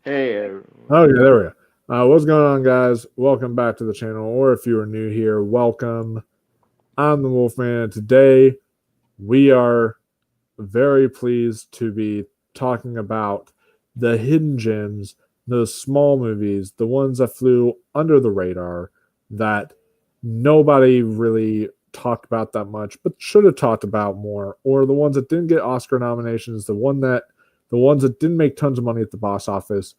Hey, Oh, yeah, there we go. What's going on, guys? Welcome back to the channel, or if you are new here, welcome. I'm the Wolfman. Today, we are very pleased to be talking about the hidden gems, those small movies, the ones that flew under the radar that nobody really talked about that much, but should have talked about more, or the ones that didn't get Oscar nominations, the ones that didn't make tons of money at the box office.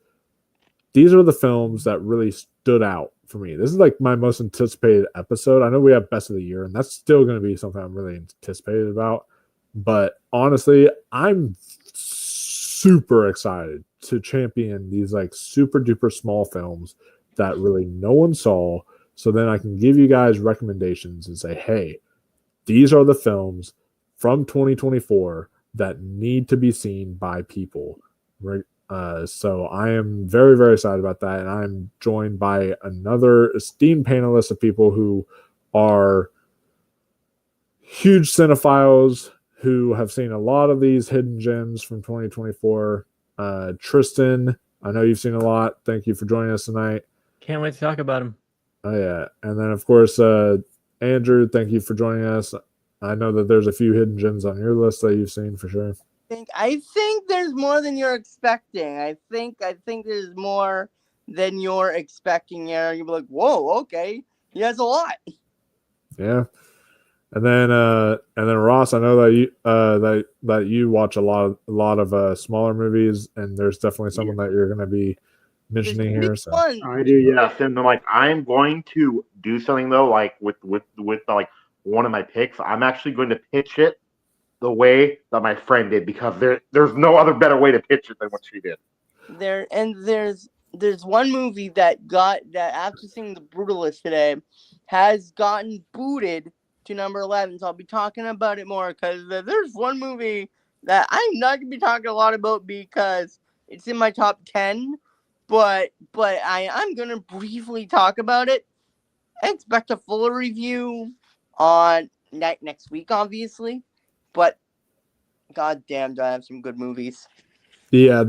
These are the films that really stood out for me. This is like my most anticipated episode. I know we have best of the year, and that's still going to be something I'm really anticipated about. But honestly, I'm super excited to champion these like super duper small films that really no one saw. So then I can give you guys recommendations and say, hey, these are the films from 2024 that need to be seen by people. So I am very, very excited about that. And I'm joined by another esteemed panelist of people who are huge cinephiles who have seen a lot of these hidden gems from 2024. Tristan, I know you've seen a lot. Thank you for joining us tonight. Can't wait to talk about him. Oh, yeah. And then, of course, Andrew, thank you for joining us. I know that there's a few hidden gems on your list that you've seen for sure. I think there's more than you're expecting. I think there's more than you're expecting. You'll be like, whoa, okay, he has a lot. Yeah. And then Ross, I know that you that you watch a lot of smaller movies, and there's definitely someone that you're going to be mentioning here. So I do, yes. And like, I'm going to do something though, like with like one of my picks. I'm actually going to pitch it the way that my friend did, because there's no other better way to pitch it than what she did. There's one movie that after seeing The Brutalist today has gotten booted to number 11. So I'll be talking about it more, because there's one movie that I'm not gonna be talking a lot about because it's in my top 10, but I'm gonna briefly talk about it. I expect a fuller review on next week, obviously, but god damn, do I have some good movies. yeah,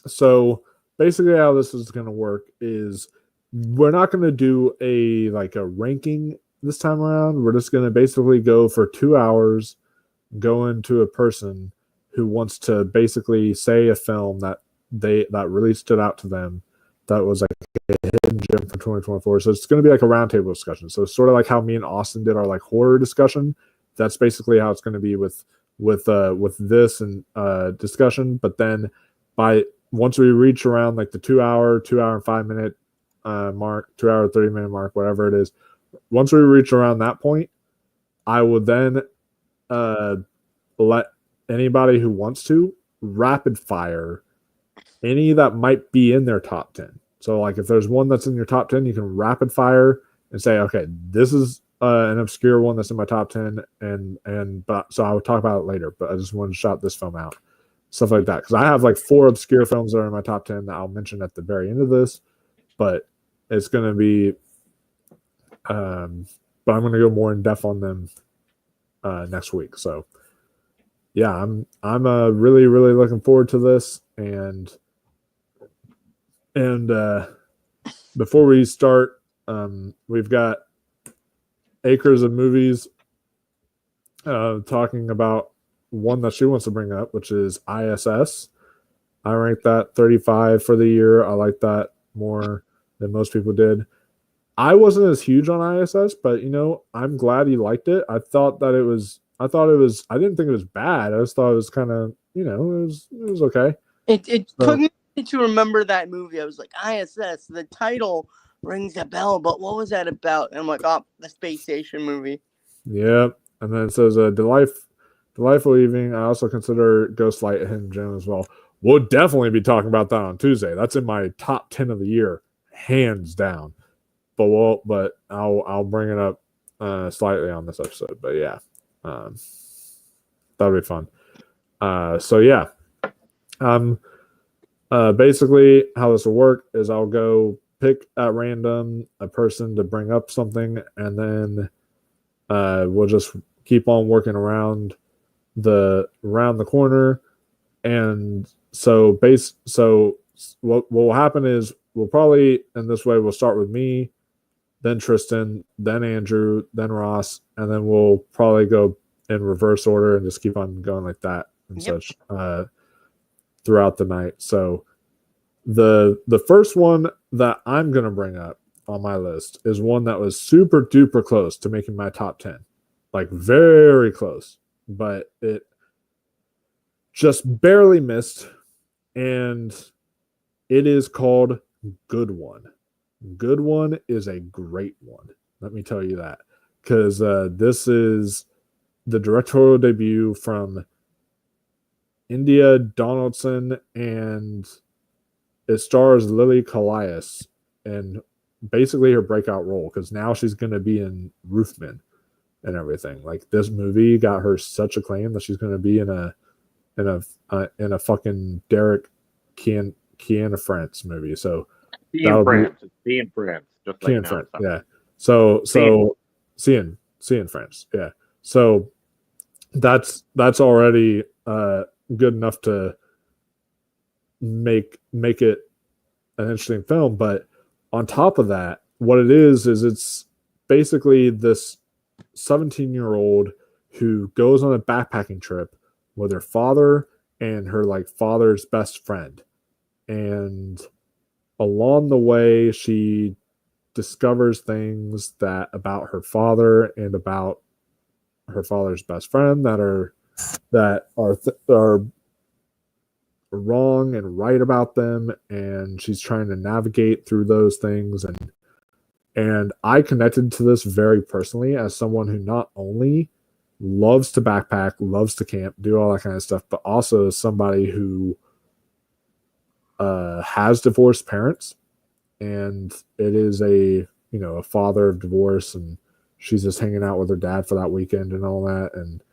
so basically how this is going to work is we're not going to do a ranking this time around. We're just going to basically go for 2 hours, go into a person who wants to basically say a film that really stood out to them, that was like a hidden gem from 2024. So it's going to be like a roundtable discussion. So it's sort of like how me and Austin did our like horror discussion. That's basically how it's going to be with this and discussion. But then once we reach around like the 2 hour and 5 minute mark, 2 hour 30-minute mark, whatever it is, once we reach around that point, I will then let anybody who wants to rapid fire any that might be in their top 10. So like if there's one that's in your top 10, you can rapid fire and say, okay, this is an obscure one that's in my top 10, but so I would talk about it later, but I just wanted to shout this film out, stuff like that, because I have like 4 obscure films that are in my top 10 that I'll mention at the very end of this, but it's going to be but I'm going to go more in depth on them next week. So yeah, I'm really, really looking forward to this. And before we start, we've got Acres of Movies talking about one that she wants to bring up, which is ISS. I ranked that 35 for the year. I like that more than most people did. I wasn't as huge on ISS, but I'm glad you liked it. I didn't think it was bad. I just thought it was kind of, it was okay. It took me to remember that movie. I was like, ISS, the title rings a bell, but what was that about? And I'm like, oh, the space station movie. Yeah. And then it says Delightful Evening. I also consider Ghostlight a hidden gem as well. We'll definitely be talking about that on Tuesday. That's in my top 10 of the year, hands down. But I'll bring it up slightly on this episode. But yeah, that'll be fun. So yeah, basically how this will work is I'll go pick at random a person to bring up something, and then we'll just keep on working around the corner and what will happen is we'll probably in this way we'll start with me, then Tristan, then Andrew, then Ross, and then we'll probably go in reverse order and just keep on going like that and such throughout the night. So the first one that I'm gonna bring up on my list is one that was super duper close to making my top 10, like very close, but it just barely missed, and it is called Good One. Good One is a great one. Let me tell you that, because this is the directorial debut from India Donaldson, and it stars Lily Kalias, and basically her breakout role, because now she's going to be in Roofman and everything. Like, this movie got her such acclaim that she's going to be in a fucking Derek Keanu France movie. So Being France, just like now. France, yeah. So seeing France, yeah. So that's already good enough to make it an interesting film. But on top of that, what it is it's basically this 17-year-old who goes on a backpacking trip with her father and her like father's best friend, and along the way she discovers things that about her father and about her father's best friend that are wrong and right about them, and she's trying to navigate through those things. And I connected to this very personally as someone who not only loves to backpack, loves to camp, do all that kind of stuff, but also somebody who has divorced parents, and it is a father of divorce, and she's just hanging out with her dad for that weekend and all that, and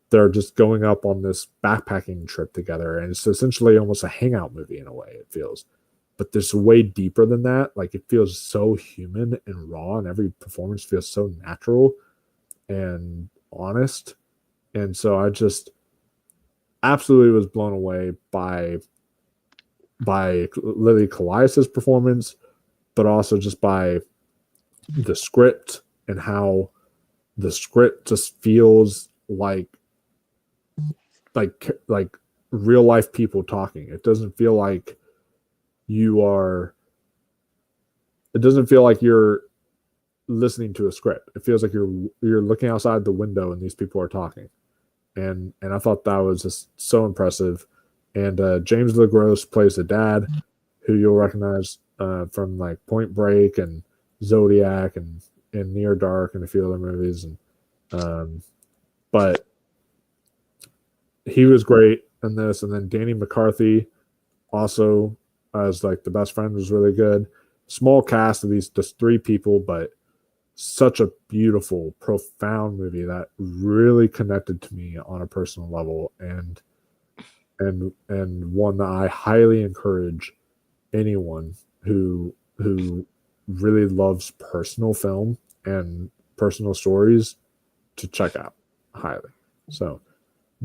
they're just going up on this backpacking trip together, and it's essentially almost a hangout movie in a way, it feels. But there's way deeper than that. Like, it feels so human and raw, and every performance feels so natural and honest. And so I just absolutely was blown away by Lily Kalias' performance, but also just by the script and how the script just feels like real life people talking. It doesn't feel like you're listening to a script. It feels like you're looking outside the window and these people are talking. And I thought that was just so impressive. And James LeGros plays the dad, who you'll recognize from like Point Break and Zodiac and Near Dark and a few other movies. And but he was great in this. And then Danny McCarthy also as like the best friend was really good. Small cast of these just three people, but such a beautiful, profound movie that really connected to me on a personal level, and one that I highly encourage anyone who really loves personal film and personal stories to check out highly. So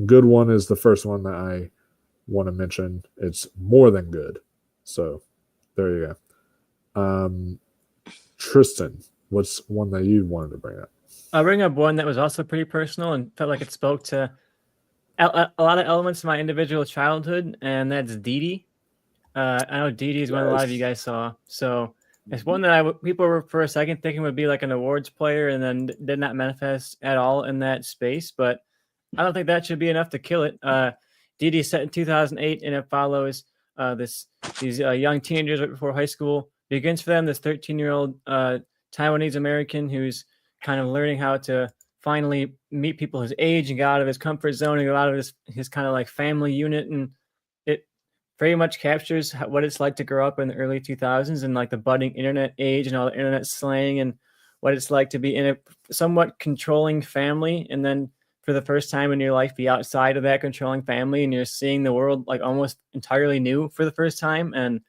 Good One is the first one that I want to mention. It's more than good. So there you go. Tristan, what's one that you wanted to bring up? I'll bring up one that was also pretty personal and felt like it spoke to a lot of elements of my individual childhood, and that's Dee Dee. I know Dee Dee is one a lot of you guys saw. So it's one that people were for a second thinking would be like an awards player, and then did not manifest at all in that space. But I don't think that should be enough to kill it. Dee Dee is set in 2008, and it follows these young teenagers right before high school begins for them. This 13-year-old Taiwanese American who's kind of learning how to finally meet people his age and get out of his comfort zone and get out of his kind of like family unit. And it very much captures what it's like to grow up in the early 2000s and like the budding internet age and all the internet slang, and what it's like to be in a somewhat controlling family, and then for the first time in your life be outside of that controlling family, and you're seeing the world like almost entirely new for the first time. And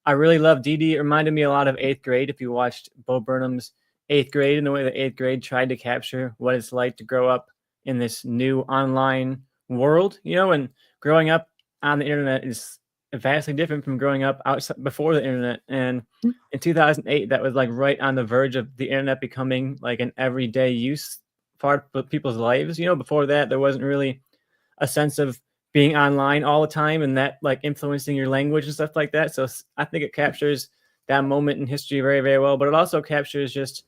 I really love Dee Dee. It reminded me a lot of 8th Grade. If you watched Bo Burnham's 8th Grade, and the way that 8th Grade tried to capture what it's like to grow up in this new online world, and growing up on the internet is vastly different from growing up outside before the internet. And in 2008, that was like right on the verge of the internet becoming like an everyday use part of people's lives. Before that, there wasn't really a sense of being online all the time and that like influencing your language and stuff like that. So I think it captures that moment in history very, very well, but it also captures just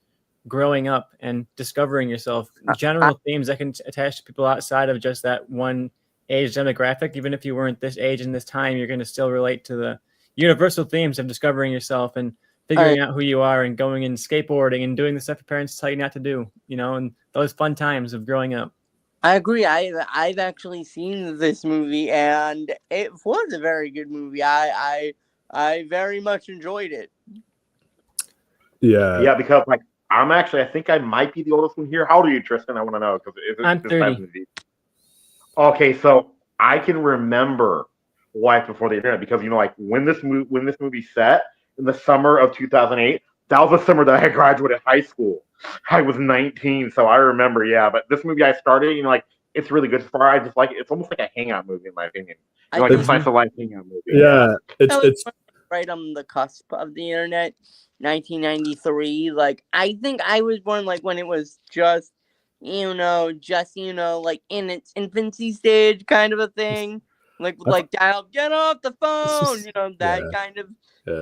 growing up and discovering yourself, general themes that can attach to people outside of just that one age demographic. Even if you weren't this age and this time, you're going to still relate to the universal themes of discovering yourself and figuring out who you are and going and skateboarding and doing the stuff your parents tell you not to do, and those fun times of growing up. I agree. I've actually seen this movie, and it was a very good movie. I very much enjoyed it. Yeah. Yeah, because like I think I might be the oldest one here. How old are you, Tristan? I want to know because I'm 30. Okay, so I can remember life before the internet because like when this movie set in the summer of 2008, that was the summer that I graduated high school. I was 19, so I remember. Yeah, but this movie I started, like it's really good. I just like it. It's almost like a hangout movie in my opinion. Like a slice of life hangout movie. Yeah, it's right on the cusp of the internet, 1993. Like I think I was born like when it was just like in its infancy stage kind of a thing. Like dial, get off the phone, that kind of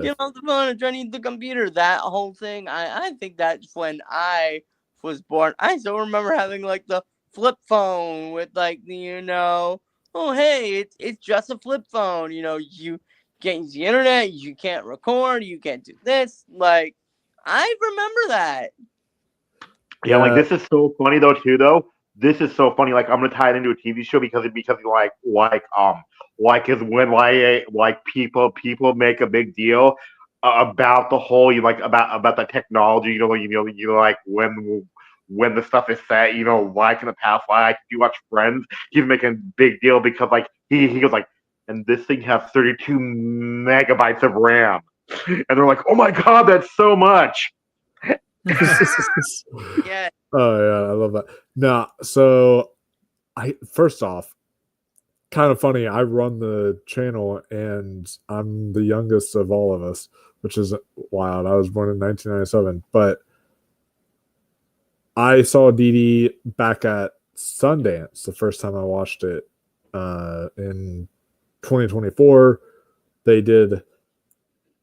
get off the phone and try to use the computer, that whole thing. I think that's when I was born. I still remember having like the flip phone with like the, oh hey, it's just a flip phone, you can't use the internet, you can't record, you can't do this. Like I remember that. Yeah, like this is so funny though. This is so funny. Like I'm gonna tie it into a TV show because is when like people make a big deal about the whole about the technology. Like when the stuff is set. Like in the past, like if you watch Friends, he's making a big deal because like he goes like, and this thing has 32 megabytes of RAM, and they're like, oh my god, that's so much. Yeah. Oh yeah, I love that. Now, so first off, kind of funny. I run the channel, and I'm the youngest of all of us, which is wild. I was born in 1997, but I saw Dee Dee back at Sundance the first time I watched it in 2024. They did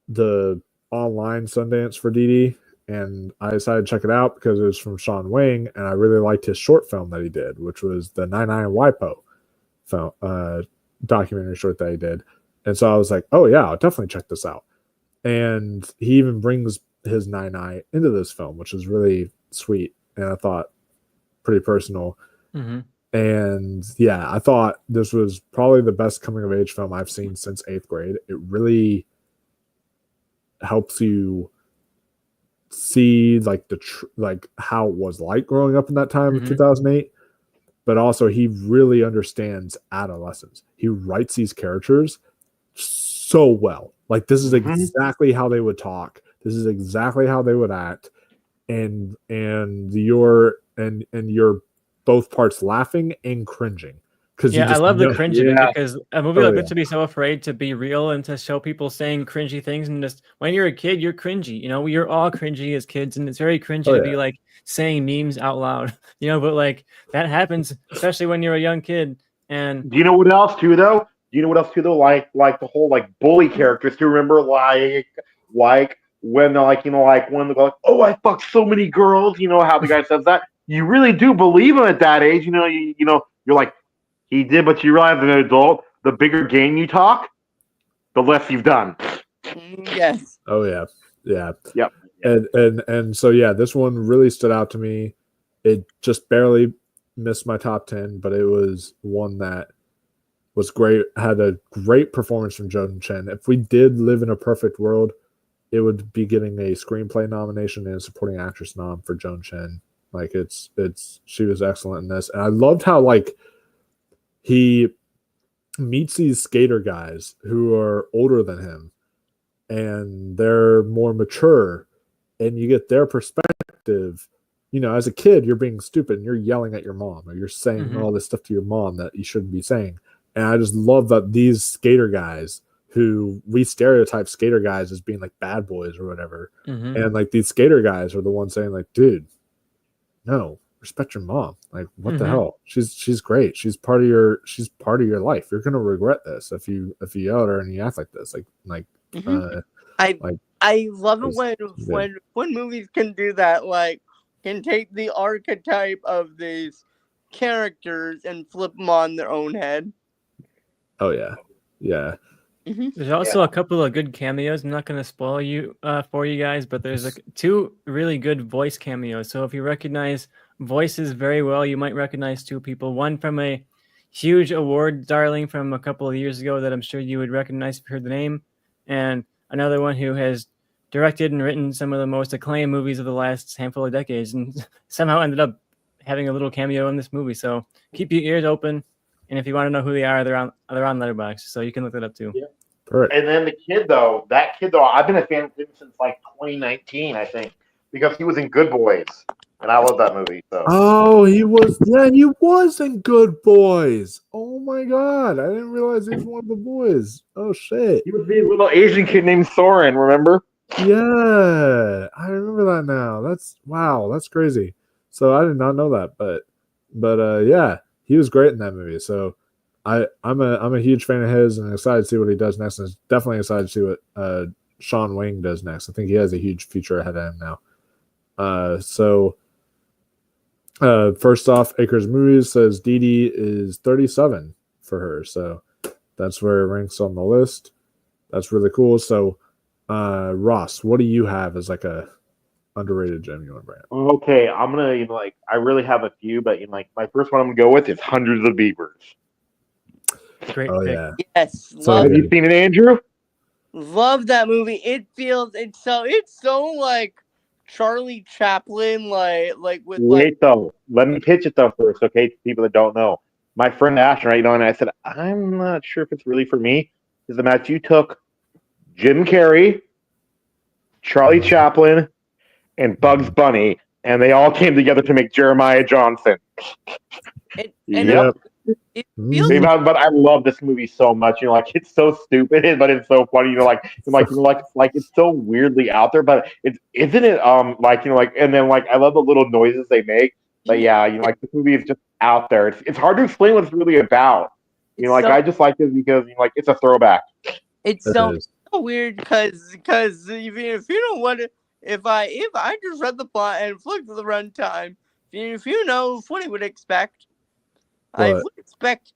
the online Sundance for Dee Dee, and I decided to check it out because it was from Sean Wang, and I really liked his short film that he did, which was the 99 WIPO film, documentary short that he did. And so I was like, oh yeah, I'll definitely check this out. And he even brings his 9i into this film, which is really sweet, and I thought pretty personal. Mm-hmm. And yeah, I thought this was probably the best coming of age film I've seen since 8th grade. It really helps you see like like how it was like growing up in that time of 2008, but also he really understands adolescence. He writes these characters so well. Like this is exactly how they would talk. This is exactly how they would act, and you're both parts laughing and cringing. Yeah, I love the cringe of it because a movie like this to be so afraid to be real and to show people saying cringy things, and just when you're a kid, you're cringy. You're all cringy as kids, and it's very cringy to be like saying memes out loud. But like that happens, especially when you're a young kid. And do you know what else too though? Like the whole like bully characters. Do you remember like when they're like when they're like, oh, I fucked so many girls. How the guy says that? You really do believe him at that age. You're like, he did, but you realize as an adult, the bigger game you talk, the less you've done. Yes. Oh yeah. Yeah. Yep. And so yeah, this one really stood out to me. It just barely missed my top 10, but it was one that was great. Had a great performance from Joan Chen. If we did live in a perfect world, it would be getting a screenplay nomination and a supporting actress nom for Joan Chen. Like she was excellent in this, and I loved how like he meets these skater guys who are older than him and they're more mature, and you get their perspective. As a kid, you're being stupid and you're yelling at your mom, or you're saying all this stuff to your mom that you shouldn't be saying. And I just love that these skater guys who we stereotype skater guys as being like bad boys or whatever. Mhm. And like these skater guys are the ones saying like, dude, no, respect your mom. Like, what the Mhm. hell? She's great. She's part of your life. You're gonna regret this if you yell at her and you act like this. Like Mhm. like I love it it's when movies can do that, like can take the archetype of these characters and flip them on their own head. oh yeah. Yeah. There's also a couple of good cameos. I'm not going to spoil you for you guys, but there's like 2 really good voice cameos. So if you recognize voices very well, you might recognize 2 people. One from a huge award darling from a couple of years ago that I'm sure you would recognize if you heard the name, and another one who has directed and written some of the most acclaimed movies of the last handful of decades, and somehow ended up having a little cameo in this movie. So keep your ears open, and if you want to know who they are, they're on Letterboxd, so you can look that up too. Yeah. Perfect. And then that kid though, I've been a fan of him since like 2019, I think, because he was in Good Boys, and I love that movie. So Oh, he was in Good Boys. Oh my god, I didn't realize he was one of the boys. Oh shit. he was the little Asian kid named Soren. Remember? Yeah, I remember that now. That's crazy. So I did not know that, but yeah, he was great in that movie. So I'm a huge fan of his and excited to see what he does next. And definitely excited to see what Sean Wing does next. I think he has a huge future ahead of him now. First off, Acres Movies says Dee Dee is 37 for her, so that's where it ranks on the list. That's really cool. So, Ross, what do you have as like a underrated genuine brand? Okay, I'm gonna I really have a few, but my first one I'm gonna go with is Hundreds of Beavers. Great Oh pick. yeah, Yes, So love Have you seen it, Andrew? love that movie. It's so like Charlie Chaplin, like with like Wait though, let me pitch it though first, okay? To people that don't know, my friend Ashton, right? And I said I'm not sure if it's really for me. Is the match you took Jim Carrey, Charlie Chaplin, and Bugs Bunny, and they all came together to make Jeremiah Johnson. and Yep. it feels But I love this movie so much. It's so stupid, but it's so funny. It's so weirdly out there. But isn't it? And then I love the little noises they make. But yeah, this movie is just out there. It's hard to explain what it's really about. It's so- I just like it because it's a throwback. it's It so is. so weird because if you know what if I just read the plot and flipped to the runtime, if you know what I would expect, I What? would expect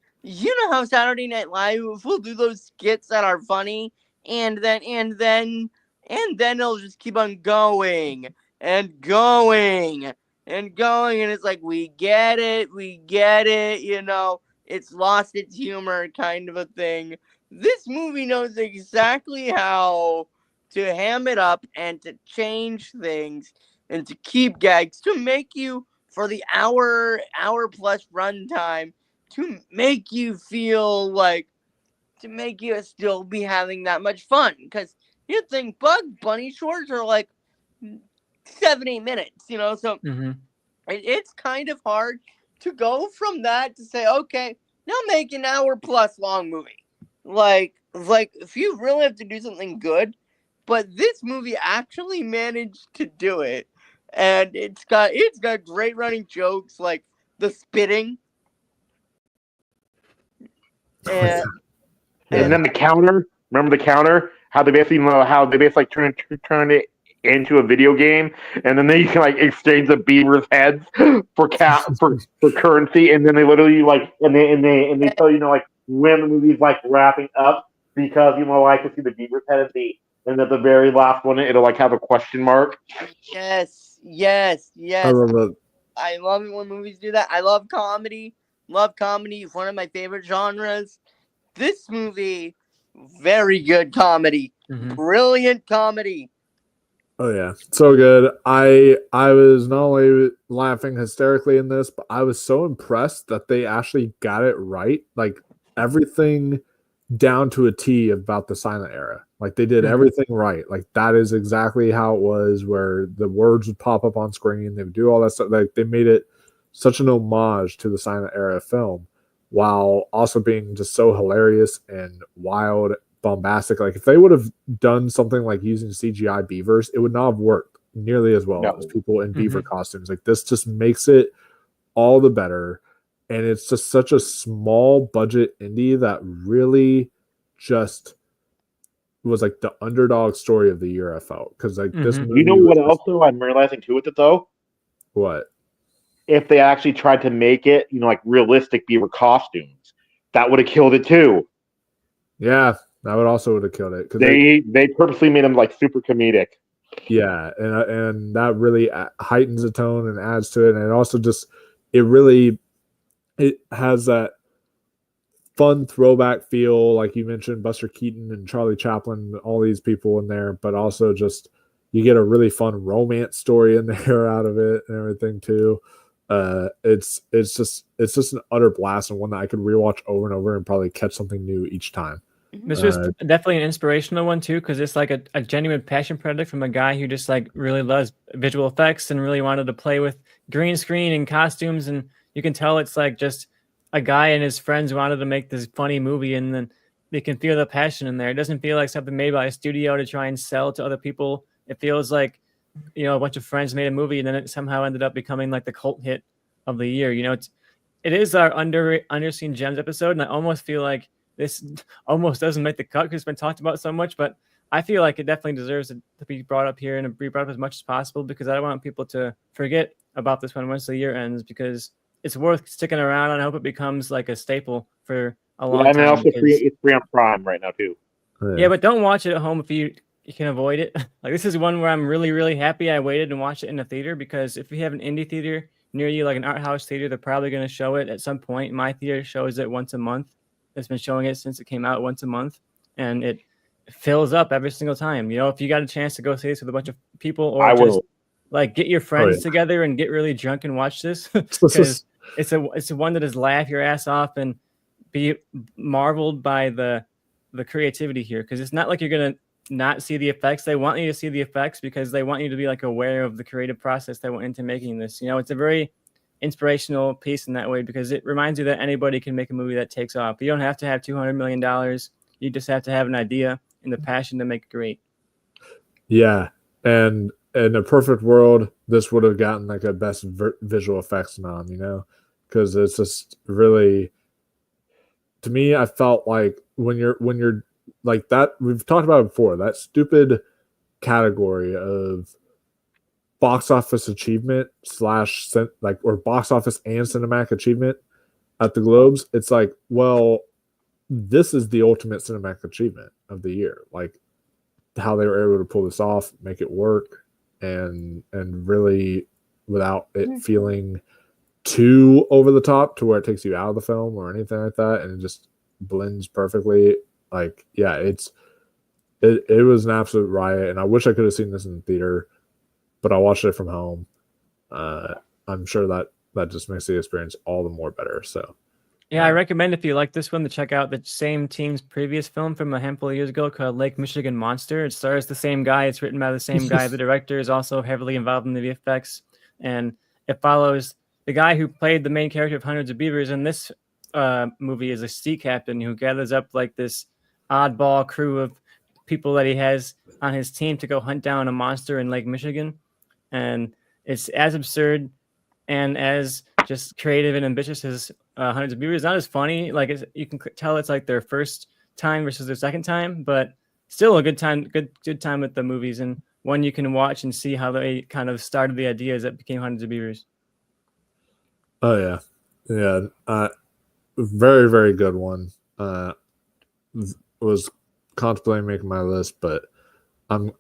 how Saturday Night Live will do those skits that are funny and then it'll just keep on going and going and going and it's like we get it, it's lost its humor kind of a thing. This movie knows exactly how to ham it up and to change things and to keep gags to make you for the hour plus runtime to make you feel like to make you still be having that much fun because you think Bug Bunny shorts are like 7-8 minutes, so Mhm. it's kind of hard to go from that to say okay now make an hour plus long movie like if you really have to do something good, but this movie actually managed to do it, and it's got great running jokes like the spitting, and And then the counter. Remember the counter? How they basically turn it into a video game, and then they can exchange the beavers' heads for currency, and then they literally and they tell when the movie's wrapping up because to see the beaver's head at the very last one it'll have a question mark. yes. I love it. I love it when movies do that. I love comedy. Love comedy. It's one of my favorite genres. This movie, very good comedy. Mhm. Brilliant comedy. Oh yeah, so good. I was not only laughing hysterically in this, but I was so impressed that they actually got it right. Like everything down to a T about the silent era. Like they did everything right. Like that is exactly how it was, where the words would pop up on screen. They would do all that stuff. Like they made it such an homage to the silent era film, while also being just so hilarious and wild bombastic. Like if they would have done something like using CGI beavers, it would not have worked nearly as well as people in beaver costumes. Like this just makes it all the better. And it's just such a small budget indie that really just was like the underdog story of the year. I felt because like this movie You know what else though I'm realizing too with it though? What? If they actually tried to make it, like realistic beaver costumes, that would have killed it too. Yeah, that would have killed it because they purposely made them like super comedic. Yeah, and that really heightens the tone and adds to it, and it also just it has that fun throwback feel, like you mentioned, Buster Keaton and Charlie Chaplin, all these people in there, but also just you get a really fun romance story in there out of it and everything too. It's just an utter blast and one that I could rewatch over and over and probably catch something new each time. This was definitely an inspirational one too, because it's like a genuine passion project from a guy who just like really loves visual effects and really wanted to play with green screen and costumes, and you can tell it's like just a guy and his friends wanted to make this funny movie, and then they can feel the passion in there. It doesn't feel like something made by a studio to try and sell to other people. It feels like a bunch of friends made a movie and then it somehow ended up becoming like the cult hit of the year. It is our underseen gems episode, and I almost feel like this almost doesn't make the cut because it's been talked about so much, but I feel like it definitely deserves to be brought up here and be brought up as much as possible, because I don't want people to forget about this one once the year ends, because it's worth sticking around, and I hope it becomes like a staple for a long time. And also it's free on Prime right now too. Yeah, but don't watch it at home if you can avoid it. Like this is one where I'm really, really happy I waited and watched it in the theater, because if you have an indie theater near you, like an art house theater, they're probably going to show it at some point. My theater shows it once a month. It's been showing it since it came out once a month, and it fills up every single time. If you got a chance to go see this with a bunch of people, or just like get your friends together and get really drunk and watch this, because it's a one that is laugh your ass off and be marveled by the creativity here, because it's not like you're gonna not see the effects. They want you to see the effects because they want you to be like aware of the creative process that went into making this. It's a very inspirational piece in that way, because it reminds you that anybody can make a movie that takes off. You don't have to have $200 million. You just have to have an idea and the passion to make it great. Yeah, and in a perfect world, this would have gotten like a best visual effects nom, because it's just really, to me, I felt like when you're like that, we've talked about it before, that stupid category of box office achievement / or box office and cinematic achievement at the Globes. It's like, well, this is the ultimate cinematic achievement of the year. Like how they were able to pull this off, make it work, and really without it feeling too over the top to where it takes you out of the film or anything like that, and it just blends perfectly. Like, yeah, it was an absolute riot, and I wish I could have seen this in the theater, but I watched it from home. I'm sure that just makes the experience all the more better. So, yeah, I recommend if you like this one to check out the same team's previous film from a handful of years ago called Lake Michigan Monster. It stars the same guy. It's written by the same guy. The director is also heavily involved in the VFX, and it follows the guy who played the main character of Hundreds of Beavers in this movie is a sea captain who gathers up like this oddball crew of people that he has on his team to go hunt down a monster in Lake Michigan. And it's as absurd and as just creative and ambitious as Hundreds of Beavers. It's not as funny. Like you can tell it's like their first time versus their second time, but still a good time with the movies, and one you can watch and see how they kind of started the ideas that became Hundreds of Beavers. Oh yeah. Very, very good one. Was contemplating making my list, but I'm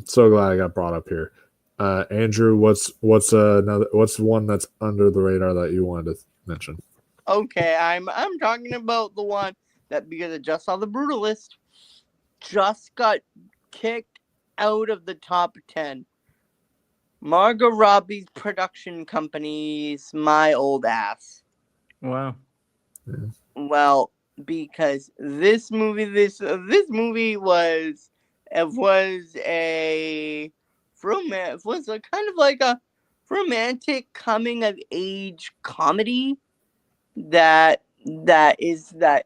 so glad I got brought up here. Andrew, what's one that's under the radar that you wanted to mention? Okay, I'm talking about the one that, because I just saw The Brutalist, just got kicked out of the top 10. Margot Robbie's production company's My Old Ass. Wow. Yeah. Well, because this movie was a kind of like a romantic coming of age comedy that it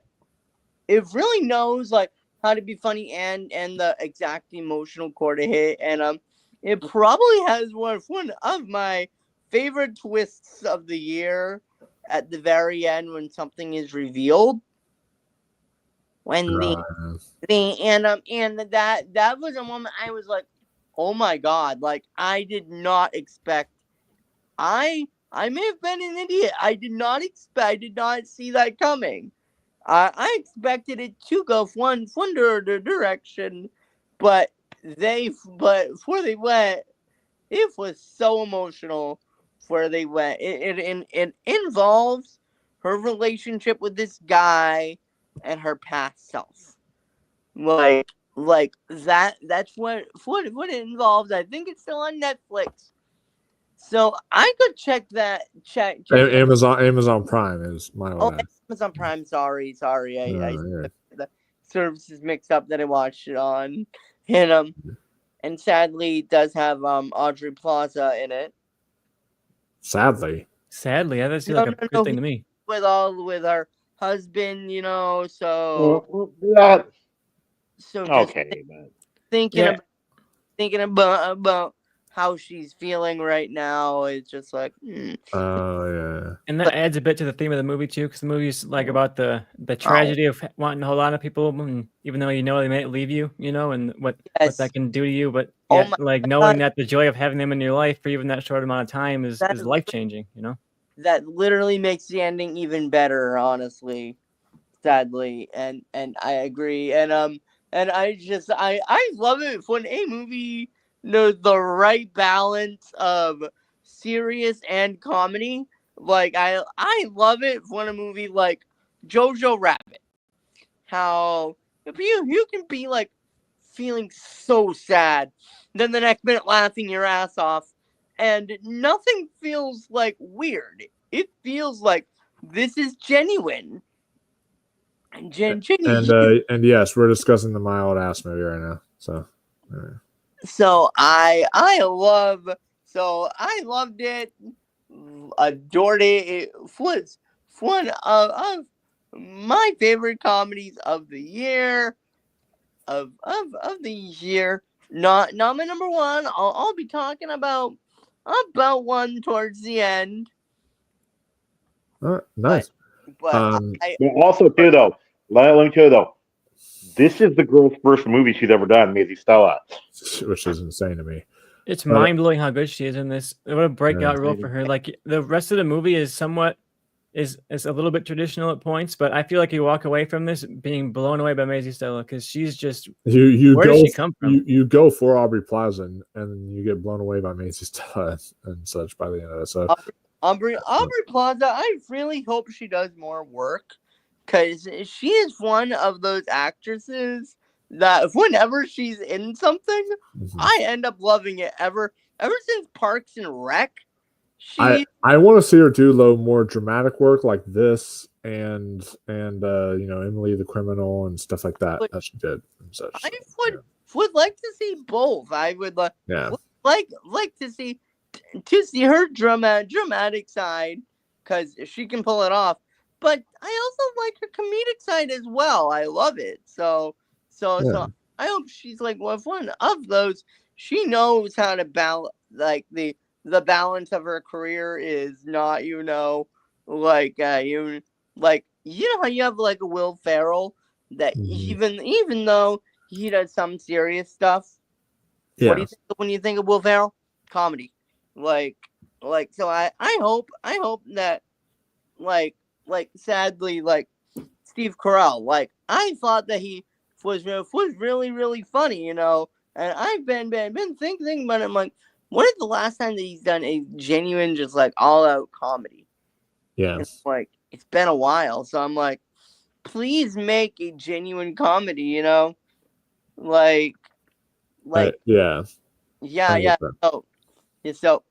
really knows like how to be funny and the exact emotional chord to hit, and it probably has one of my favorite twists of the year at the very end when something is revealed. When and that was a moment I was like, oh my god, like I did not expect. I may have been an idiot. I did not see that coming. I expected it to go one direction, but before they went, it was so emotional. Where they went, it involves her relationship with this guy and her past self. Like that's what it involves. I think it's still on Netflix. So I could check that. Check Amazon Prime is my Oh, Amazon Prime. Sorry. I the services mixed up that I watched it on, and sadly it does have Audrey Plaza in it. Sadly, that seems like a good thing to me. With her husband, so Yeah. so just Okay, man. thinking about how she's feeling right now is just like. oh yeah. And that adds a bit to the theme of the movie too, because the movie's like about the tragedy of wanting to hold on to people, and even though they may leave you, and what that can do to you. But knowing that the joy of having them in your life for even that short amount of time is life changing. That literally makes the ending even better, honestly. Sadly, and I agree, and I love it when a movie knows the right balance of serious and comedy. Like I love it when a movie like Jojo Rabbit, how you can be like feeling so sad, then the next minute laughing your ass off, and nothing feels like weird. It feels like this is genuine. And yes, we're discussing the My Old Ass movie right now. So I loved it, adored it. It was one of my favorite comedies of the year. Of the year. Not my number one. I'll be talking about one towards the end. Nice. But also too though, let me tell you though, this is the girl's first movie she's ever done, Maisie Stella, which is insane to me. It's mind blowing how good she is in this. What a breakout role for her. Like the rest of the movie is a little bit traditional at points, but I feel like you walk away from this being blown away by Maisie Stella because she's just where does she come from? You go for Aubrey Plaza and then you get blown away by Maisie Stella and such by the end of it. So Aubrey Plaza, I really hope she does more work because she is one of those actresses that whenever she's in something, I end up loving it. Ever since Parks and Rec, I want to see her do more dramatic work like this and Emily the Criminal and stuff like that. That she did. And such. I would like to see both. I would like to see her dramatic side because she can pull it off. But I also like her comedic side as well. I love it. So I hope she's like one of those. She knows how to balance the balance of her career is not, you know how you have like a Will Ferrell that even though he does some serious stuff. Yeah. What do you think when you think of Will Ferrell? Comedy. So I hope that sadly Steve Carell, I thought that he was really, really funny, and I've been thinking about it. I'm like, when is the last time that he's done a genuine, just all out comedy? Yeah. It's been a while. So I'm like, please make a genuine comedy, Yeah. So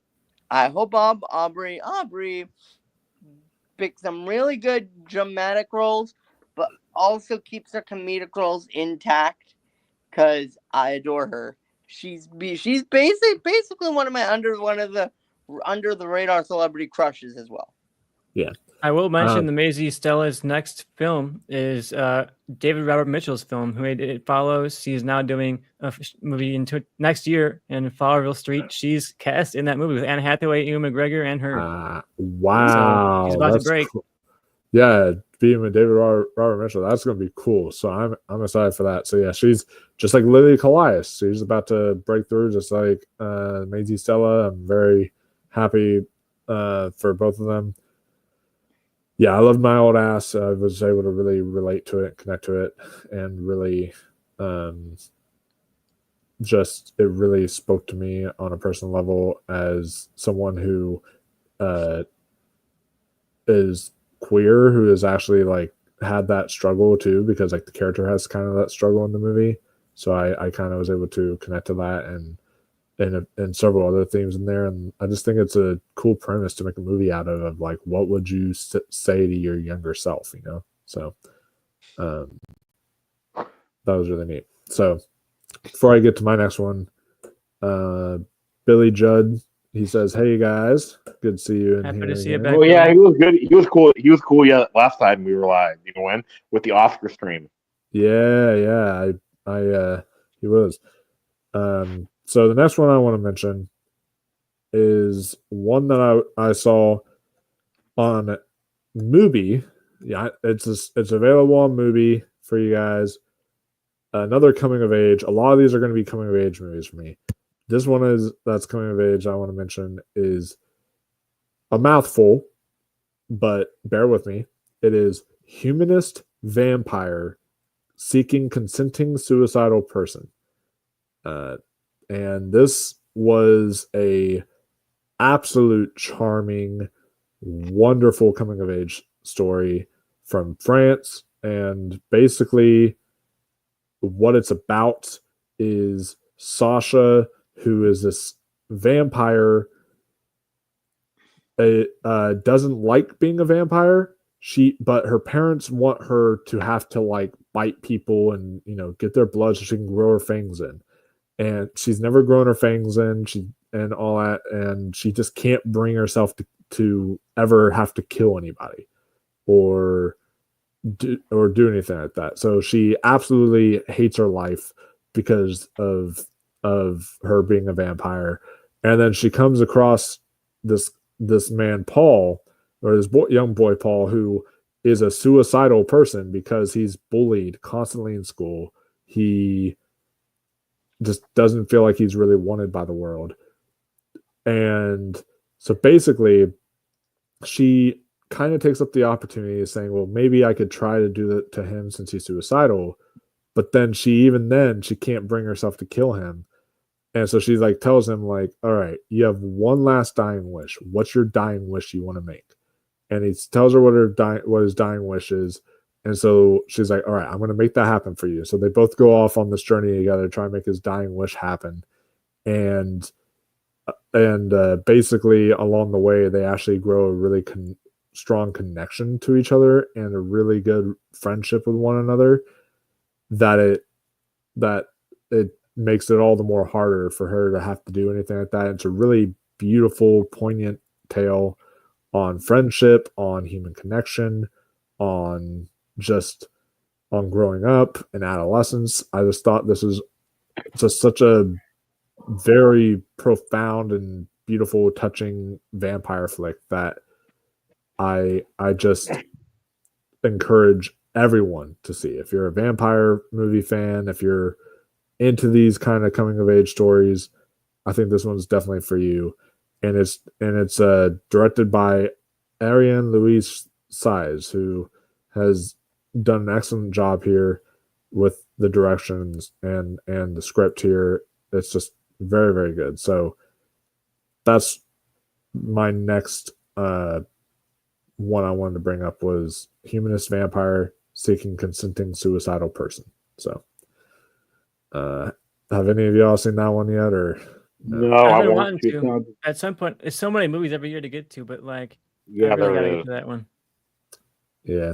I hope Aubrey picks some really good dramatic roles, but also keeps her comedic roles intact because I adore her. She's basically one of the under the radar celebrity crushes as well. Yeah. I will mention the Maisie Stella's next film is David Robert Mitchell's film, who it follows. She's now doing a movie into next year in Fowlerville Street. She's cast in that movie with Anne Hathaway, Ewan McGregor, and her. Wow. So she's about to break. Cool. Yeah, being with David Robert Mitchell, that's going to be cool. So I'm excited for that. So yeah, she's just like Lily Colias. She's about to break through, just like Maisie Stella. I'm very happy for both of them. Yeah, I loved My Old Ass. I was able to really relate to it, connect to it, and really just it really spoke to me on a personal level as someone who is queer, who has actually like had that struggle too, because like the character has kind of that struggle in the movie. So I kind of was able to connect to that and several other themes in there. And I just think it's a cool premise to make a movie out of like, what would you say to your younger self, you know? So that was really neat. So before I get to my next one, Billy Judd, he says, "Hey guys, good to see you." Happy to see you back. Oh yeah, he was good. He was cool. He was cool. Yeah, last time we were live, you know when, with the Oscar stream. Yeah, he was. So the next one I want to mention is one that I saw on Mubi. Yeah, it's available on Mubi for you guys. Another coming of age. A lot of these are going to be coming of age movies for me. This one that's coming of age I want to mention is a mouthful, but bear with me. It is Humanist Vampire Seeking Consenting Suicidal Person. And this was a absolute charming, wonderful coming of age story from France. And basically what it's about is Sasha, who is this vampire, doesn't like being a vampire. But her parents want her to have to like bite people and, you know, get their blood so she can grow her fangs in. And she's never grown her fangs in, and all that, and she just can't bring herself to ever have to kill anybody or do anything like that. So she absolutely hates her life because of her being a vampire. And then she comes across this man Paul, or this young boy Paul, who is a suicidal person because he's bullied constantly in school. He just doesn't feel like he's really wanted by the world. And so basically she kind of takes up the opportunity of saying, well, maybe I could try to do that to him since he's suicidal. But then she can't bring herself to kill him. And so she like tells him like, all right, you have one last dying wish. What's your dying wish you want to make? And he tells her what his dying wish is. And so she's like, all right, I'm going to make that happen for you. So they both go off on this journey together to try and make his dying wish happen. And basically along the way, they actually grow a really strong connection to each other and a really good friendship with one another that it makes it all the more harder for her to have to do anything like that. It's a really beautiful, poignant tale on friendship, on human connection, on growing up and adolescence. I just thought this is just such a very profound and beautiful, touching vampire flick that I just encourage everyone to see. If you're a vampire movie fan, if you're into these kind of coming of age stories, I think this one's definitely for you. And it's directed by Ariane Louise Size, who has done an excellent job here with the directions and the script here. It's just very, very good. So that's my next one I wanted to bring up was Humanist Vampire Seeking Consenting Suicidal Person. So have any of y'all seen that one yet, or no? I've I been want wanting to. At some point, there's so many movies every year to get to, but like, yeah, I really gotta get to that one. Yeah.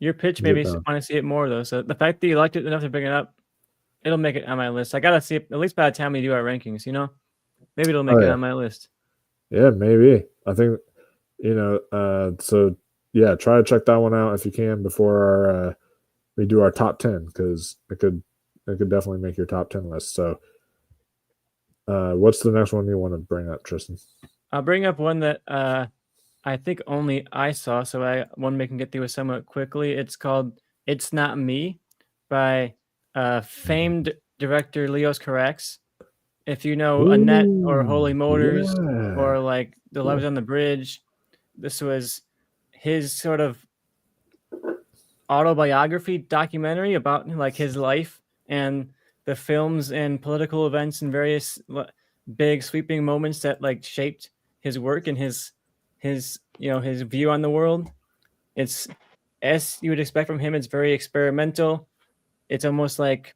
Your pitch made me want to see it more though. So the fact that you liked it enough to bring it up, it'll make it on my list. I gotta see it at least by the time we do our rankings. You know, maybe it'll make it on my list. Yeah, maybe. I think So yeah, try to check that one out if you can before we do our top 10, because it could definitely make your top 10 list. So what's the next one you want to bring up, Tristan? I'll bring up one that I think only I saw, so I want to get through it somewhat quickly. It's called "It's Not Me" by famed director Leos Carax. If you know Annette or Holy Motors or like The Lovers on the Bridge, this was his sort of autobiography documentary about like his life and the films and political events and various big sweeping moments that like shaped his work and his view on the world. It's, as you would expect from him, it's very experimental. It's almost like,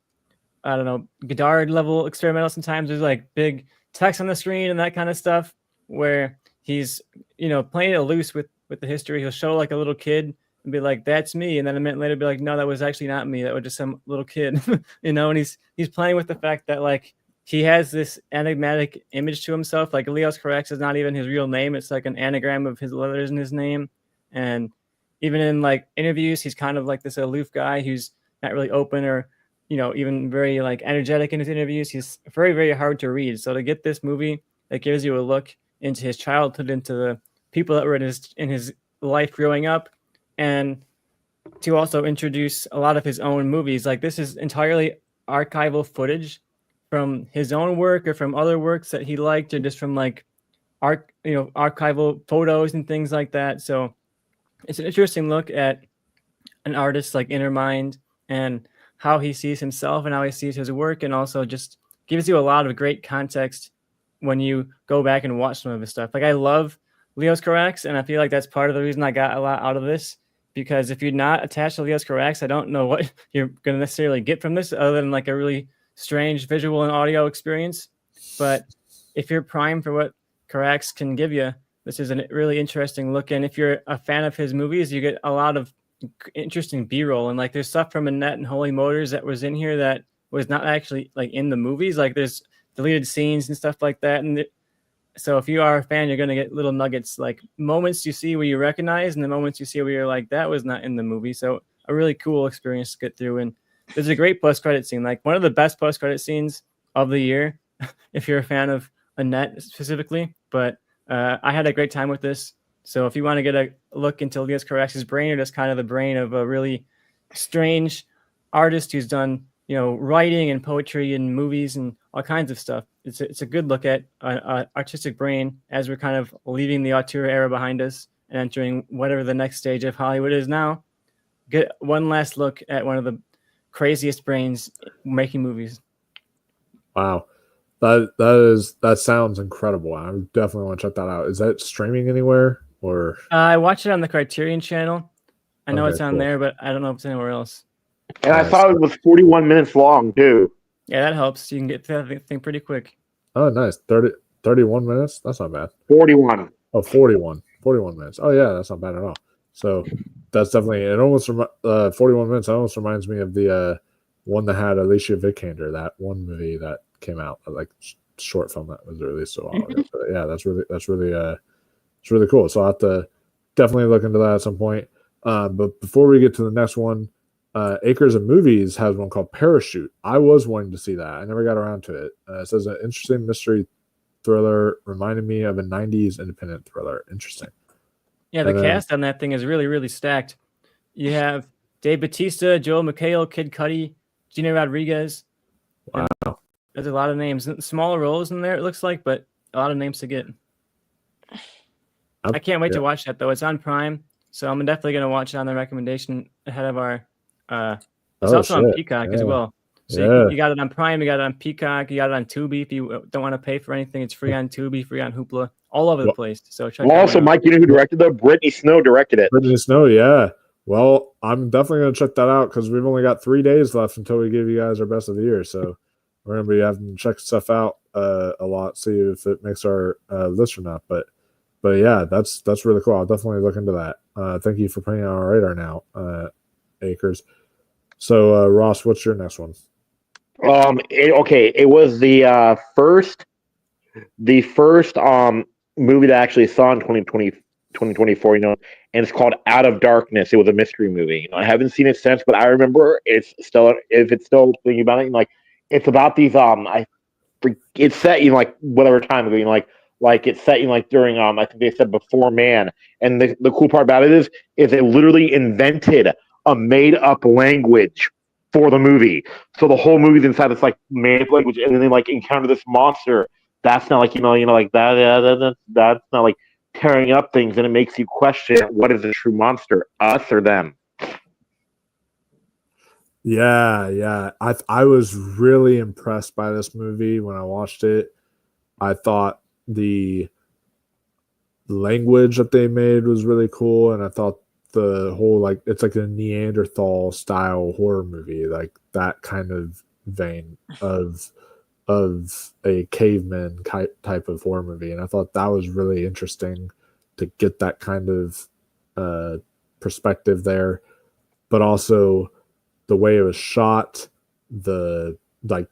I don't know, Godard level experimental. Sometimes there's like big text on the screen and that kind of stuff where he's, playing it loose with the history. He'll show like a little kid and be like, "That's me," and then a minute later be like, "No, that was actually not me. That was just some little kid." And he's playing with the fact that like he has this enigmatic image to himself. Like Leos Carax is not even his real name. It's like an anagram of his letters in his name. And even in like interviews, he's kind of like this aloof guy who's not really open or, even very like energetic in his interviews. He's very, very hard to read. So to get this movie that gives you a look into his childhood, into the people that were in his life growing up, and to also introduce a lot of his own movies. Like this is entirely archival footage from his own work or from other works that he liked, or just from like archival photos and things like that. So it's an interesting look at an artist's like inner mind and how he sees himself and how he sees his work, and also just gives you a lot of great context when you go back and watch some of his stuff. Like I love Leos Carax, and I feel like that's part of the reason I got a lot out of this, because if you're not attached to Leos Carax, I don't know what you're going to necessarily get from this other than like a really strange visual and audio experience. But if you're primed for what Carax can give you, this is a really interesting look. And if you're a fan of his movies, you get a lot of interesting B-roll. And like there's stuff from Annette and Holy Motors that was in here that was not actually like in the movies. Like there's deleted scenes and stuff like that. And so if you are a fan, you're going to get little nuggets, like moments you see where you recognize and the moments you see where you're like, that was not in the movie. So a really cool experience to get through. And there's a great post-credit scene, like one of the best post-credit scenes of the year, if you're a fan of Annette specifically. But I had a great time with this. So if you want to get a look into Leos Carax's brain, or just kind of the brain of a really strange artist who's done, writing and poetry and movies and all kinds of stuff, it's a good look at an artistic brain as we're kind of leaving the auteur era behind us and entering whatever the next stage of Hollywood is now. Get one last look at one of the craziest brains making movies. Wow. That sounds incredible. I definitely want to check that out. Is that streaming anywhere, or? I watched it on the Criterion channel. I know Okay, it's on there, but I don't know if it's anywhere else. And I saw it was 41 minutes long too. Yeah, that helps. You can get through that thing pretty quick. Oh, nice. 31 minutes. That's not bad. 41. Oh, 41 minutes. Oh yeah, that's not bad at all. So that's definitely, it almost 41 minutes. It almost reminds me of the one that had Alicia Vikander, that one movie that came out, like short film that was released a while ago. So, yeah, that's really cool. So I'll have to definitely look into that at some point. But before we get to the next one, Acres of Movies has one called Parachute. I was wanting to see that. I never got around to it. It says an interesting mystery thriller, reminded me of a 90s independent thriller. Interesting. Yeah, the cast on that thing is really, really stacked. You have Dave Bautista, Joel McHale, Kid Cudi, Gina Rodriguez. Wow. There's a lot of names. Smaller roles in there, it looks like, but a lot of names to get. I can't wait to watch that, though. It's on Prime, so I'm definitely going to watch it on the recommendation ahead of our... it's also on Peacock as well. So you got it on Prime, you got it on Peacock, you got it on Tubi. If you don't want to pay for anything, it's free on Tubi, free on Hoopla, all over the place. So check also, Mike, you know who directed that? Brittany Snow directed it. Brittany Snow, yeah. Well, I'm definitely going to check that out because we've only got 3 days left until we give you guys our best of the year. So we're going to be having to check stuff out a lot, see if it makes our list or not. But yeah, that's really cool. I'll definitely look into that. Thank you for putting it on our radar now, Acres. So Ross, what's your next one? It was the first movie that I actually saw in 2020 2024, and it's called Out of Darkness. It was a mystery movie. I haven't seen it since, but I remember it's still, if it's still thinking about it, it's about these it's set in like whatever time ago, like it's set in like during I think they said before man. And the cool part about it is they literally invented a made up language for the movie. So the whole movie's inside this like made up language, and then they like encounter this monster. That's not like like that's not like tearing up things, and it makes you question what is a true monster, us or them. Yeah. I was really impressed by this movie when I watched it. I thought the language that they made was really cool, and I thought the whole like it's like a Neanderthal style horror movie, like that kind of vein of a caveman type of horror movie, and I thought that was really interesting to get that kind of perspective there, but also the way it was shot, the like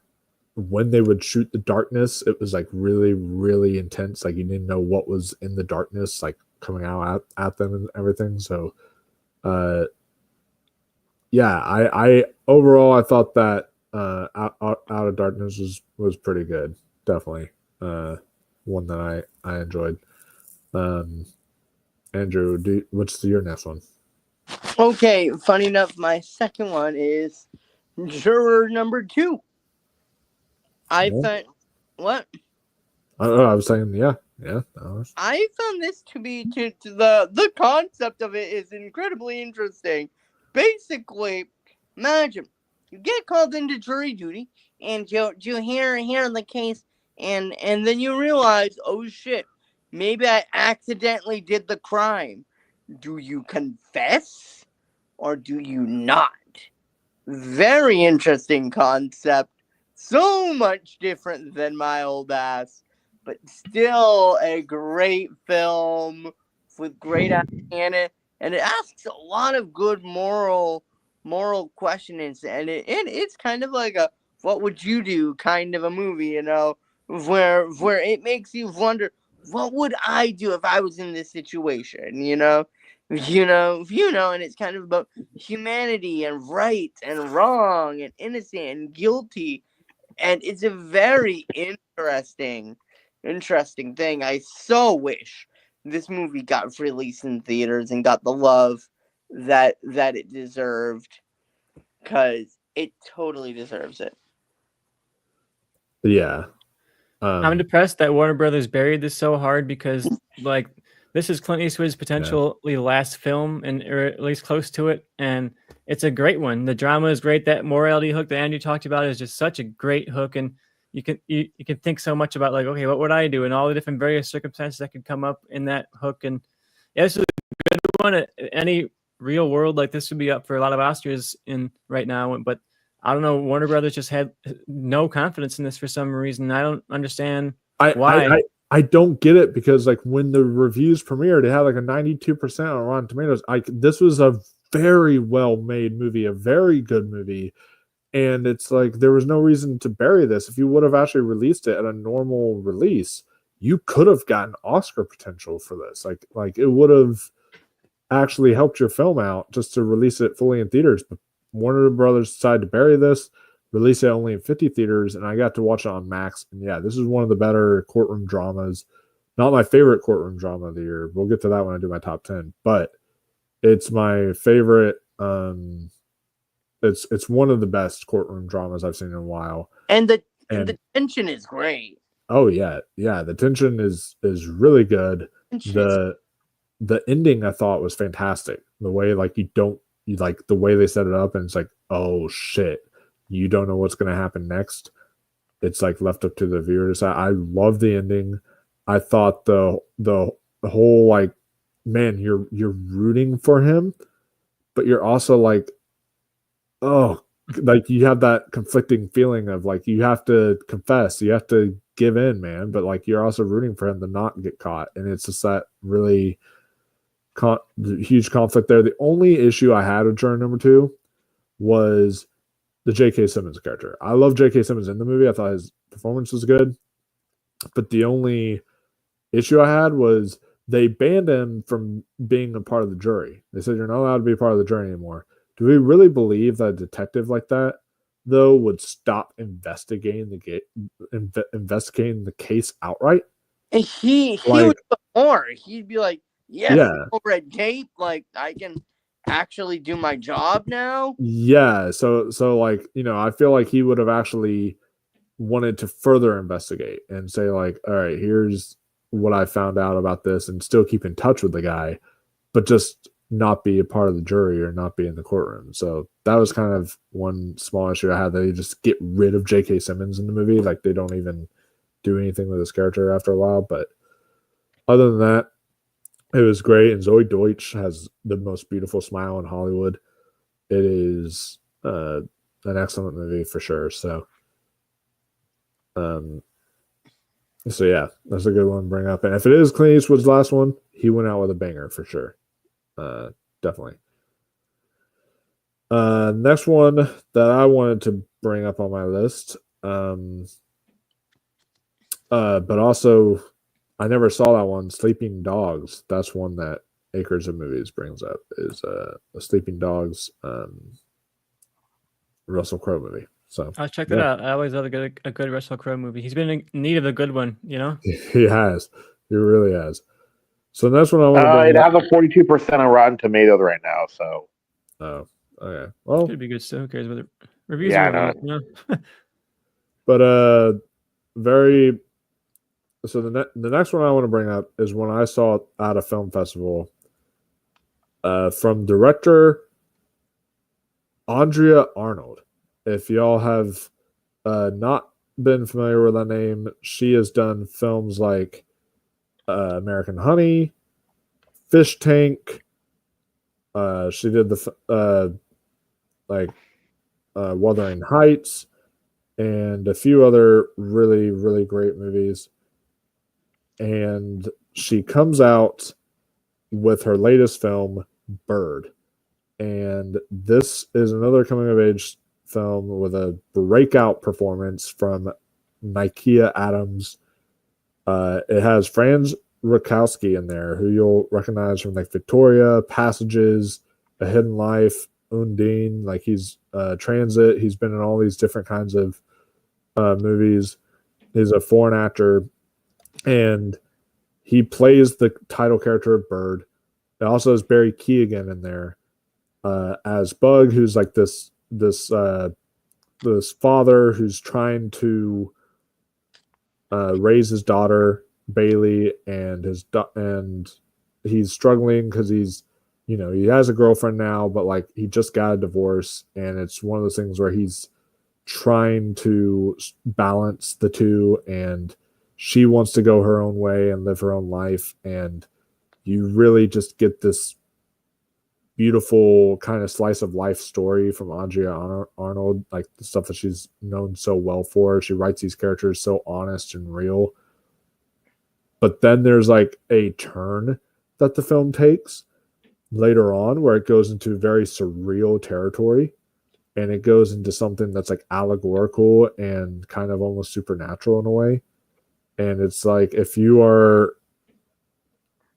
when they would shoot the darkness, it was like really, really intense. Like you didn't know what was in the darkness, like coming out at them and everything. So, yeah, I overall I thought that Out of Darkness was pretty good. Definitely, one that I enjoyed. Andrew, what's your next one? Okay, funny enough, my second one is Juror number 2. I thought, what? I was saying, yeah. I found this to be the concept of it is incredibly interesting. Basically, imagine you get called into jury duty and you hear the case, and then you realize, oh shit, maybe I accidentally did the crime. Do you confess or do you not? Very interesting concept. So much different than my old ass, but still a great film with great acting in it, and it asks a lot of good moral questions, and it's kind of like a what would you do kind of a movie, where it makes you wonder what would I do if I was in this situation, and it's kind of about humanity and right and wrong and innocent and guilty. And it's a very interesting thing. I so wish this movie got released in theaters and got the love that it deserved, because it totally deserves it. Yeah. I'm depressed that Warner Brothers buried this so hard, because like this is Clint Eastwood's potentially last film, or at least close to it, and it's a great one. The drama is great. That morality hook that Andrew talked about is just such a great hook, and you can think so much about like, okay, what would I do, and all the different various circumstances that could come up in that hook. And yeah, this is a good one. Any real world, like this would be up for a lot of Oscars in right now, but I don't know. Warner Brothers just had no confidence in this for some reason. I don't understand why. I don't get it, because like when the reviews premiered, it had like a 92% on Rotten Tomatoes. This was a very well made movie, a very good movie, and it's like there was no reason to bury this. If you would have actually released it at a normal release, you could have gotten Oscar potential for this. Like it would have actually helped your film out just to release it fully in theaters. But Warner Brothers decided to bury this, release it only in 50 theaters, and I got to watch it on Max. And yeah, this is one of the better courtroom dramas. Not my favorite courtroom drama of the year. We'll get to that when I do my top 10, but it's my favorite. It's one of the best courtroom dramas I've seen in a while. And the tension is great. Oh yeah. The tension is really good. The ending I thought was fantastic. The way like the way they set it up, and it's like, oh shit, you don't know what's going to happen next. It's like left up to the viewer. I love the ending. I thought the whole like, man, you're rooting for him, but you're also like, oh, like you have that conflicting feeling of like you have to confess, you have to give in, man, but like you're also rooting for him to not get caught, and it's just that really huge conflict there. The only issue I had with juror number 2 was the J.K. Simmons character. I love J.K. Simmons in the movie. I thought his performance was good, but the only issue I had was they banned him from being a part of the jury. They said you're not allowed to be a part of the jury anymore. Do we really believe that a detective like that, though, would stop investigating investigating the case outright? And he Like- would do more. He'd be like, yes, Yeah. no red tape. Like, I can actually do my job now. Yeah, so like, you know, I feel like he would have actually wanted to further investigate and say like, all right, here's what I found out about this, and still keep in touch with the guy, but just not be a part of the jury or not be in the courtroom. So that was kind of one small issue I had, that they just get rid of J.K. Simmons in the movie. Like, they don't even do anything with his character after a while. But other than that, it was great. And Zoe Deutsch has the most beautiful smile in Hollywood. It is an excellent movie for sure. So yeah, that's a good one to bring up. And if it is Clint Eastwood's last one, he went out with a banger for sure. Definitely. Next one that I wanted to bring up on my list, but also I never saw that one, Sleeping Dogs. That's one that Acres of Movies brings up, is a Sleeping Dogs Russell Crowe movie. So I'll check that out. I always love a good Russell Crowe movie. He's been in need of a good one, you know? He has. He really has. So that's what I want to bring It up. has a 42% on Rotten Tomatoes right now. So Oh, okay. Well, Could be good still. Who cares whether reviews Yeah, are I wrong, you know? but very. So the next one I want to bring up is one I saw at a film festival. From director Andrea Arnold. If y'all have not been familiar with that name, she has done films like American Honey, Fish Tank. She did the Wuthering Heights, and a few other really, really great movies. And she comes out with her latest film, Bird. And this is another coming of age film with a breakout performance from Nikia Adams. It has Franz Rukowski in there, who you'll recognize from like Victoria, Passages, A Hidden Life, Undine. Like, he's Transit. He's been in all these different kinds of movies. He's a foreign actor, and he plays the title character of Bird. It also has Barry Keoghan in there as Bug, who's like this father who's trying to raise his daughter Bailey, and and he's struggling because he's, you know, he has a girlfriend now, but like he just got a divorce, and it's one of those things where he's trying to balance the two, and she wants to go her own way and live her own life, and you really just get this beautiful kind of slice of life story from Andrea Arnold, like the stuff that she's known so well for. She writes these characters so honest and real. But then there's like a turn that the film takes later on where it goes into very surreal territory, and it goes into something that's like allegorical and kind of almost supernatural in a way. And it's like, if you are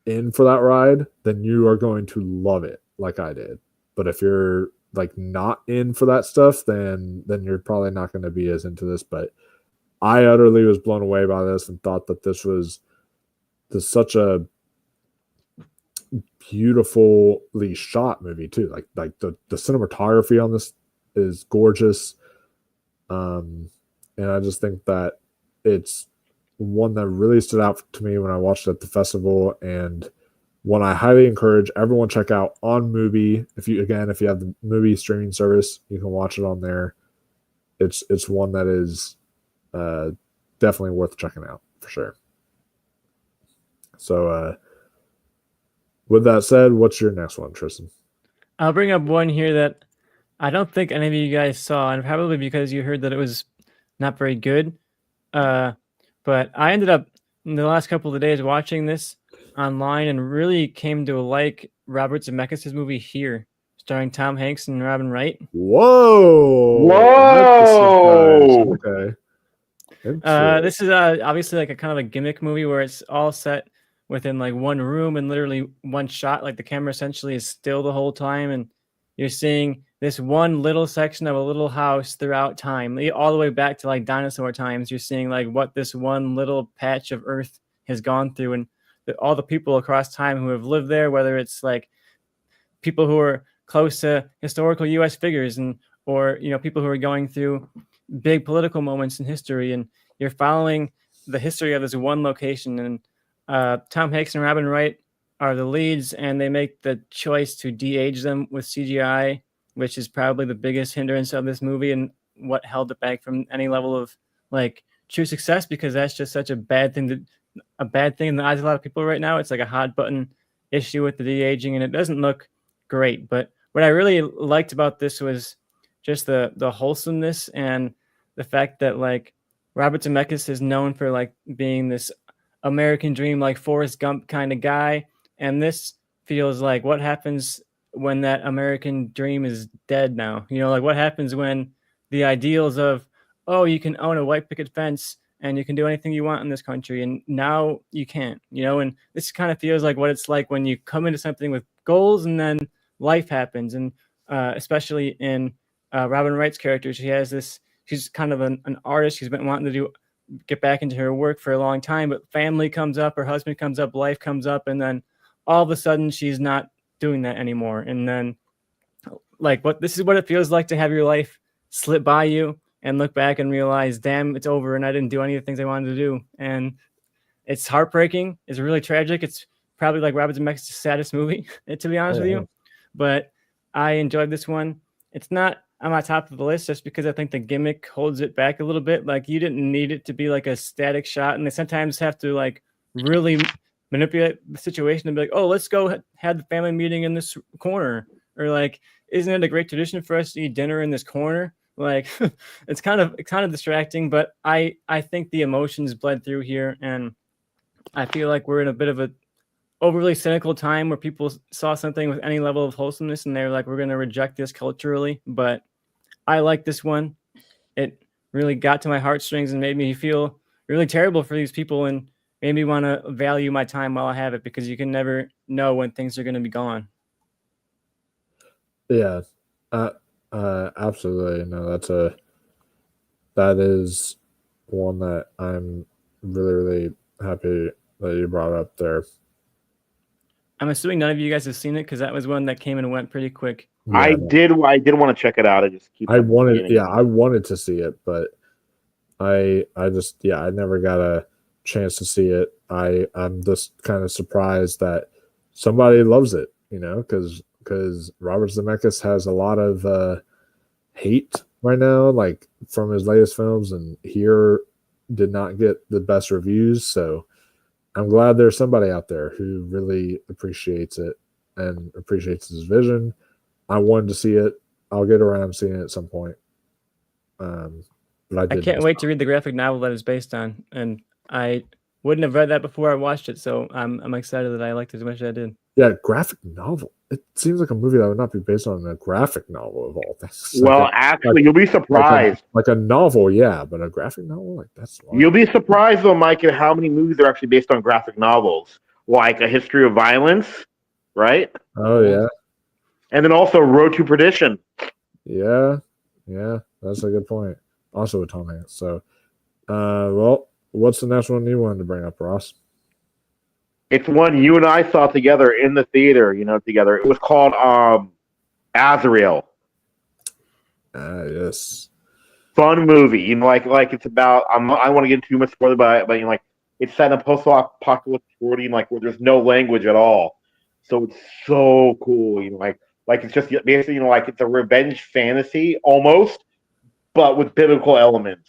in for that ride, then you are going to love it like I did. But if you're like not in for that stuff, then you're probably not going to be as into this. But I utterly was blown away by this and thought that this was such a beautifully shot movie too. Like the cinematography on this is gorgeous. And I just think that it's one that really stood out to me when I watched it at the festival, and one I highly encourage everyone check out on Mubi. If you have the Mubi streaming service, you can watch it on there. It's one that is definitely worth checking out for sure. So with that said, what's your next one, Tristan? I'll bring up one here that I don't think any of you guys saw, and probably because you heard that it was not very good. But I ended up in the last couple of days watching this online and really came to like Robert Zemeckis' movie Here, starring Tom Hanks and Robin Wright. Whoa! Okay. This is obviously like a kind of a gimmick movie where it's all set within like one room and literally one shot. Like the camera essentially is still the whole time, and you're seeing this one little section of a little house throughout time, all the way back to like dinosaur times. You're seeing like what this one little patch of earth has gone through, and all the people across time who have lived there, whether it's like people who are close to historical U.S. figures, and or people who are going through big political moments in history, and you're following the history of this one location. And Tom Hanks and Robin Wright are the leads, and they make the choice to de-age them with CGI, which is probably the biggest hindrance of this movie and what held it back from any level of like true success, because that's just such a bad thing in the eyes of a lot of people right now. It's like a hot button issue with the de-aging, and it doesn't look great. But what I really liked about this was just the wholesomeness, and the fact that like Robert Zemeckis is known for like being this American dream, like Forrest Gump kind of guy. And this feels like what happens when that American dream is dead now. Like what happens when the ideals of, oh, you can own a white picket fence and you can do anything you want in this country, and now you can't, and this kind of feels like what it's like when you come into something with goals and then life happens. And especially in Robin Wright's character, she's kind of an artist. She's been wanting to get back into her work for a long time, but family comes up, her husband comes up, life comes up, and then all of a sudden she's not doing that anymore. And then like this is what it feels like to have your life slip by you and look back and realize, damn, it's over and I didn't do any of the things I wanted to do. And it's heartbreaking. It's really tragic. It's probably like Robert Zemeckis' saddest movie, to be honest with you. But I enjoyed this one. It's not on my top of the list just because I think the gimmick holds it back a little bit. Like you didn't need it to be like a static shot, and they sometimes have to like really manipulate the situation and be like, oh, let's go have the family meeting in this corner, or like, isn't it a great tradition for us to eat dinner in this corner? Like it's kind of distracting, but I think the emotions bled through here, and I feel like we're in a bit of a overly cynical time where people saw something with any level of wholesomeness and they're like, we're going to reject this culturally. But I like this one. It really got to my heartstrings and made me feel really terrible for these people, and made me want to value my time while I have it, because you can never know when things are going to be gone. Yeah, absolutely. No, that is one that I'm really, really happy that you brought up there. I'm assuming none of you guys have seen it, because that was one that came and went pretty quick. Yeah, I did want to check it out. I wanted to see it, but I never got a chance to see it. I'm just kind of surprised that somebody loves it, because Robert Zemeckis has a lot of hate right now, like from his latest films, and here did not get the best reviews. So I'm glad there's somebody out there who really appreciates it and appreciates his vision. I wanted to see it. I'll get around seeing it at some point. But I can't wait to read the graphic novel that it's based on, and I wouldn't have read that before I watched it, so I'm excited that I liked it as much as I did. Yeah, graphic novel. It seems like a movie that would not be based on a graphic novel of all things. Well, actually, you'll be surprised. Like a novel, yeah, but a graphic novel, like that's wild. You'll be surprised though, Mike, at how many movies are actually based on graphic novels, like A History of Violence, right? Oh yeah, and then also Road to Perdition. Yeah, that's a good point. Also with Tom Hanks. So, well, what's the next one you wanted to bring up, Ross? It's one you and I saw together in the theater, together. It was called Azrael. Yes. Fun movie. Like it's about, I don't want to get too much further, but it's set in a post-apocalyptic world, where there's no language at all. So it's so cool, like it's just basically, like it's a revenge fantasy almost, but with biblical elements,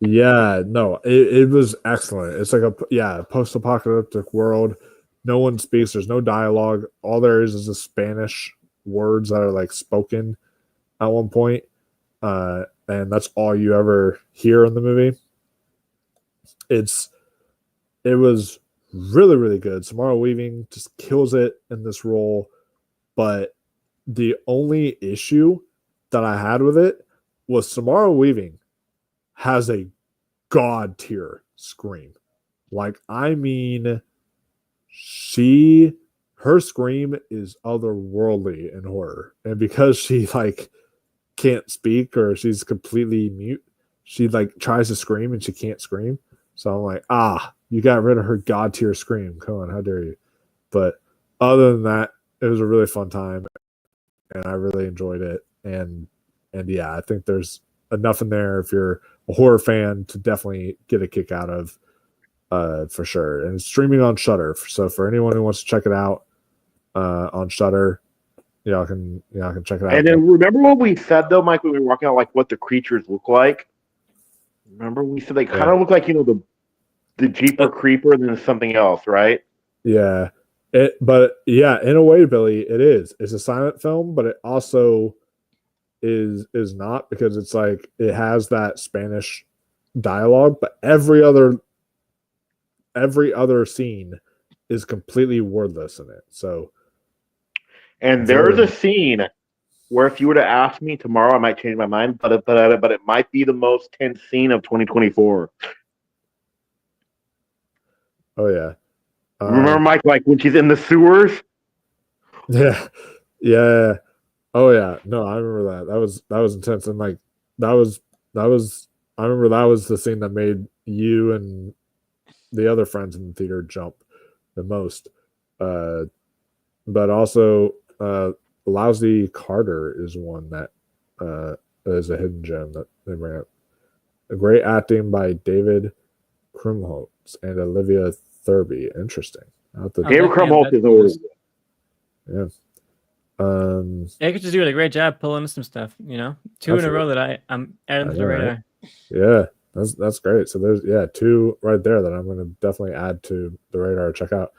Yeah, no, it was excellent. It's like a post-apocalyptic world. No one speaks. There's no dialogue. All there is the Spanish words that are like spoken at one point, and that's all you ever hear in the movie. It was really, really good. Samara Weaving just kills it in this role, but the only issue that I had with it was Samara Weaving has a god tier scream. Like, I mean, her scream is otherworldly in horror. And because she like can't speak or she's completely mute, she like tries to scream and she can't scream. So I'm like, you got rid of her god tier scream. Come on, how dare you? But other than that, it was a really fun time and I really enjoyed it. And yeah, I think there's enough in there if you're a horror fan to definitely get a kick out of, for sure. And it's streaming on Shudder. So for anyone who wants to check it out on Shudder, y'all can check it out. And then remember what we said though, Mike, when we were walking out, like what the creatures look like. Remember we said they kind of look like the Jeeper Creeper and then something else, right? Yeah. But yeah, in a way, Billy, it is. It's a silent film, but it also is not, because it's like it has that Spanish dialogue, but every other scene is completely wordless in it. So, and there's a scene where if you were to ask me tomorrow, I might change my mind, but it might be the most tense scene of 2024. Oh yeah. Remember, Mike, like when she's in the sewers? Yeah. Oh yeah. No, I remember that. That was intense, and like that was. I remember that was the scene that made you and the other friends in the theater jump the most. But also, Lousy Carter is one that is a hidden gem that they bring up. A great acting by David Krumholtz and Olivia Thirlby. Interesting. David Krumholtz is always yeah. Akers is doing a great job pulling some stuff. Two in a row that I'm adding to the radar. Right? Yeah, that's great. So there's two right there that I'm going to definitely add to the radar. Check out.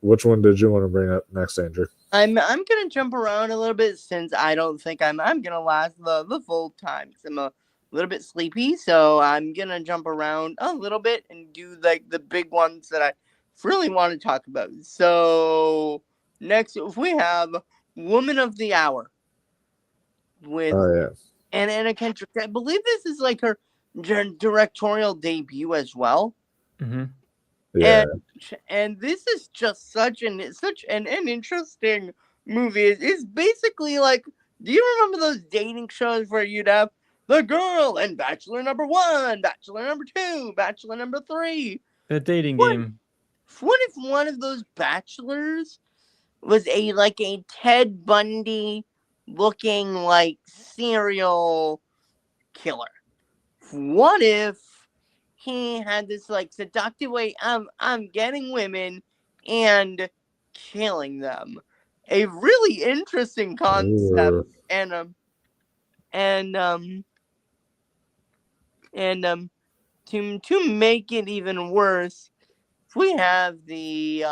Which one did you want to bring up next, Andrew? I'm gonna jump around a little bit since I don't think I'm gonna last the full time. Cause I'm a little bit sleepy, so I'm gonna jump around a little bit and do like the big ones that I really want to talk about. So next, if we have Woman of the Hour with Anna Kendrick. I believe this is like her directorial debut as well. Mm-hmm. Yeah. And this is just such an interesting movie. It's basically like, do you remember those dating shows where you'd have the girl and Bachelor number 1, Bachelor number 2, Bachelor number 3? The dating game. What if one of those bachelors was a Ted Bundy looking like serial killer? What if he had this seductive way I'm getting women and killing them? A really interesting concept. And to make it even worse, if we have the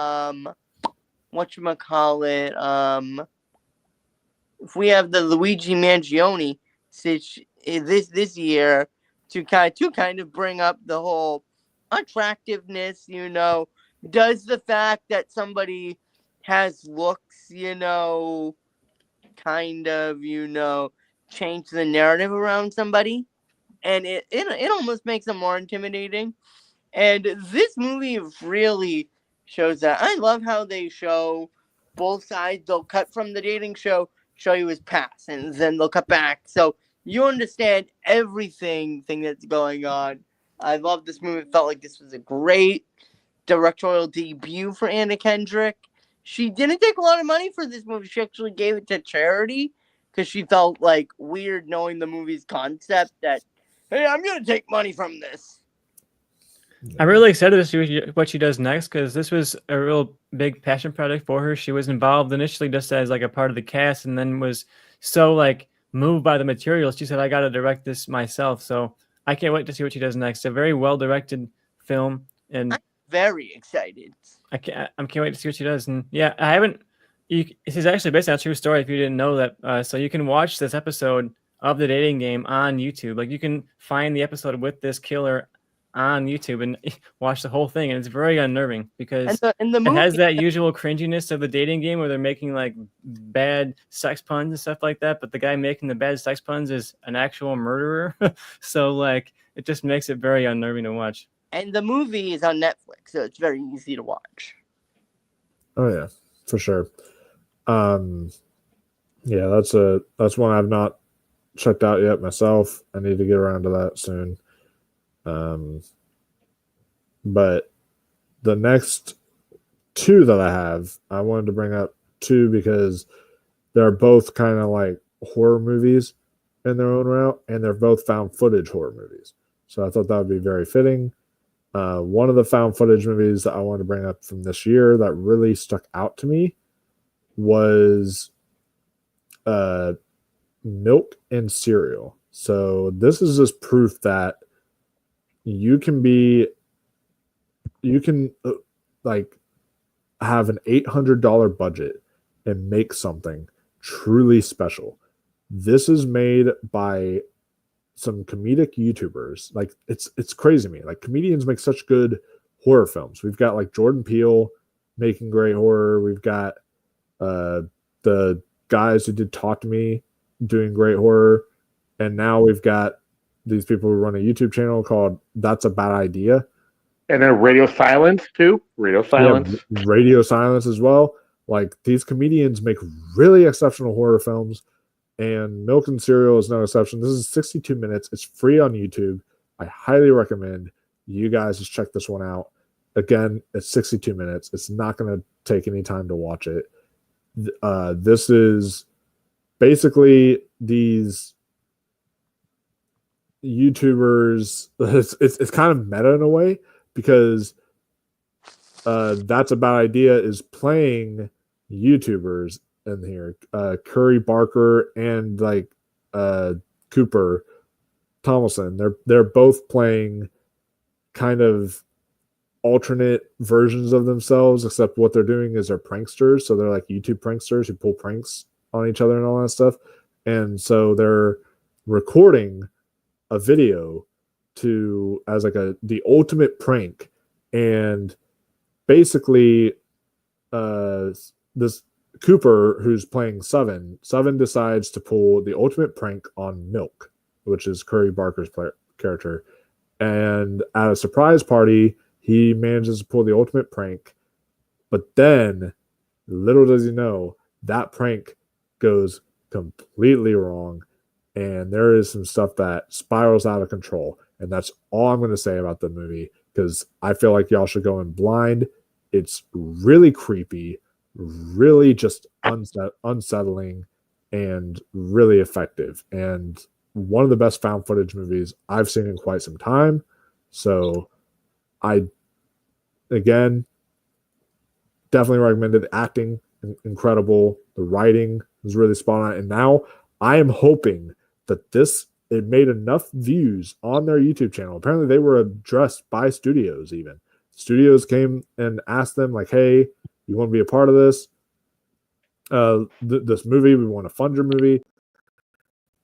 if we have the Luigi Mangione this year to kind of bring up the whole attractiveness, does the fact that somebody has looks, kind of, change the narrative around somebody, and it almost makes them more intimidating. And this movie really shows that. I love how they show both sides. They'll cut from the dating show, show you his past, and then they'll cut back. So you understand everything that's going on. I love this movie. It felt like this was a great directorial debut for Anna Kendrick. She didn't take a lot of money for this movie. She actually gave it to charity because she felt weird knowing the movie's concept that, hey, I'm going to take money from this. I'm really excited to see what she does next, because this was a real big passion project for her. She was involved initially just as a part of the cast, and then was so moved by the material. She said, I got to direct this myself. So I can't wait to see what she does next. A very well directed film, and I'm very excited. I can't wait to see what she does. And yeah, this is actually based on a true story if you didn't know that. So you can watch this episode of The Dating Game on YouTube. You can find the episode with this killer on YouTube and watch the whole thing, and it's very unnerving because the movie, it has that usual cringiness of The Dating Game where they're making bad sex puns and stuff like that, but the guy making the bad sex puns is an actual murderer. So it just makes it very unnerving to watch. And the movie is on Netflix, so it's very easy to watch. Oh yeah, for sure. Yeah, that's one I've not checked out yet myself. I need to get around to that soon. But the next two that I wanted to bring up two because they're both kind of like horror movies in their own route, and they're both found footage horror movies. So I thought that would be very fitting. One of the found footage movies that I wanted to bring up from this year that really stuck out to me was Milk and Cereal. So this is just proof that you can like have an $800 budget and make something truly special. This is made by some comedic YouTubers. Like it's crazy to me. Like comedians make such good horror films. We've got like Jordan Peele making great horror. We've got the guys who did Talk to Me doing great horror. And now we've got these people who run a YouTube channel called That's a Bad Idea. And then Radio Silence too. Radio Silence. Yeah, Radio Silence as well. Like these comedians make really exceptional horror films, and Milk and Cereal is no exception. This is 62 minutes. It's free on YouTube. I highly recommend you guys just check this one out. Again, it's 62 minutes. It's not going to take any time to watch it. This is basically these YouTubers. It's kind of meta in a way because That's a Bad Idea is playing YouTubers in here. Curry Barker and like Cooper Tomlinson. They're both playing kind of alternate versions of themselves, except what they're doing is they're pranksters. So they're like YouTube pranksters who pull pranks on each other and all that stuff. And so they're recording a video as like the ultimate prank. And basically this Cooper, who's playing Seven decides to pull the ultimate prank on Milk, which is Curry Barker's character. And at a surprise party, he manages to pull the ultimate prank. But then, little does he know, that prank goes completely wrong. And there is some stuff that spirals out of control. And that's all I'm going to say about the movie, because I feel like y'all should go in blind. It's really creepy, really just unsettling, and really effective. And one of the best found footage movies I've seen in quite some time. So again, definitely recommend it. The acting, incredible. The writing was really spot on. And now I am hoping that it made enough views on their YouTube channel. Apparently they were addressed by studios even. Studios came and asked them like, hey, you want to be a part of this? This movie, we want to fund your movie.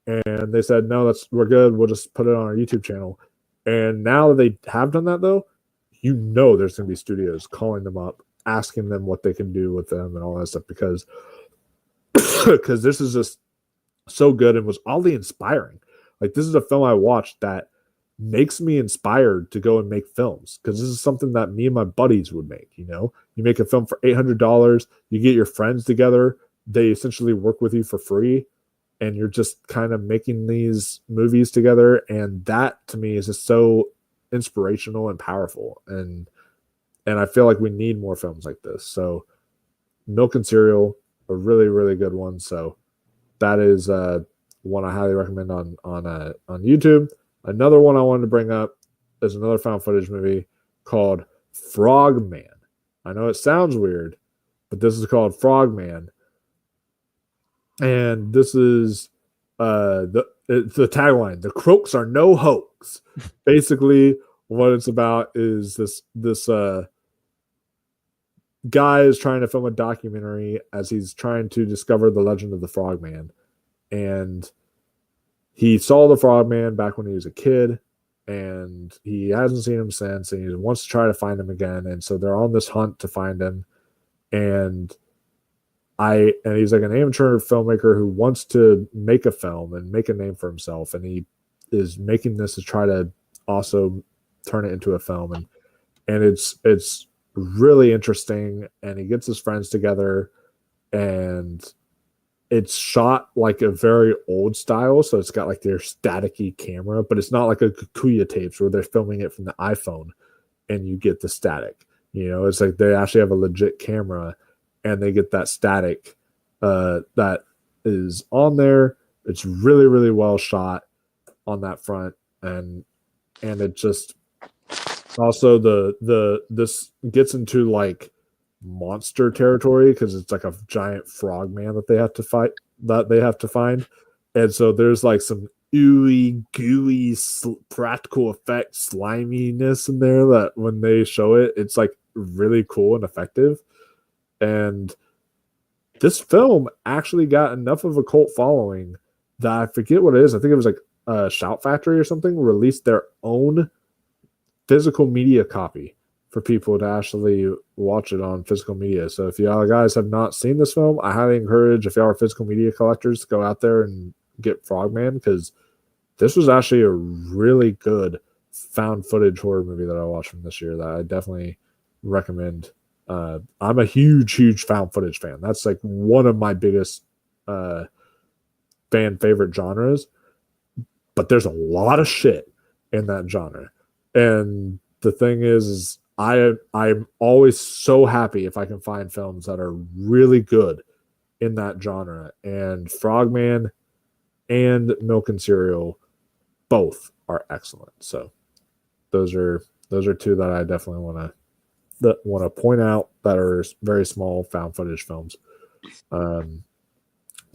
And they said, no, we're good. We'll just put it on our YouTube channel. And now that they have done that, though, you know there's going to be studios calling them up, asking them what they can do with them and all that stuff, because this is just so good and was oddly inspiring. Like, this is a film I watched that makes me inspired to go and make films, because this is something that me and my buddies would make. You know, you make a film for $800, you get your friends together, they essentially work with you for free, and you're just kind of making these movies together. And that to me is just so inspirational and powerful. And I feel like we need more films like this. So Milk and Cereal, a really, really good one. So that is one I highly recommend on YouTube. Another one I wanted to bring up is another found footage movie called Frogman. I know it sounds weird, but this is called Frogman. And this is the tagline: "The Croaks are no hoax." Basically, what it's about is this guy is trying to film a documentary as he's trying to discover the legend of the Frogman. And he saw the Frogman back when he was a kid, and he hasn't seen him since, and he wants to try to find him again. And so they're on this hunt to find him. And he's like an amateur filmmaker who wants to make a film and make a name for himself. And he is making this to try to also turn it into a film, and it's really interesting. And he gets his friends together, and it's shot like a very old style, so it's got like their staticky camera, but it's not like a Kikuya tapes where they're filming it from the iPhone and you get the static. It's like they actually have a legit camera and they get that static that is on there. It's really, really well shot on that front, and it just also this gets into like monster territory because it's like a giant frog man that they have to find, and so there's like some ooey gooey practical effect sliminess in there that when they show it, it's like really cool and effective. And this film actually got enough of a cult following that I forget what it is. I think it was like Shout Factory or something released their own physical media copy for people to actually watch it on physical media. So if y'all guys have not seen this film, I highly encourage, if y'all are physical media collectors, to go out there and get Frogman, because this was actually a really good found footage horror movie that I watched from this year that I definitely recommend. I'm a huge found footage fan. That's like one of my biggest fan favorite genres, but there's a lot of shit in that genre. And the thing is I'm always so happy if I can find films that are really good in that genre. And Frogman and Milk and Cereal both are excellent. So those are two that I definitely want to point out that are very small found footage films.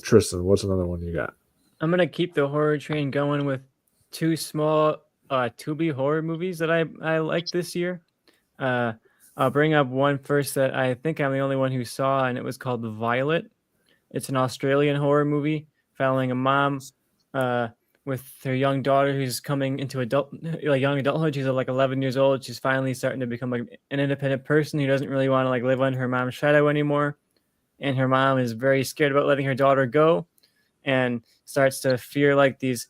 Tristan, what's another one you got? I'm gonna keep the horror train going with two small Tubi horror movies that I liked this year. I'll bring up one first that I think I'm the only one who saw, and it was called Violet. It's an Australian horror movie following a mom with her young daughter who's coming into young adulthood. She's like 11 years old. She's finally starting to become like an independent person who doesn't really want to like live under her mom's shadow anymore. And her mom is very scared about letting her daughter go and starts to fear like these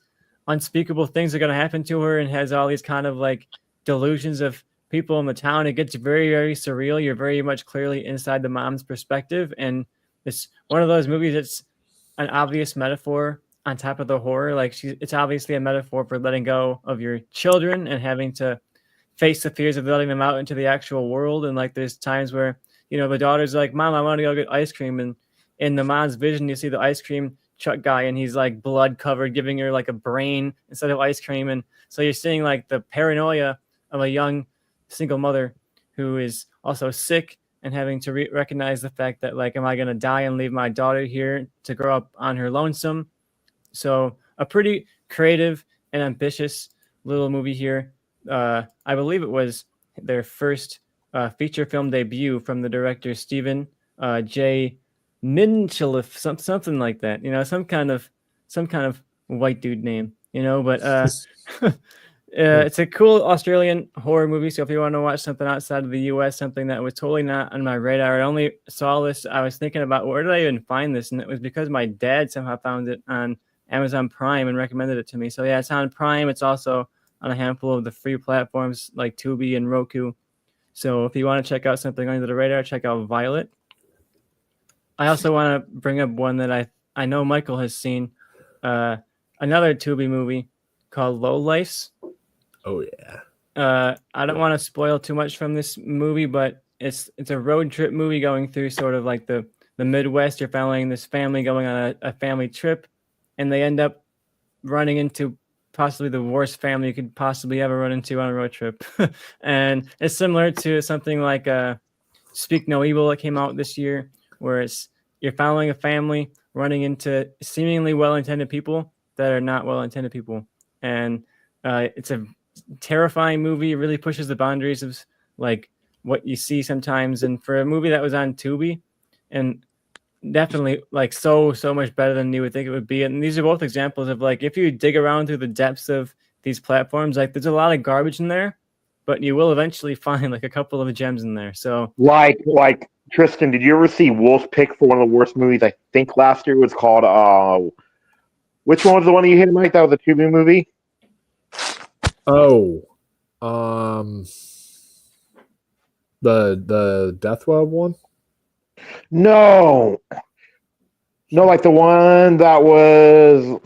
unspeakable things are going to happen to her, and has all these kind of like delusions of people in the town. It gets very, very surreal. You're very much clearly inside the mom's perspective. And it's one of those movies that's an obvious metaphor on top of the horror. Like it's obviously a metaphor for letting go of your children and having to face the fears of letting them out into the actual world. And like there's times where, the daughter's like, Mom, I want to go get ice cream. And in the mom's vision, you see the ice cream truck guy and he's like blood covered, giving her like a brain instead of ice cream. And so you're seeing like the paranoia of a young single mother who is also sick and having to recognize the fact that like, am I going to die and leave my daughter here to grow up on her lonesome? So a pretty creative and ambitious little movie here. I believe it was their first feature film debut from the director Stephen J. Minchaliff, something like that. Some kind of white dude name. But it's a cool Australian horror movie. So if you want to watch something outside of the U.S., something that was totally not on my radar, I only saw this. I was thinking about where did I even find this, and it was because my dad somehow found it on Amazon Prime and recommended it to me. So yeah, it's on Prime. It's also on a handful of the free platforms like Tubi and Roku. So if you want to check out something under the radar, check out Violet. I also want to bring up one that I know Michael has seen, another Tubi movie called Lowlifes. Oh yeah. I don't want to spoil too much from this movie, but it's a road trip movie going through sort of like the Midwest. You're following this family going on a family trip, and they end up running into possibly the worst family you could possibly ever run into on a road trip. And it's similar to something like Speak No Evil that came out this year, where you're following a family running into seemingly well-intended people that are not well-intended people. And it's a terrifying movie. It really pushes the boundaries of like what you see sometimes. And for a movie that was on Tubi, and definitely like so much better than you would think it would be. And these are both examples of like, if you dig around through the depths of these platforms, like there's a lot of garbage in there, but you will eventually find like a couple of gems in there. So like Tristan, did you ever see Wolf's pick for one of the worst movies? I think last year it was called which one was the one you hit, Mike? That was a Tubi movie. Oh, The Death Web one. No, like the one that was,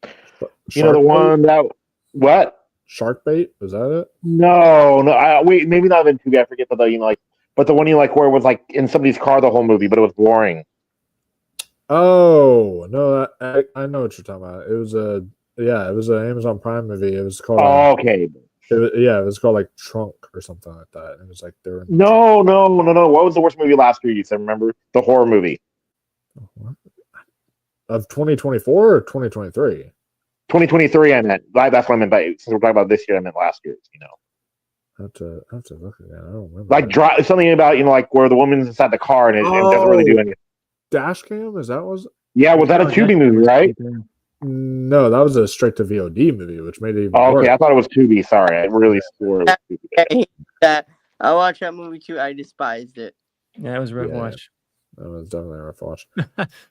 the Shark one that what? Shark Bait, is that it? No. Wait, maybe not even too bad. I forget the but the one where it was like in somebody's car the whole movie, but it was boring. Oh no, I know what you're talking about. It was an Amazon Prime movie. It was called Okay. it was called like Trunk or something like that. It was like they were No. What was the worst movie last year? You said, remember the horror movie of 2024 or 2023? 2023. I meant that's what I meant by, since we're talking about this year, I meant last year's. I have to look again. I don't remember. Like something about like where the woman's inside the car and it doesn't really do anything. Dash Cam, is that was? Yeah, was that a Tubi movie, right? No, that was a straight to VOD movie, which made it even worse. Okay, I thought it was Tubi. Sorry, I really swore it was Tubi. I hate that. I watched that movie too. I despised it. Yeah, it was a rough watch. That was definitely a rough watch. I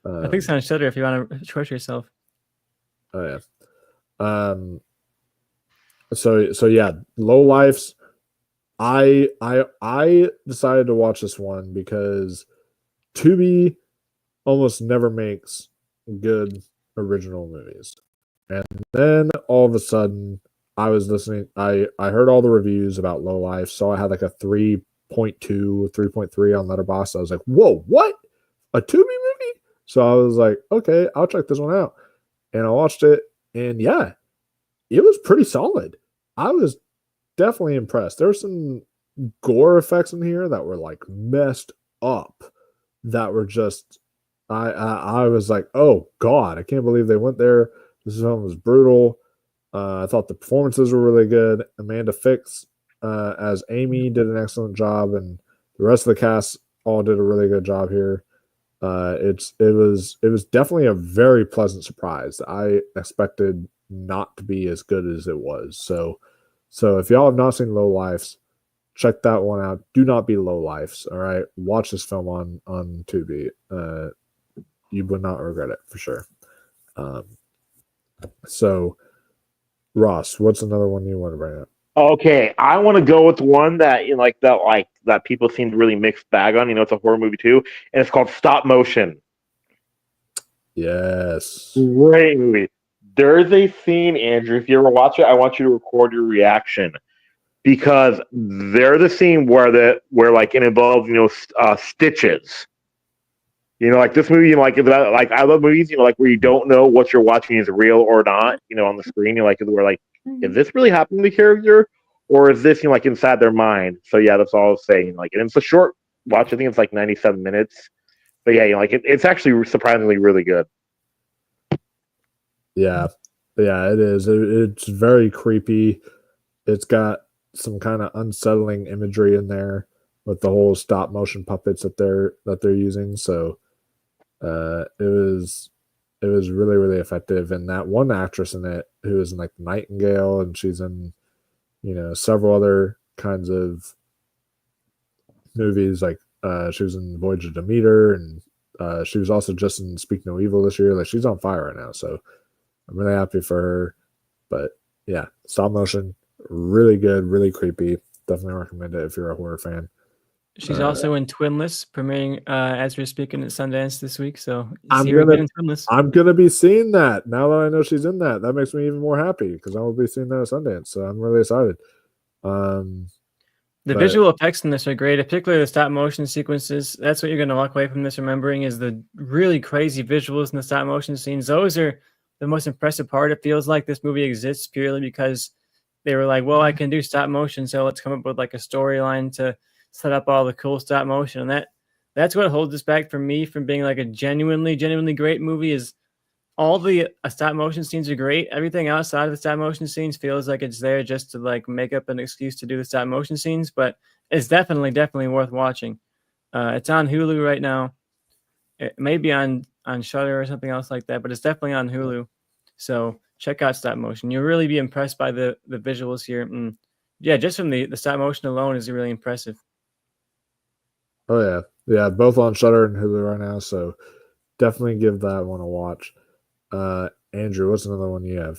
think it's on Shudder if you want to torture yourself. Oh yeah. So yeah, Low Lifes. I decided to watch this one because Tubi almost never makes good original movies. And then all of a sudden I was listening, I heard all the reviews about Low Life, so I had like a 3.2, 3.3 on Letterboxd. I was like, whoa, what? A Tubi movie? So I was like, okay, I'll check this one out. And I watched it, and yeah, it was pretty solid. I was definitely impressed. There were some gore effects in here that were like messed up, that were just I was like, oh god, I can't believe they went there. This film was brutal. I thought the performances were really good. Amanda Fix as Amy did an excellent job, and the rest of the cast all did a really good job here. It was definitely a very pleasant surprise. I expected not to be as good as it was. So if y'all have not seen Low Lifes, check that one out. Do not be Low Lifes. All right, watch this film on Tubi. You would not regret it for sure. So Ross, what's another one you want to bring up? Okay, I want to go with one that that people seem to really mixed bag on. It's a horror movie too, and it's called Stop Motion. Yes, great movie. There's a scene, Andrew. If you ever watch it, I want you to record your reaction, because there's a scene where it involves stitches. Like this movie, I love movies, where you don't know what you're watching is real or not. On the screen, where is this really happening to the character, or is this inside their mind? So yeah, that's all I was saying. And it's a short watch. I think it's 97 minutes. But yeah, it's actually surprisingly really good. Yeah, it is. It's very creepy. It's got some kind of unsettling imagery in there with the whole stop motion puppets that they're using. So it was really, really effective. And that one actress in it who is in Nightingale, and she's in several other kinds of movies, she was in Voyage of Demeter, and she was also just in Speak No Evil this year. She's on fire right now, so I'm really happy for her. But yeah, stop motion, really good, really creepy. Definitely recommend it if you're a horror fan. She's also in Twinless, premiering as we're speaking at Sundance this week. So I'm gonna be seeing that now that I know she's in that. That makes me even more happy because I will be seeing that at Sundance. So I'm really excited. The visual effects in this are great, particularly the stop motion sequences. That's what you're going to walk away from this remembering, is the really crazy visuals in the stop motion scenes. Those are the most impressive part. It feels like this movie exists purely because they were like, well, I can do stop motion, so let's come up with a storyline to set up all the cool stop motion. And that's what holds this back from me from being a genuinely great movie. Is all the stop motion scenes are great. Everything outside of the stop motion scenes feels like it's there just to make up an excuse to do the stop motion scenes, but it's definitely worth watching. It's on Hulu right now. It may be on Shudder or something else like that, but it's definitely on Hulu. So check out stop motion. You'll really be impressed by the visuals here. And yeah, just from the stop motion alone is really impressive. Oh yeah, both on Shudder and Hulu right now. So definitely give that one a watch. Andrew, what's another one you have?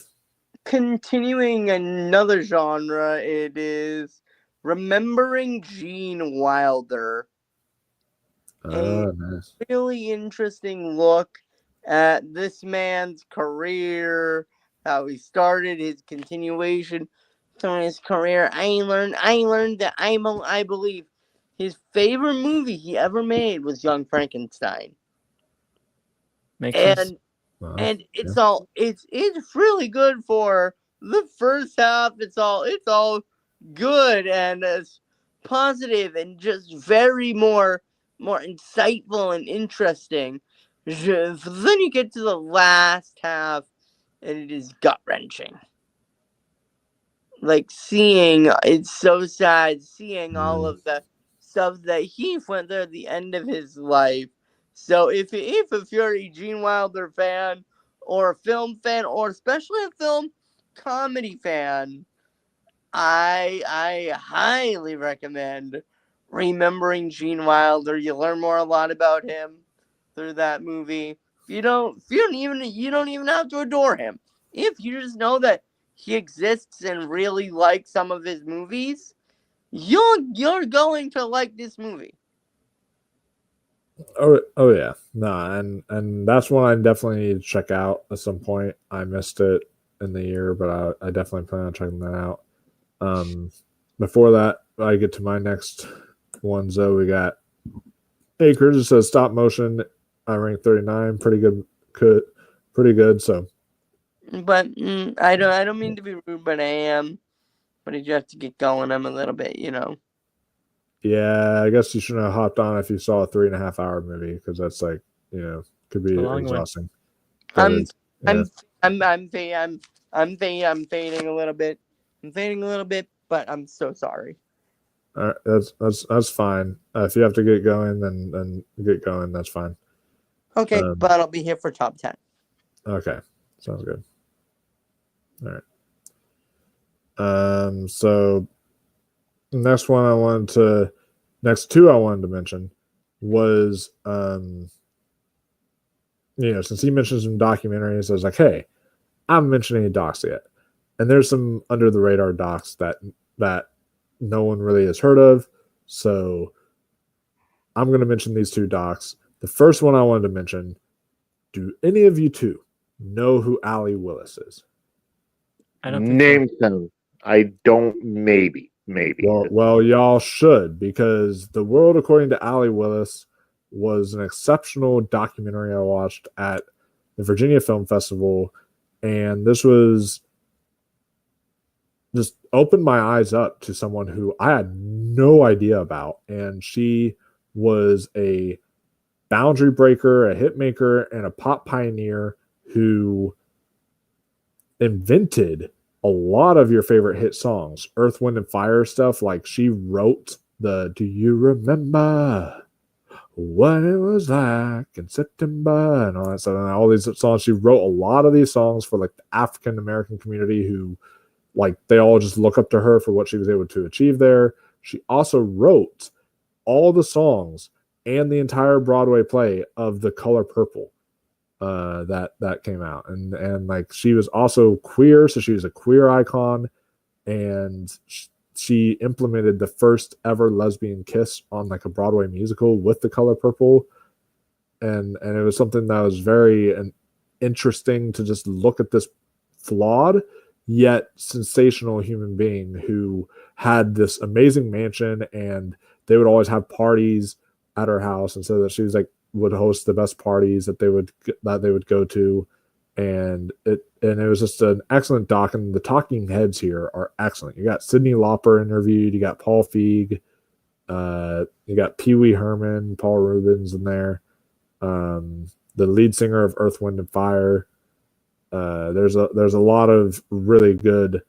continuing another genre, it is Remembering Gene Wilder. Nice. Really interesting look at this man's career, how he started, his continuation through his career. I learned that I believe his favorite movie he ever made was Young Frankenstein. Makes sense. Wow. And it's really good for the first half. It's all good and it's positive and just very more insightful and interesting. Then you get to the last half and it is gut-wrenching. Like it's so sad seeing all of the stuff that he went through at the end of his life. So if you're a Gene Wilder fan or a film fan or especially a film comedy fan, I highly recommend Remembering Gene Wilder. You learn a lot about him through that movie. You don't even have to adore him. If you just know that he exists and really like some of his movies, you're going to like this movie. Oh yeah, no, and that's one I definitely need to check out at some point. I missed it in the year, but I definitely plan on checking that out. Before that, I get to my next one. So we got Acres. It says stop motion. I rank 39. Pretty good. So, but I don't mean to be rude, but I am. But you have to get going. I'm a little bit, Yeah, I guess you shouldn't have hopped on if you saw a 3.5 hour movie because that's like could be exhausting. I'm fading a little bit. I'm fading a little bit, but I'm so sorry. All right, that's fine. If you have to get going, then get going. That's fine. Okay, but I'll be here for top 10. Okay, sounds good. All right. So next two I wanted to mention was since he mentioned some documentaries, I was like, hey, I haven't mentioned any docs yet, and there's some under the radar docs that no one really has heard of. So I'm going to mention these two docs. The first one I wanted to mention, do any of you two know who Allee Willis is? I don't name them. I don't. Maybe. Well, y'all should, because The World According to Allee Willis was an exceptional documentary I watched at the Virginia Film Festival, and this was just opened my eyes up to someone who I had no idea about, and she was a boundary breaker, a hit maker, and a pop pioneer who invented a lot of your favorite hit songs, Earth, Wind, and Fire stuff. Like she wrote the "Do You Remember What It Was Like in September" and all that stuff, and all these songs. She wrote a lot of these songs for like the African American community who, like, they all just look up to her for what she was able to achieve there. She also wrote all the songs and the entire Broadway play of The Color Purple that came out, and like she was also queer, so she was a queer icon, and she implemented the first ever lesbian kiss on like a Broadway musical with The Color Purple, and it was something that was very interesting to just look at this flawed yet sensational human being who had this amazing mansion, and they would always have parties at her house, and so that she was like would host the best parties that they would go to, and it was just an excellent doc. And the talking heads here are excellent. You got Cyndi Lauper interviewed, you got Paul Feig, you got Pee Wee Herman, Paul Rubens in there, the lead singer of Earth, Wind, and Fire. There's a lot of really good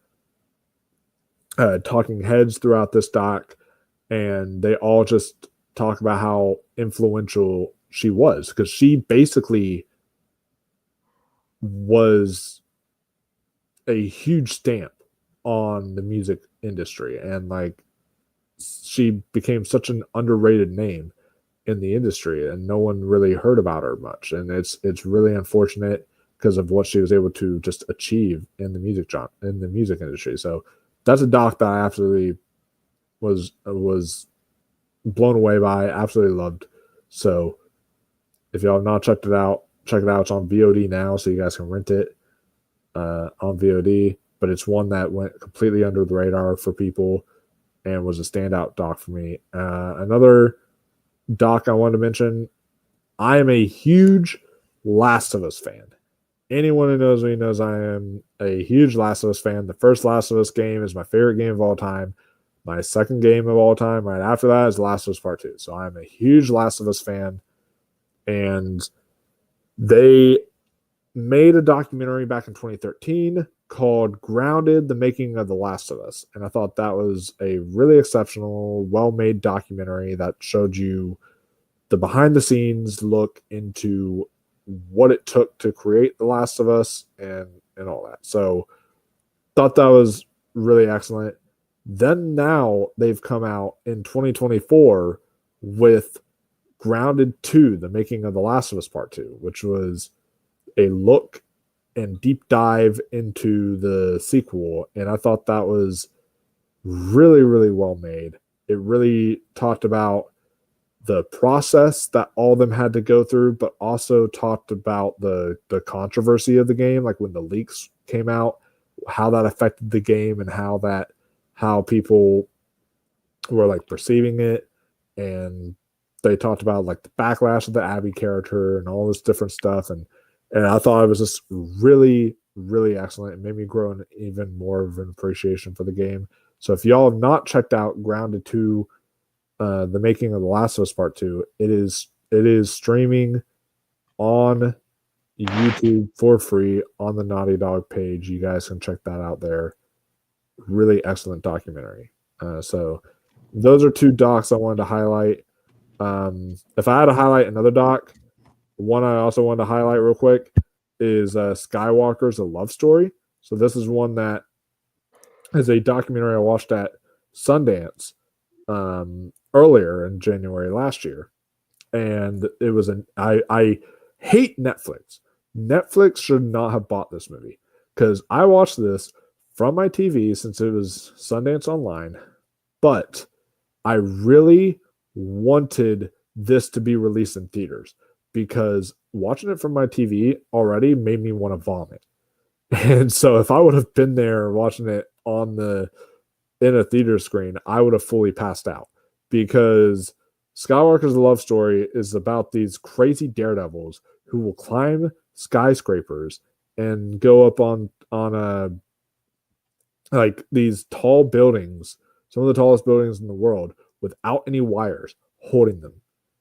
talking heads throughout this doc, and they all just talk about how influential she was, because she basically was a huge stamp on the music industry, and like she became such an underrated name in the industry, and no one really heard about her much, and it's really unfortunate because of what she was able to just achieve in the music industry. So that's a doc that I absolutely was blown away by, absolutely loved. So if y'all have not checked it out, check it out. It's on VOD now, so you guys can rent it on VOD. But it's one that went completely under the radar for people and was a standout doc for me. Another doc I wanted to mention, I am a huge Last of Us fan. Anyone who knows me knows I am a huge Last of Us fan. The first Last of Us game is my favorite game of all time. My second game of all time, right after that, is Last of Us Part 2. So I'm a huge Last of Us fan. And they made a documentary back in 2013 called Grounded, The Making of The Last of Us. And I thought that was a really exceptional, well-made documentary that showed you the behind-the-scenes look into what it took to create The Last of Us and all that. So thought that was really excellent. Then now they've come out in 2024 with Grounded 2, The Making of The Last of Us Part 2, which was a look and deep dive into the sequel. And I thought that was really, really well made. It really talked about the process that all of them had to go through, but also talked about the controversy of the game, like when the leaks came out, how that affected the game and how people were like perceiving it. And they talked about like the backlash of the Abby character and all this different stuff. And I thought it was just really, really excellent. It made me grow an even more of an appreciation for the game. So if y'all have not checked out Grounded 2, The Making of The Last of Us Part 2, it is streaming on YouTube for free on the Naughty Dog page. You guys can check that out there. Really excellent documentary. So those are two docs I wanted to highlight. If I had to highlight another doc, one I also wanted to highlight real quick is Skywalker's A Love Story. So this is one that is a documentary I watched at Sundance earlier in January last year. And it was I hate Netflix. Netflix should not have bought this movie because I watched this from my TV since it was Sundance Online, but I really wanted this to be released in theaters because watching it from my TV already made me want to vomit. And so if I would have been there watching it in a theater screen, I would have fully passed out because Skywalker's Love Story is about these crazy daredevils who will climb skyscrapers and go up on like these tall buildings, some of the tallest buildings in the world, without any wires holding them.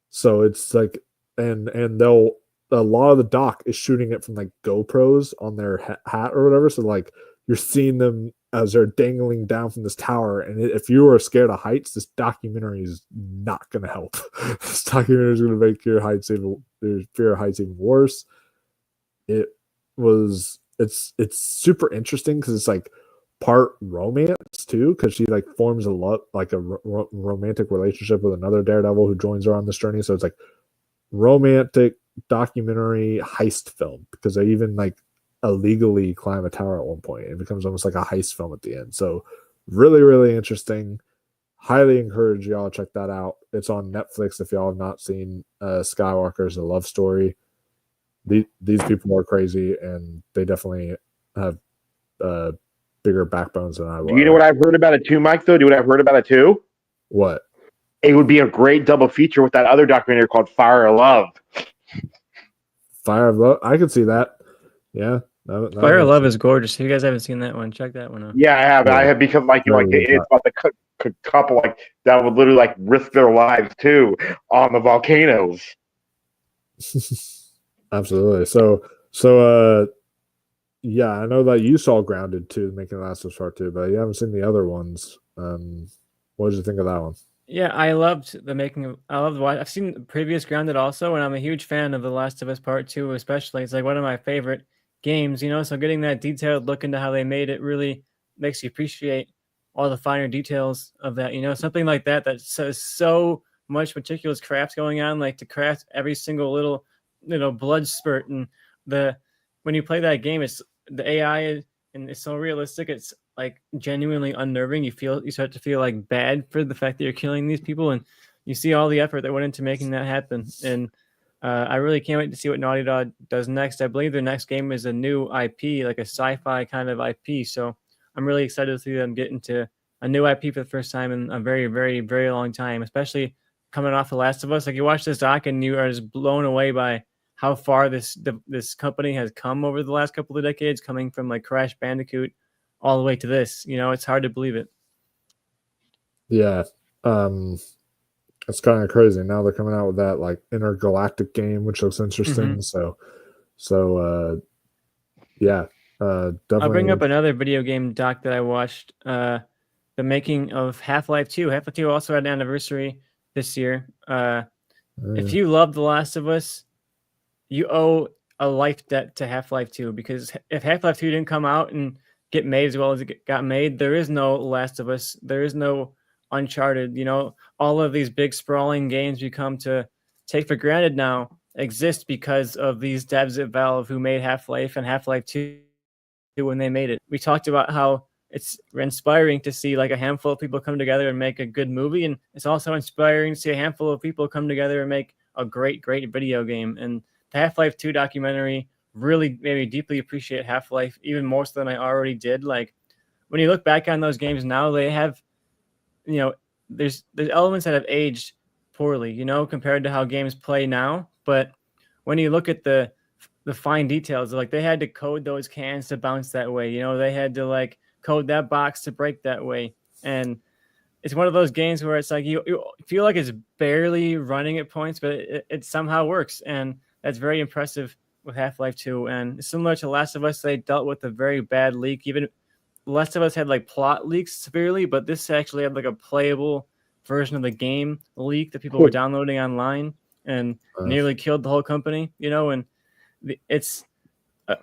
So it's like, and a lot of the doc is shooting it from like GoPros on their hat or whatever. So like you're seeing them as they're dangling down from this tower. And if you are scared of heights, this documentary is not going to help. This documentary is going to make your fear of heights even worse. It's super interesting because it's like part romance too, because she like forms a romantic relationship with another daredevil who joins her on this journey. So it's like romantic documentary heist film because they even like illegally climb a tower at one point. It becomes almost like a heist film at the end. So really, really interesting. Highly encourage y'all to check that out. It's on Netflix if y'all have not seen Skywalker's A Love Story. These people are crazy and they definitely have bigger backbones than I would. Do you know what I've heard about it too, Mike, though? Do you know what I've heard about it too? What? It would be a great double feature with that other documentary called Fire of Love. Fire of Love? I could see that. Yeah. Fire of Love is gorgeous. If you guys haven't seen that one, check that one out. Yeah, I have. Yeah. I have because it's about the couple like that would literally like risk their lives too on the volcanoes. Absolutely. So yeah, I know that you saw Grounded too, Making the Last of Us Part 2, but you haven't seen the other ones. What did you think of that one? Yeah, I loved the making of. I loved watch. I've seen the previous Grounded also, and I'm a huge fan of The Last of Us Part 2, especially. It's like one of my favorite games, So getting that detailed look into how they made it really makes you appreciate all the finer details of that. Something like that says so much meticulous craft going on, like to craft every single little, blood spurt and the when you play that game, it's the AI and it's so realistic. It's like genuinely unnerving. You start to feel like bad for the fact that you're killing these people, and you see all the effort that went into making that happen. And I really can't wait to see what Naughty Dog does next. I believe their next game is a new IP, like a sci-fi kind of IP. So I'm really excited to see them get into a new IP for the first time in a very, very, very long time, especially coming off The Last of Us. Like you watch this doc and you are just blown away by how far this company has come over the last couple of decades, coming from like Crash Bandicoot all the way to this. You know, it's hard to believe it. Yeah. It's kind of crazy. Now they're coming out with that like intergalactic game, which looks interesting. So yeah, definitely. I'll bring up another video game doc that I watched. The making of Half-Life 2. Half-Life 2 also had an anniversary this year. If you love The Last of Us, you owe a life debt to Half-Life 2, because if Half-Life 2 didn't come out and get made as well as it got made, there is no Last of Us. There is no Uncharted. You know, all of these big sprawling games you come to take for granted now exist because of these devs at Valve who made Half-Life and Half-Life 2 when they made it. We talked about how it's inspiring to see like a handful of people come together and make a good movie, and it's also inspiring to see a handful of people come together and make a great video game. And the Half-Life 2 documentary really made me deeply appreciate Half-Life even more so than I already did. Like when you look back on those games now, they have, you know, there's elements that have aged poorly, you know, compared to how games play now. But when you look at the fine details, like they had to code those cans to bounce that way, you know, they had to like code that box to break that way. And it's one of those games where it's like you feel like it's barely running at points, but it somehow works. And that's very impressive with Half-Life 2. And similar to Last of Us, they dealt with a very bad leak. Even Last of Us had like plot leaks severely, but this actually had like a playable version of the game leak that people were downloading online, and nearly killed the whole company, you know. And it's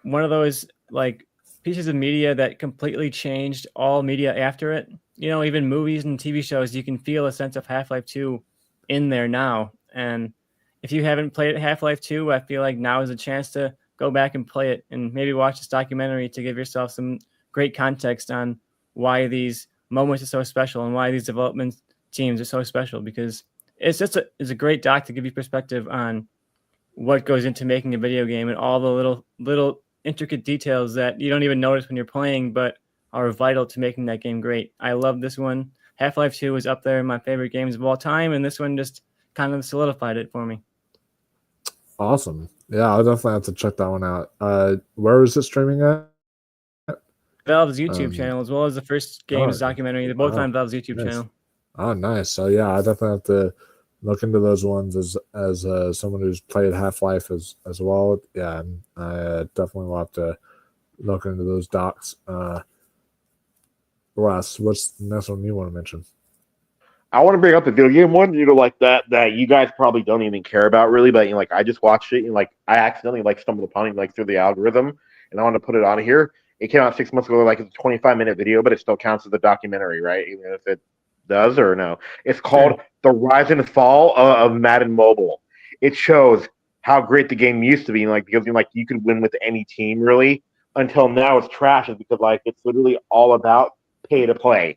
one of those like pieces of media that completely changed all media after it. You know, even movies and TV shows, you can feel a sense of Half-Life 2 in there now. And if you haven't played Half-Life 2, I feel like now is a chance to go back and play it and maybe watch this documentary to give yourself some great context on why these moments are so special and why these development teams are so special, because it's a great doc to give you perspective on what goes into making a video game and all the little intricate details that you don't even notice when you're playing, but are vital to making that game great. I love this one. Half-Life 2 is up there in my favorite games of all time, and this one just kind of solidified it for me. Awesome. Yeah, I'll definitely have to check that one out. Where is it streaming at? Valve's YouTube channel, as well as the first games documentary. They're both on Valve's YouTube channel. Oh, nice. So yeah, I definitely have to look into those ones as someone who's played Half-Life as well. Yeah, I definitely will have to look into those docs. Russ, what's the next one you want to mention? I want to bring up the video game one, you know, like that you guys probably don't even care about really, but you know, like I just watched it and like I accidentally like stumbled upon it like through the algorithm, and I want to put it on here. It came out 6 months ago, like it's a 25-minute video, but it still counts as a documentary, right? Even if it does or no. It's called The Rise and Fall of Madden Mobile. It shows how great the game used to be, like because you know, like you could win with any team really, until now it's trash, because like it's literally all about pay to play,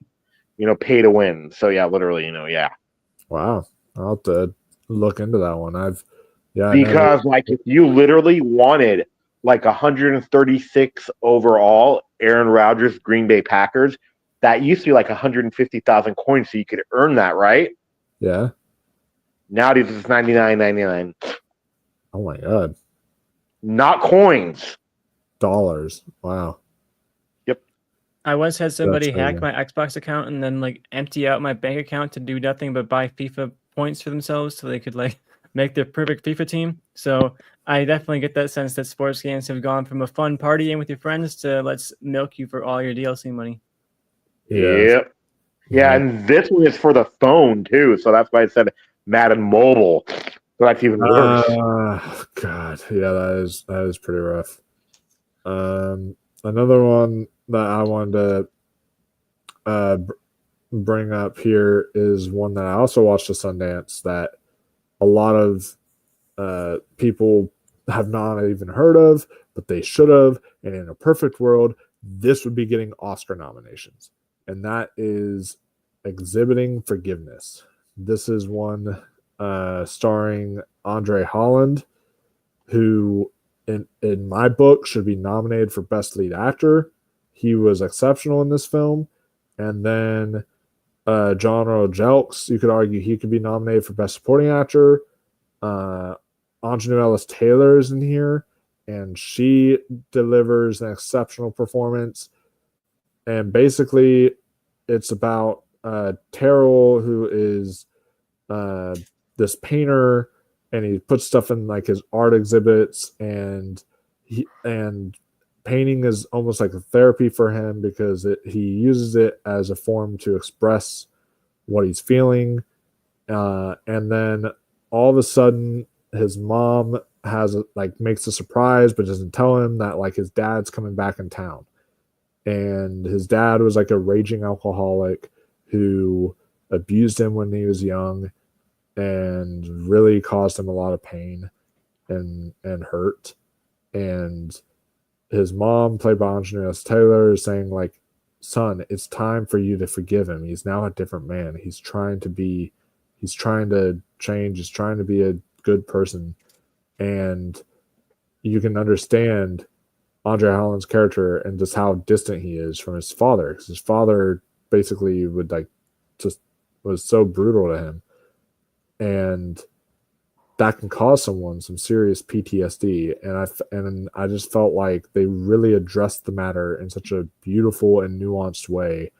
you know, pay to win. So yeah, literally, you know, yeah. Wow, I'll have to look into that one. Because like if you literally wanted like 136 overall Aaron Rodgers Green Bay Packers, that used to be like 150,000 coins, so you could earn that, right? Yeah. Nowadays it's $99.99. Oh my god. Not coins. Dollars. Wow. Yep. I once had somebody hack my Xbox account and then like empty out my bank account to do nothing but buy FIFA points for themselves so they could like make their perfect FIFA team. So I definitely get that sense that sports games have gone from a fun party game with your friends to let's milk you for all your DLC money. Yep. Yeah, and this one is for the phone too, so that's why I said Madden Mobile. So that's even worse. God, yeah, that is pretty rough. Another one that I wanted to bring up here is one that I also watched at Sundance that a lot of people have not even heard of, but they should have. And in a perfect world, this would be getting Oscar nominations. And that is Exhibiting Forgiveness. This is one starring Andre Holland, who in my book should be nominated for Best Lead Actor. He was exceptional in this film. And then John Earl Jelks, you could argue he could be nominated for Best Supporting Actor. Anjanou Ellis-Taylor is in here, and she delivers an exceptional performance. And basically, it's about Terrell, who is this painter, and he puts stuff in like his art exhibits, and painting is almost like a therapy for him because he uses it as a form to express what he's feeling. And then all of a sudden, his mom makes a surprise, but doesn't tell him that like his dad's coming back in town. And his dad was like a raging alcoholic who abused him when he was young and really caused him a lot of pain and hurt. And his mom, played by Anjanou Ellis-Taylor, is saying like, son, it's time for you to forgive him. He's now a different man. He's trying to change. He's trying to be a good person. And you can understand Andre Holland's character and just how distant he is from his father, because his father basically would like just was so brutal to him, and that can cause someone some serious PTSD. And I just felt like they really addressed the matter in such a beautiful and nuanced way.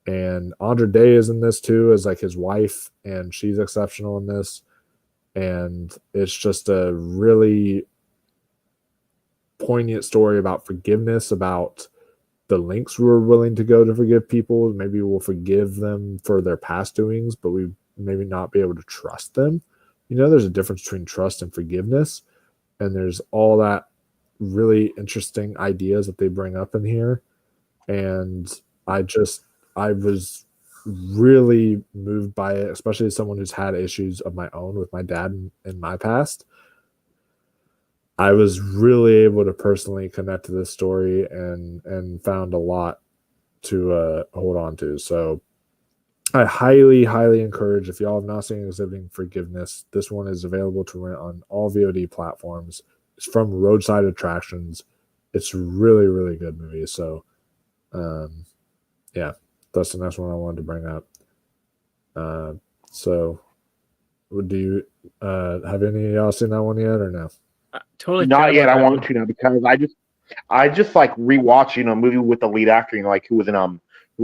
And Andra Day is in this too, as like his wife, and she's exceptional in this. And it's just a really poignant story about forgiveness, about the lengths we're willing to go to forgive people. Maybe we'll forgive them for their past doings, but we maybe not be able to trust them. You know, there's a difference between trust and forgiveness. And there's all that really interesting ideas that they bring up in here. And I was really moved by it, especially as someone who's had issues of my own with my dad in my past. I was really able to personally connect to this story and found a lot to hold on to. So I highly, highly encourage, if y'all have not seen Exhibiting Forgiveness, this one is available to rent on all VOD platforms. It's from Roadside Attractions. It's really, really good movie. So, yeah, that's the next one I wanted to bring up. So, do you have any of y'all seen that one yet or no? Totally. Not yet. I want to now because I just like rewatched, a movie with the lead actor, who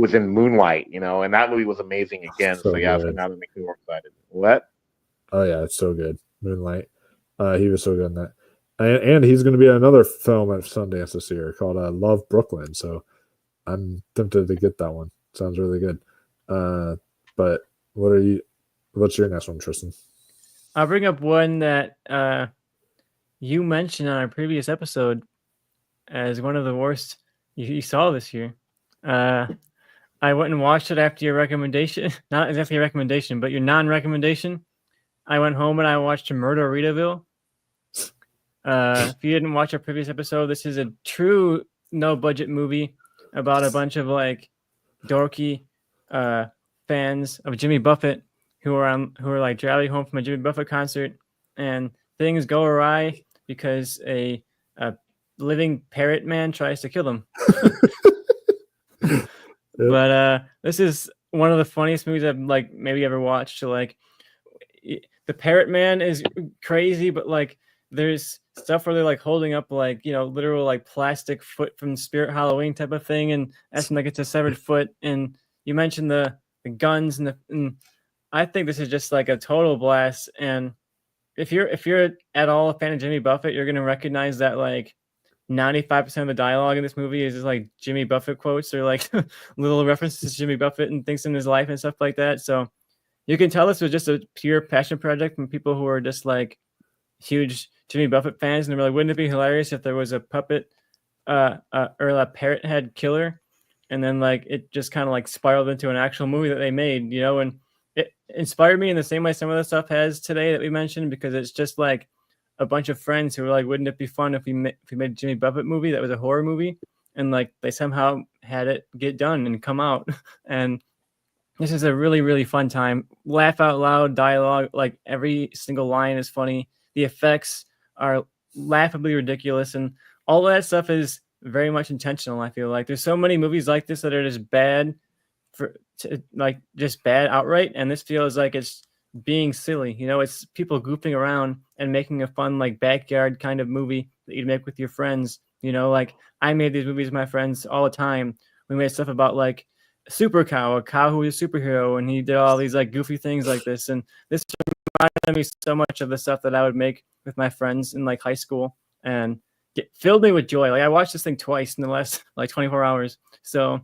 was in Moonlight, and that movie was amazing again. So yeah, so now that makes me more excited. What? Oh yeah, it's so good. Moonlight. He was so good in that. And he's going to be in another film at Sundance this year called Love, Brooklyn. So I'm tempted to get that one. Sounds really good. But what's your next one, Tristan? I'll bring up one that you mentioned on our previous episode as one of the worst you saw this year. I went and watched it after your recommendation. Not exactly a recommendation, but your non-recommendation. I went home and I watched Murder Ritaville. If you didn't watch our previous episode, this is a true no-budget movie about a bunch of like dorky fans of Jimmy Buffett who are like driving home from a Jimmy Buffett concert, and things go awry because a living parrot man tries to kill them. Yep. But this is one of the funniest movies I've like maybe ever watched. So like the parrot man is crazy, but like there's stuff where they're like holding up like literal like plastic foot from Spirit Halloween type of thing, and acting like it's a severed foot. And you mentioned the guns and I think this is just like a total blast. And if you're at all a fan of Jimmy Buffett, you're gonna recognize that like 95% of the dialogue in this movie is just like Jimmy Buffett quotes or like little references to Jimmy Buffett and things in his life and stuff like that. So you can tell this was just a pure passion project from people who are just like huge Jimmy Buffett fans. And they're like, wouldn't it be hilarious if there was a puppet or a parrot head killer? And then like it just kind of like spiraled into an actual movie that they made, and it inspired me in the same way some of the stuff has today that we mentioned, because it's just like a bunch of friends who were like, wouldn't it be fun if we made a Jimmy Buffett movie that was a horror movie? And like they somehow had it get done and come out. And this is a really, really fun time. Laugh out loud dialogue, like every single line is funny. The effects are laughably ridiculous, and all of that stuff is very much intentional. I feel like there's so many movies like this that are just bad like just bad outright, and this feels like it's being silly. You know, it's people goofing around and making a fun like backyard kind of movie that you'd make with your friends. You know, like I made these movies with my friends all the time. We made stuff about like Super Cow, a cow who was a superhero, and he did all these like goofy things like this. And this reminded me so much of the stuff that I would make with my friends in like high school, and filled me with joy. Like I watched this thing twice in the last like 24 hours. So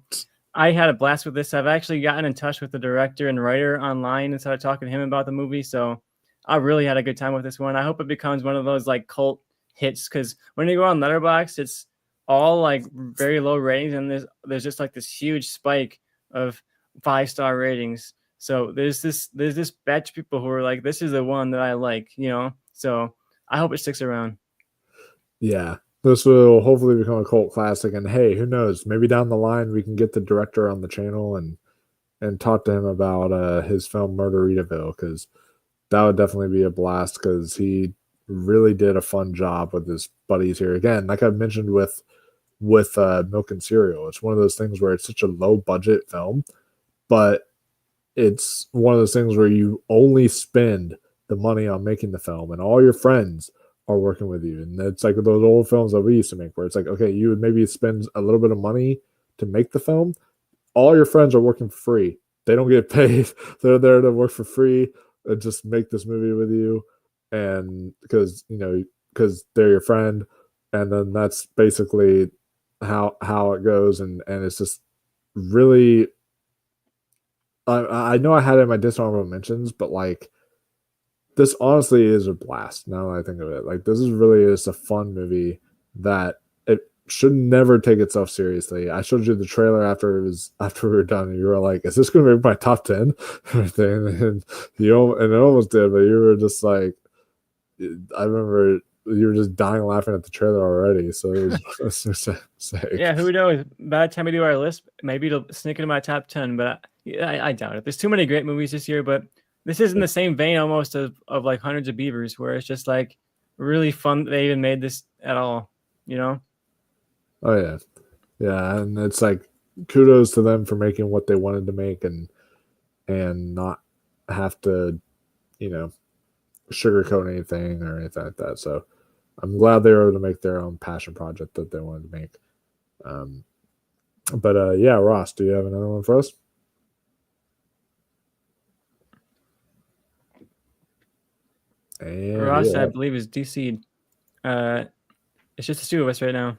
I had a blast with this. I've actually gotten in touch with the director and writer online and started talking to him about the movie. So I really had a good time with this one. I hope it becomes one of those like cult hits, because when you go on Letterboxd, it's all like very low ratings, and there's just like this huge spike of 5-star ratings. So there's this batch of people who are like, this is the one that I like, you know. So I hope it sticks around. Yeah, this will hopefully become a cult classic. And hey, who knows? Maybe down the line we can get the director on the channel and talk to him about his film Murderitaville, because that would definitely be a blast, because he really did a fun job with his buddies here. Again, like I've mentioned with Milk and Cereal, it's one of those things where it's such a low budget film, but it's one of those things where you only spend the money on making the film, and all your friends are working with you. And it's like those old films that we used to make, where it's like, okay, you would maybe spend a little bit of money to make the film. All your friends are working for free. They don't get paid. They're there to work for free and just make this movie with you. And because they're your friend. And then that's basically how it goes. And it's just really, I know I had it in my dishonorable mentions, but like, this honestly is a blast now that I think of it. Like, this is really just a fun movie that it should never take itself seriously. I showed you the trailer after we were done, and you were like, "Is this going to be my top 10?" and it almost did, but you were just like, I remember you were just dying laughing at the trailer already. So it was yeah, who knows? By the time we do our list, maybe it'll sneak into my top 10, but I doubt it. There's too many great movies this year, but this is in the same vein almost of like Hundreds of Beavers, where it's just like really fun that they even made this at all, you know? Oh yeah. Yeah. And it's like, kudos to them for making what they wanted to make and not have to, sugarcoat anything or anything like that. So I'm glad they were able to make their own passion project that they wanted to make. But yeah, Ross, do you have another one for us? And Ross, I believe, is DC'd. It's just the two of us right now.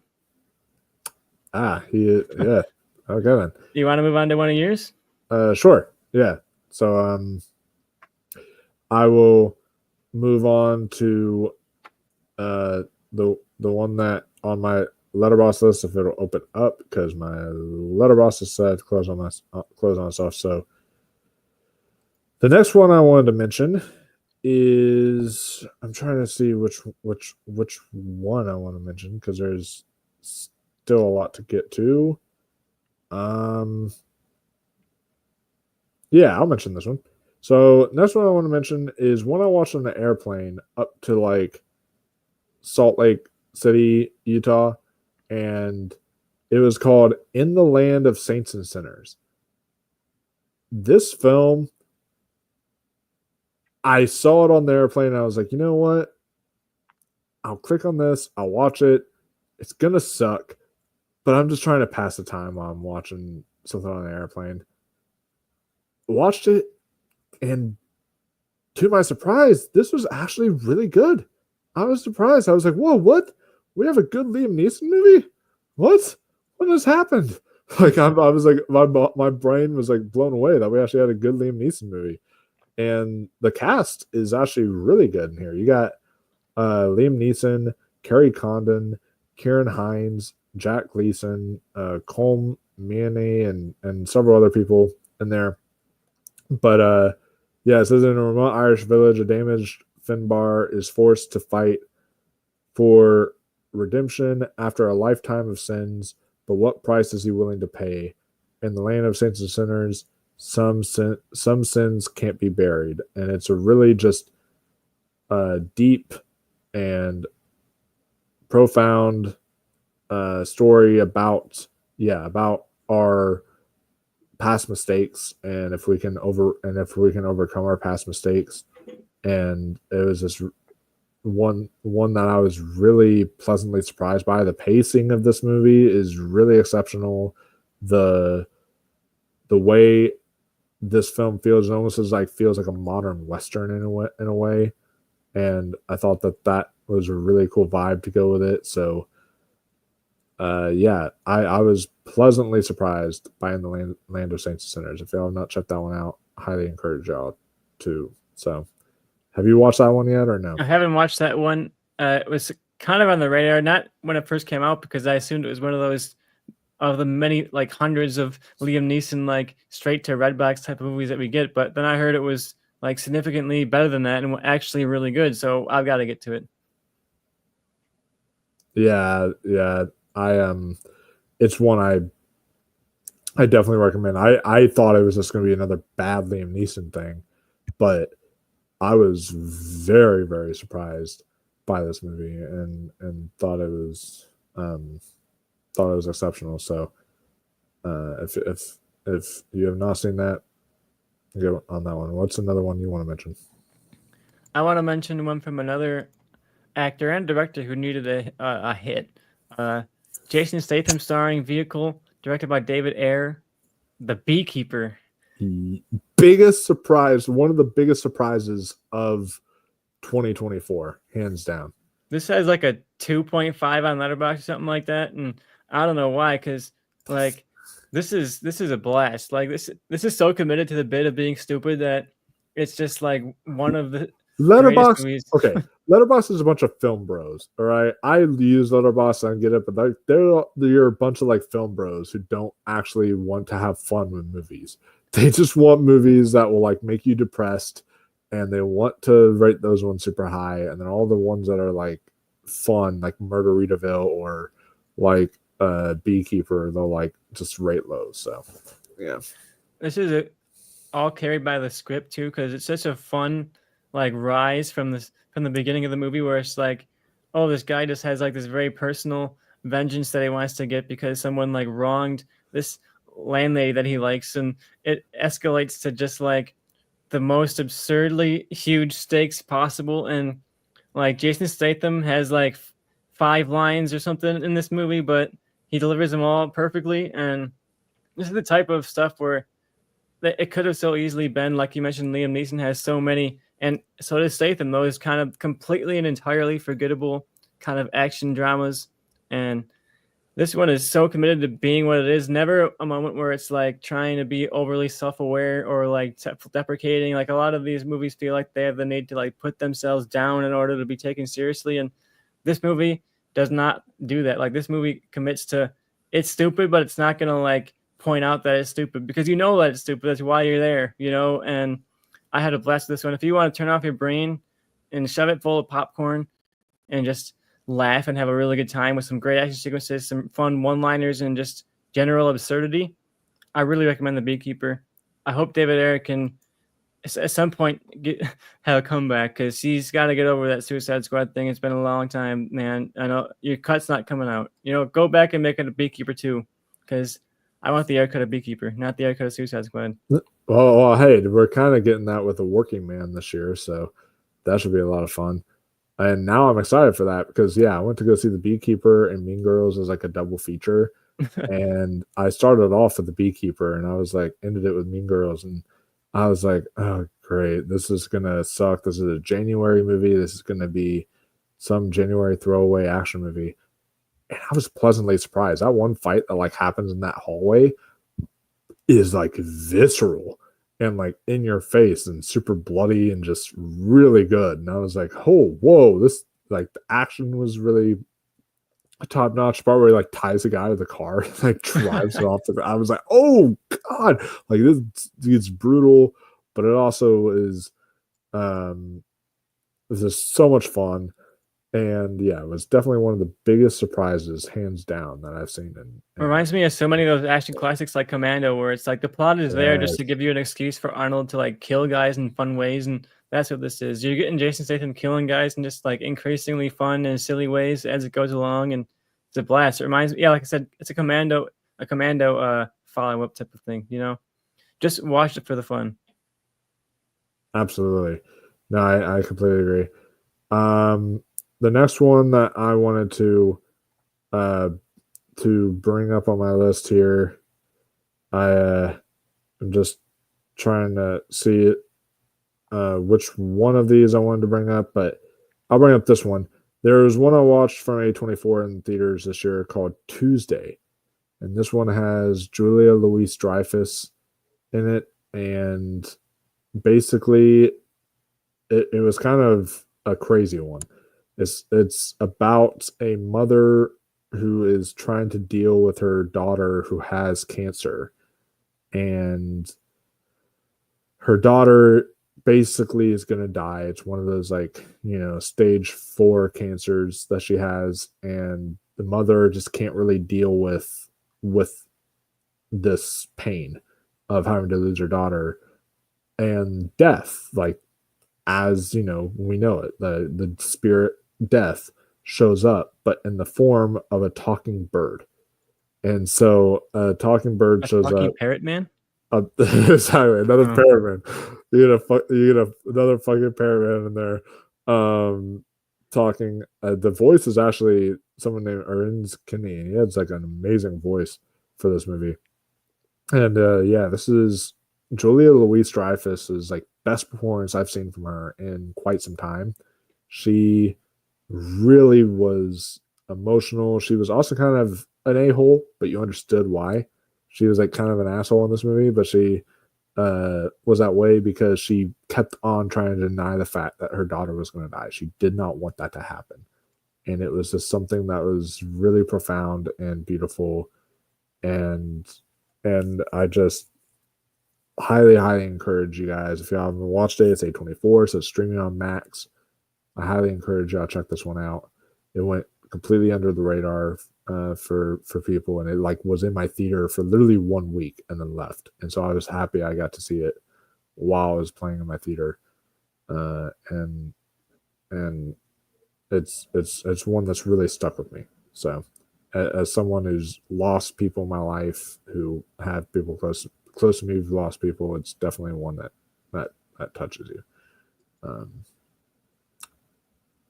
He is, yeah. Okay then. You want to move on to one of yours? Sure. Yeah. So I will move on to the one that on my Letterboxd list, if it'll open up, because my Letterboxd is set to close on itself. So the next one I wanted to mention is, I'm trying to see which one I want to mention, because there's still a lot to get to. Yeah, I'll mention this one. So next one I want to mention is one I watched on the airplane up to like Salt Lake City, Utah, and it was called In the Land of Saints and Sinners. This film, I saw it on the airplane and I was like, you know what? I'll click on this. I'll watch it. It's going to suck, but I'm just trying to pass the time while I'm watching something on the airplane. Watched it, and to my surprise, this was actually really good. I was surprised. I was like, whoa, what? We have a good Liam Neeson movie? What has happened? Like, I was like, my brain was like blown away that we actually had a good Liam Neeson movie. And the cast is actually really good in here. You got Liam Neeson, Kerry Condon, Kieran Hines, Jack Gleason, Colm Meaney, and several other people in there. But yeah, it says in a remote Irish village, a damaged Finbar is forced to fight for redemption after a lifetime of sins, but what price is he willing to pay? In the land of saints and sinners, some sins can't be buried. And it's a really just deep and profound story about our past mistakes, and if we can overcome our past mistakes. And it was just one that I was really pleasantly surprised by. The pacing of this movie is really exceptional. The way this film feels, it almost feels like a modern Western in a way. And I thought that was a really cool vibe to go with it. So I was pleasantly surprised by In the Land of Saints and Sinners. If y'all have not checked that one out, I highly encourage y'all to. So have you watched that one yet or no? I haven't watched that one. It was kind of on the radar, not when it first came out, because I assumed it was one of those of the many, like hundreds of Liam Neeson, like straight to Redbox type of movies that we get. But then I heard it was like significantly better than that and actually really good. So I've got to get to it. Yeah. It's one I definitely recommend. I thought it was just going to be another bad Liam Neeson thing, but I was very, very surprised by this movie and thought it was exceptional. So if you have not seen that, go on that one. What's another one you want to mention? I want to mention one from another actor and director who needed a hit. Jason Statham starring Vehicle, directed by David Ayer, The Beekeeper. Biggest surprise, one of the biggest surprises of 2024, hands down. This has like a 2.5 on Letterboxd or something like that, and I don't know why, because like this is a blast. Like this is so committed to the bit of being stupid that it's just like one of the Letterboxd. Okay, Letterboxd is a bunch of film bros. All right, I use Letterboxd and get it, but they're a bunch of like film bros who don't actually want to have fun with movies. They just want movies that will like make you depressed, and they want to rate those ones super high. And then all the ones that are like fun, like Murderitaville or like Beekeeper, they'll like just rate low. So yeah, this is all carried by the script too, because it's such a fun like rise from the beginning of the movie, where it's like, oh, this guy just has like this very personal vengeance that he wants to get because someone like wronged this landlady that he likes, and it escalates to just like the most absurdly huge stakes possible. And like Jason Statham has like 5 lines or something in this movie, but he delivers them all perfectly. And this is the type of stuff where it could have so easily been, like you mentioned, Liam Neeson has so many, and so does Statham, those kind of completely and entirely forgettable kind of action dramas. And this one is so committed to being what it is. Never a moment where it's like trying to be overly self-aware or like self-deprecating. Like a lot of these movies feel like they have the need to like put themselves down in order to be taken seriously. And this movie does not do that. Like this movie commits to, it's stupid, but it's not going to like point out that it's stupid, because you know that it's stupid. That's why you're there, you know? And I had a blast with this one. If you want to turn off your brain and shove it full of popcorn and just laugh and have a really good time with some great action sequences, some fun one-liners, and just general absurdity, I really recommend The Beekeeper. I hope David Ayer can at some point have a comeback, because he's got to get over that Suicide Squad thing. It's been a long time, man. I know your cut's not coming out. You know, go back and make it a Beekeeper too, because I want the Ayer cut of Beekeeper, not the Ayer cut of Suicide Squad. Well, hey, we're kind of getting that with The Working Man this year, so that should be a lot of fun. And now I'm excited for that because, yeah, I went to go see The Beekeeper and Mean Girls as like a double feature. And I started off with The Beekeeper and I was like, ended it with Mean Girls. And I was like, oh, great. This is going to suck. This is a January movie. This is going to be some January throwaway action movie. And I was pleasantly surprised. That one fight that like happens in that hallway is like visceral and like in your face and super bloody and just really good. And I was like, oh, whoa, this like the action was really top notch. Part where he like ties the guy to the car, like drives it off the ground. I was like, oh god, like this is brutal, but it also is just so much fun. And yeah, it was definitely one of the biggest surprises, hands down, that I've seen. Reminds me of so many of those action classics like Commando, where it's like the plot is there just Yes. to give you an excuse for Arnold to like kill guys in fun ways, and that's what this is. You're getting Jason Statham killing guys in just like increasingly fun and silly ways as it goes along, and it's a blast. It reminds me, yeah, like I said, it's a Commando follow up type of thing. Just watch it for the fun. Absolutely. No, I completely agree. The next one that I wanted to bring up on my list here, I'm just trying to see which one of these I wanted to bring up, but I'll bring up this one. There's one I watched from A24 in theaters this year called Tuesday, and this one has Julia Louis-Dreyfus in it, and basically it was kind of a crazy one. It's about a mother who is trying to deal with her daughter who has cancer, and her daughter basically is going to die. It's one of those stage 4 cancers that she has, and the mother just can't really deal with this pain of having to lose her daughter, and death, like, as we know it, the spirit death shows up, but in the form of a talking bird. And so a talking bird shows Lucky up. Parrot Man. Sorry, another parrot man. You get another fucking parrot man in there, talking. The voice is actually someone named Ernst Kinney. He has like an amazing voice for this movie. And yeah, this is Julia Louis-Dreyfus is like best performance I've seen from her in quite some time. She really was emotional. She was also kind of an a-hole, but you understood why. She was like kind of an asshole in this movie, but she was that way because she kept on trying to deny the fact that her daughter was going to die. She did not want that to happen. And it was just something that was really profound and beautiful. And I just highly encourage you guys, if you haven't watched it, it's A24, so it's streaming on Max. I highly encourage y'all check this one out. It went completely under the radar for people, and it like was in my theater for literally 1 week and then left. And so I was happy I got to see it while I was playing in my theater. And it's one that's really stuck with me. So as someone who's lost people in my life, who have people close to me who've lost people, it's definitely one that touches you.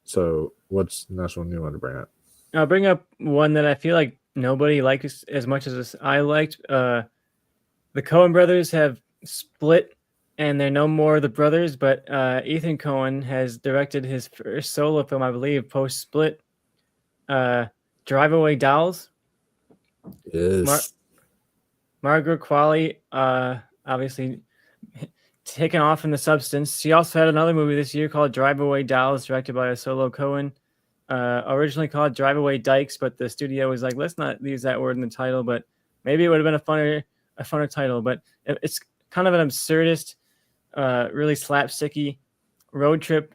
So what's the next one you want to bring up? I'll bring up one that I feel like nobody likes as much as I liked. The Coen brothers have split, and they're no more the brothers, but Ethan Coen has directed his first solo film, I believe, post-split, Drive Away Dolls. Yes. Margaret Qualley, obviously taken off in The Substance. She also had another movie this year called Drive Away Dolls, directed by a solo Coen. Originally called Drive Away Dykes, but the studio was like, let's not use that word in the title, but maybe it would have been a funner title. But it's kind of an absurdist, really slapsticky road trip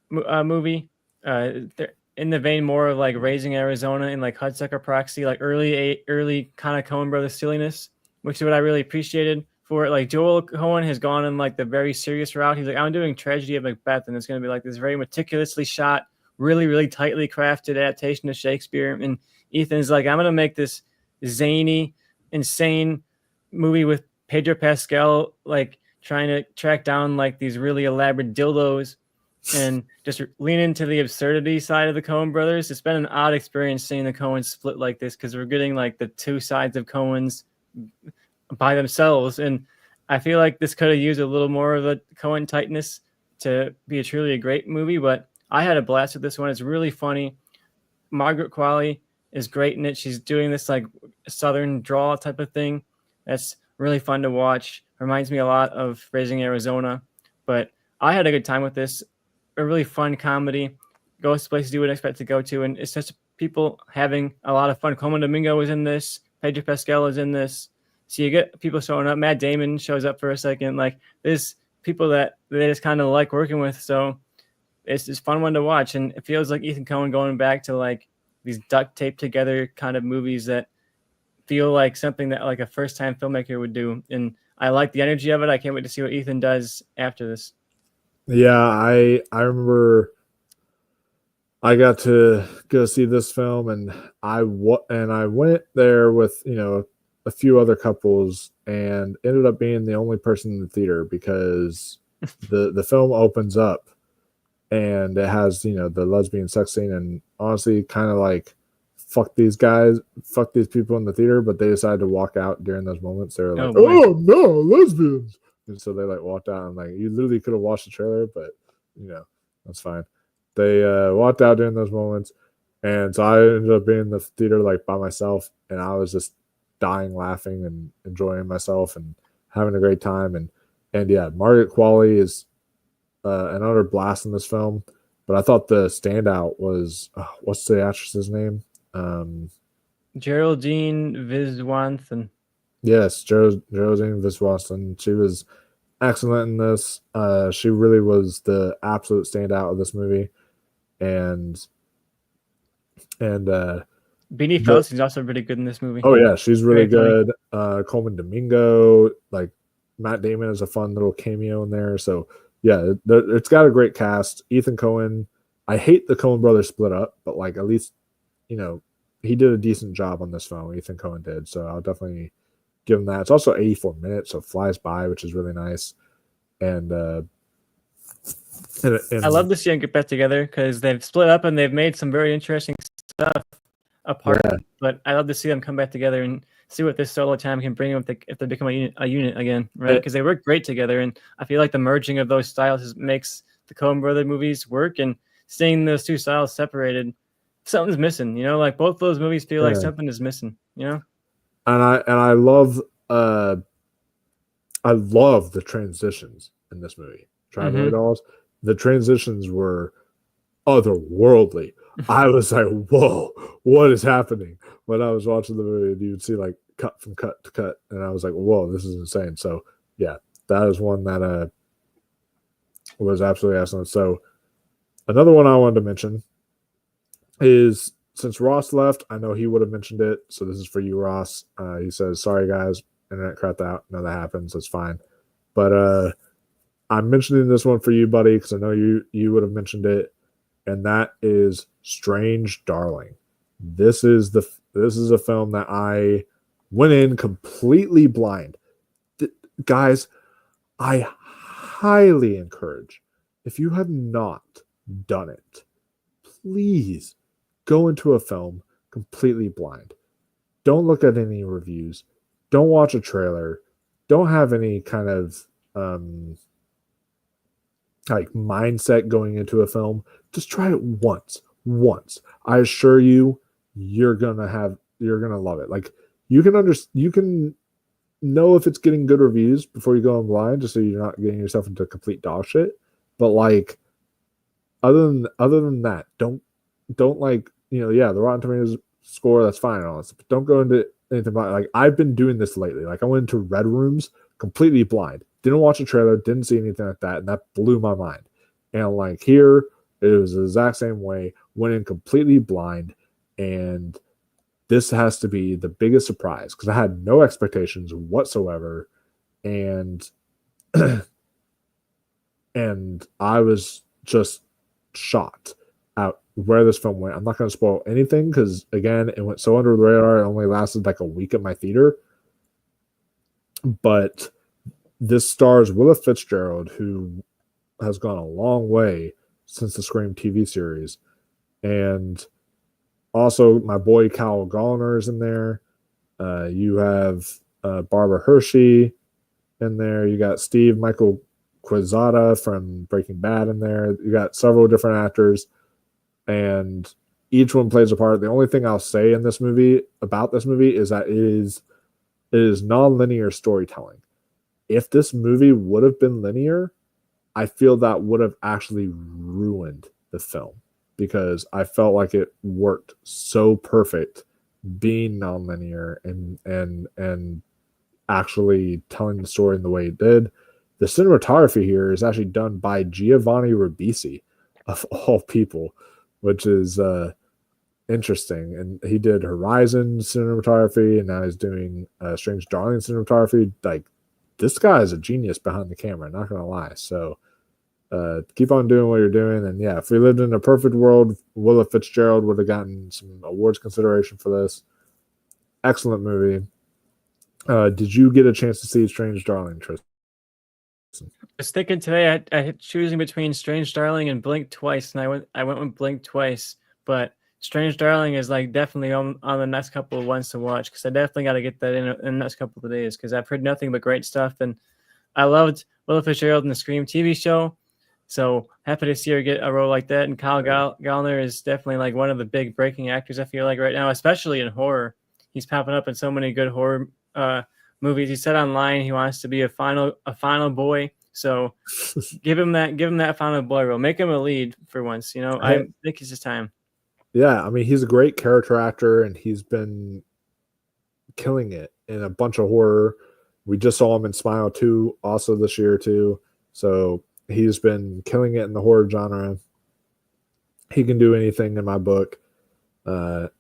movie. They're in the vein more of like Raising Arizona and like Hudsucker Proxy, like early kind of Coen Brothers silliness, which is what I really appreciated for it. Like Joel Coen has gone in like the very serious route. He's like, I'm doing Tragedy of Macbeth, and it's going to be like this very meticulously shot, really, really tightly crafted adaptation of Shakespeare. And Ethan's like, I'm going to make this zany, insane movie with Pedro Pascal, like trying to track down like these really elaborate dildos and just lean into the absurdity side of the Coen brothers. It's been an odd experience seeing the Coens split like this, because we're getting like the two sides of Coens by themselves. And I feel like this could have used a little more of the Coen tightness to be truly a great movie, but I had a blast with this one. It's really funny. Margaret Qualley is great in it. She's doing this like Southern drawl type of thing. That's really fun to watch. Reminds me a lot of Raising Arizona, but I had a good time with this. A really fun comedy. Goes to places you would expect to go to, and it's just people having a lot of fun. Como Domingo is in this. Pedro Pascal is in this. So you get people showing up. Matt Damon shows up for a second. Like, there's people that they just kind of like working with. So it's just fun one to watch, and it feels like Ethan Coen going back to like these duct tape together kind of movies that feel like something that like a first time filmmaker would do. And I like the energy of it. I can't wait to see what Ethan does after this. Yeah, I remember I got to go see this film, and I went there with a few other couples, and ended up being the only person in the theater because the film opens up and it has the lesbian sex scene, and honestly, kind of like fuck these people in the theater, but they decided to walk out during those moments. They were like, "Oh no, lesbians!" And so they like walked out. And like, you literally could have watched the trailer, but that's fine. They walked out during those moments, and so I ended up being in the theater like by myself, and I was just dying laughing and enjoying myself and having a great time. And yeah, Margaret Qualley is an utter blast in this film. But I thought the standout was what's the actress's name? Geraldine Viswanathan. Yes, Geraldine Viswanathan. She was excellent in this. She really was the absolute standout of this movie. And Beanie Feldstein is also really good in this movie. Oh yeah, she's really Very good. Coleman Domingo, like Matt Damon is a fun little cameo in there. So yeah, it's got a great cast. Ethan Coen. I hate the Coen brothers split up, but like at least he did a decent job on this film. Ethan Coen did, so I'll definitely give him that. It's also 84 minutes, so it flies by, which is really nice. And I love to see them get back together because they've split up and they've made some very interesting stuff apart. Yeah. But I love to see them come back together and see what this solo time can bring them if they become a unit again, right? Because they work great together, and I feel like the merging of those styles makes the Coen Brother movies work. And seeing those two styles separated, something's missing. Like both those movies feel like something is missing. And I love the transitions in this movie. Traveling Dolls. The transitions were otherworldly. I was like, whoa, what is happening? When I was watching the movie, and you would see like cut from cut to cut, and I was like, whoa, this is insane. So yeah, that is one that was absolutely excellent. So another one I wanted to mention is, since Ross left, I know he would have mentioned it, so this is for you, Ross. He says, sorry guys, internet crapped out. No, that happens, it's fine. But I'm mentioning this one for you, buddy, because I know you would have mentioned it, and that is Strange Darling. This is a film that I went in completely blind. Guys, I highly encourage, if you have not done it, please go into a film completely blind. Don't look at any reviews. Don't watch a trailer. Don't have any kind of like mindset going into a film. Just try it once. I assure you, you're gonna love it. Like you can know if it's getting good reviews before you go in blind, just so you're not getting yourself into complete dog shit. But like other than that, don't like the Rotten Tomatoes score, that's fine and all this, but don't go into anything like I've been doing this lately. Like I went into Red Rooms completely blind, didn't watch a trailer, didn't see anything like that, and that blew my mind. And like here, it was the exact same way. Went in completely blind, and this has to be the biggest surprise because I had no expectations whatsoever, and and I was just shocked at where this film went. I'm not going to spoil anything because, again, it went so under the radar. It only lasted like a week at my theater. But this stars Willa Fitzgerald, who has gone a long way since the Scream TV series. And also my boy Kyle Gallner is in there. You have Barbara Hershey in there. You got Steve Michael Quezada from Breaking Bad in there. You got several different actors, and each one plays a part. The only thing I'll say in this movie about this movie is that it is non-linear storytelling. If this movie would have been linear, I feel that would have actually ruined the film because I felt like it worked so perfect being non-linear and actually telling the story in the way it did. The cinematography here is actually done by Giovanni Ribisi, of all people, which is interesting. And he did Horizon cinematography, and now he's doing Strange Darling cinematography. Like, this guy is a genius behind the camera, not gonna lie. So keep on doing what you're doing. And yeah, if we lived in a perfect world, Willa Fitzgerald would have gotten some awards consideration for this. Excellent movie. Did you get a chance to see Strange Darling, Tristan? I was thinking today, I had choosing between Strange Darling and Blink Twice, and I went with Blink Twice, but Strange Darling is like definitely on the next couple of ones to watch, because I definitely got to get that in the next couple of days, because I've heard nothing but great stuff, and I loved Willa Fitzgerald in the Scream TV show, so happy to see her get a role like that. And Kyle Gallner is definitely like one of the big breaking actors, I feel like, right now, especially in horror. He's popping up in so many good horror movies. He said online he wants to be a final boy. So give him that final boy role. Make him a lead for once. You know, I think it's his time. Yeah, I mean, he's a great character actor, and he's been killing it in a bunch of horror. We just saw him in Smile 2 also this year too. So he's been killing it in the horror genre. He can do anything in my book.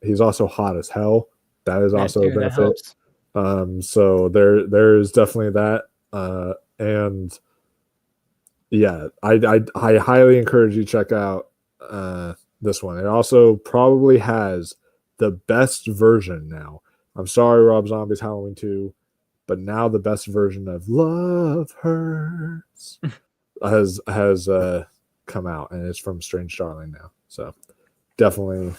He's also hot as hell. That is also a benefit. So there's definitely that. And yeah, I highly encourage you to check out this one. It also probably has the best version now. I'm sorry, Rob Zombie's Halloween 2, but now the best version of Love Hurts has come out, and it's from Strange Darling now. So definitely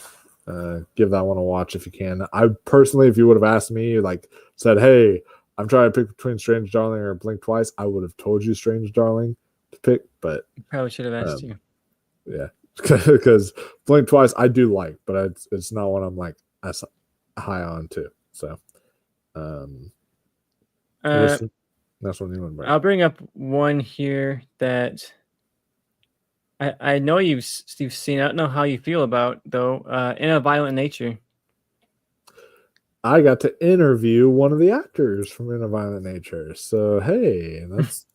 give that one a watch if you can. I personally, if you would have asked me, like said, hey, I'm trying to pick between Strange Darling or Blink Twice, I would have told you Strange Darling to pick, but you probably should have asked you. Yeah, because Blink Twice I do like, but it's not one I'm like as high on too. So that's one you want to bring. I'll bring up one here that I know you've seen. I don't know how you feel about though. In a Violent Nature. I got to interview one of the actors from In a Violent Nature. So hey, that's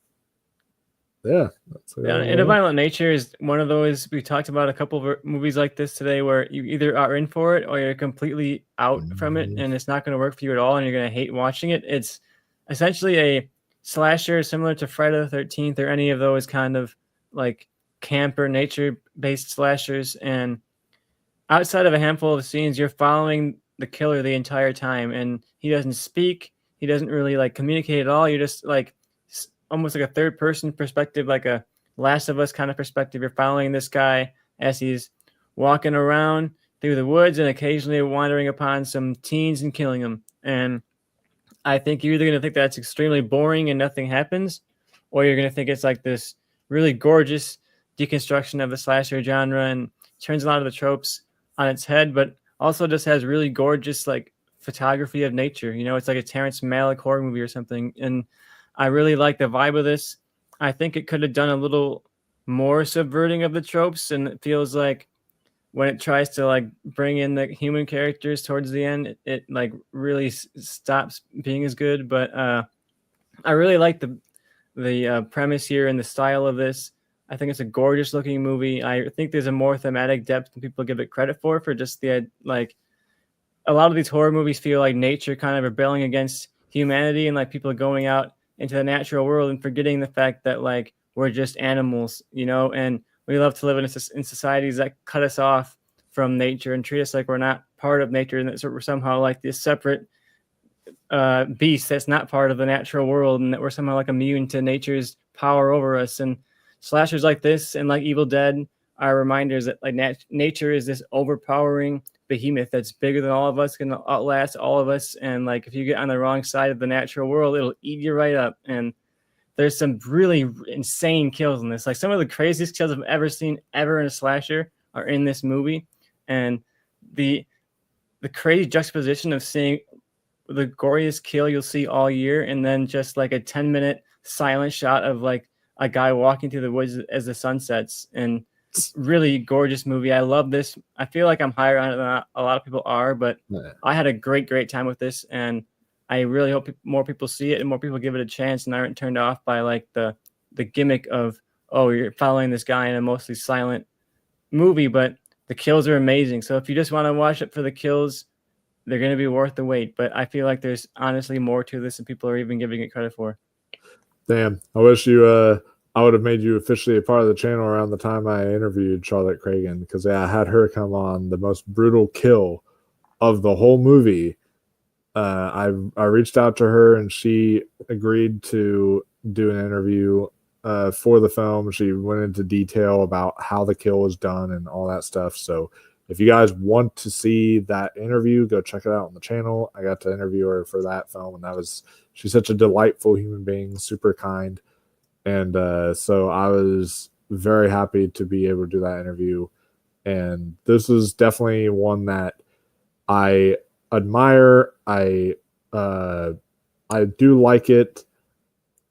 In a Violent Nature is one of those, we talked about a couple of movies like this today, where you either are in for it or you're completely out from it, and it's not going to work for you at all, and you're going to hate watching it. It's essentially a slasher similar to Friday the 13th or any of those kind of like camper nature-based slashers, and outside of a handful of scenes, you're following the killer the entire time, and he doesn't speak, he doesn't really like communicate at all. You're just like almost like a third person perspective, like a Last of Us kind of perspective. You're following this guy as he's walking around through the woods and occasionally wandering upon some teens and killing them. And I think you're either going to think that's extremely boring and nothing happens, or you're going to think it's like this really gorgeous deconstruction of the slasher genre and turns a lot of the tropes on its head, but also just has really gorgeous like photography of nature. You know, it's like a Terrence Malick horror movie or something. And I really like the vibe of this. I think it could have done a little more subverting of the tropes, and it feels like when it tries to like bring in the human characters towards the end, it like really stops being as good. But I really like the premise here and the style of this. I think it's a gorgeous looking movie. I think there's a more thematic depth than people give it credit for just the like a lot of these horror movies feel like nature kind of rebelling against humanity, and like people going out into the natural world and forgetting the fact that like we're just animals, you know, and we love to live in societies that cut us off from nature and treat us like we're not part of nature, and that we're somehow like this separate beast that's not part of the natural world, and that we're somehow like immune to nature's power over us. And slashers like this and like Evil Dead are reminders that like nature is this overpowering behemoth that's bigger than all of us, can outlast all of us, and like if you get on the wrong side of the natural world, it'll eat you right up. And there's some really insane kills in this. Like some of the craziest kills I've ever seen ever in a slasher are in this movie, and the crazy juxtaposition of seeing the goriest kill you'll see all year, and then just like a 10-minute silent shot of like a guy walking through the woods as the sun sets. And really gorgeous movie. I love this. I feel like I'm higher on it than a lot of people are, but I had a great time with this, and I really hope more people see it and more people give it a chance and aren't turned off by like the gimmick of, oh, you're following this guy in a mostly silent movie, but the kills are amazing. So if you just want to watch it for the kills, they're going to be worth the wait. But I feel like there's honestly more to this than people are even giving it credit for. Damn, I wish you. I would have made you officially a part of the channel around the time I interviewed Charlotte Cragen, because I had her come on. The most brutal kill of the whole movie. I reached out to her and she agreed to do an interview for the film. She went into detail about how the kill was done and all that stuff. So if you guys want to see that interview, go check it out on the channel. I got to interview her for that film, and she's such a delightful human being, super kind. And so I was very happy to be able to do that interview. And this is definitely one that I admire. I do like it,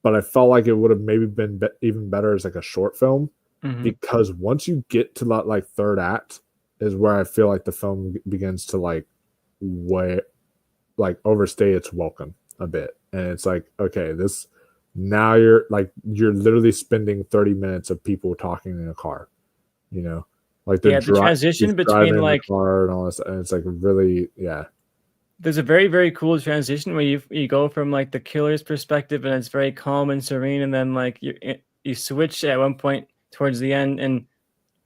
but I felt like it would have maybe been even better as like a short film, because once you get to that like third act is where I feel like the film begins to like overstay its welcome a bit. And it's like, okay, now you're literally spending 30 minutes of people talking in a car, like the transition between like car and all this, and it's like really, there's a very, very cool transition where you go from like the killer's perspective and it's very calm and serene, and then like you switch at one point towards the end, and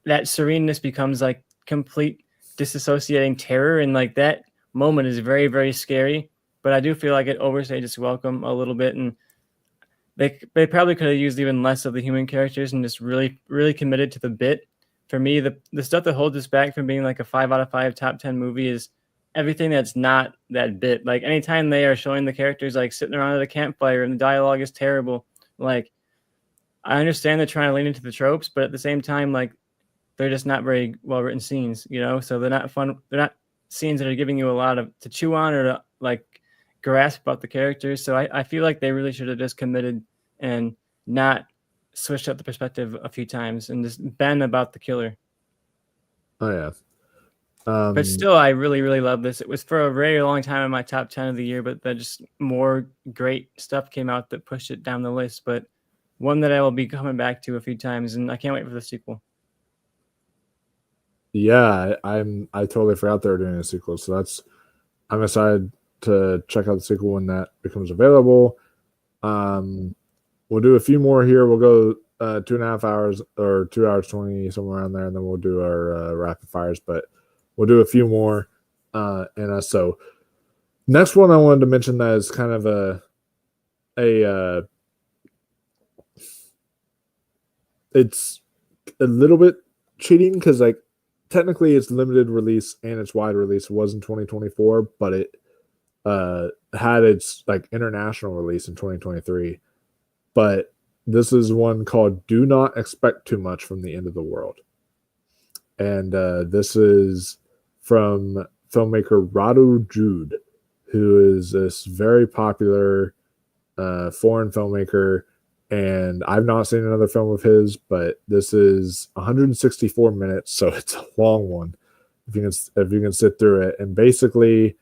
that sereneness becomes like complete disassociating terror, and like that moment is very, very scary. But I do feel like it overstayed its welcome a little bit, and they probably could have used even less of the human characters and just really, really committed to the bit. For me, the stuff that holds us back from being like a 5 out of 5 top 10 movie is everything that's not that bit. Like anytime they are showing the characters like sitting around at a campfire and the dialogue is terrible, like I understand they're trying to lean into the tropes, but at the same time, like they're just not very well written scenes, so they're not fun. They're not scenes that are giving you a lot to chew on or to like grasp about the characters. So I feel like they really should have just committed and not switched up the perspective a few times and just been about the killer. Oh yeah. But still, I really, really love this. It was for a very long time in my top 10 of the year, but then just more great stuff came out that pushed it down the list. But one that I will be coming back to a few times, and I can't wait for the sequel. Yeah, I totally forgot they were doing a sequel, so I'm excited to check out the sequel when that becomes available. We'll do a few more here. We'll go 2.5 hours or 2 hours 20, somewhere around there, and then we'll do our rapid fires. But we'll do a few more. So next one I wanted to mention that is kind of it's a little bit cheating, because like technically it's limited release and it's wide release. It was in 2024, but it had its like international release in 2023. But this is one called Do Not Expect Too Much from the End of the World. And this is from filmmaker Radu Jude, who is this very popular foreign filmmaker. And I've not seen another film of his, but this is 164 minutes, so it's a long one if you can sit through it. And basically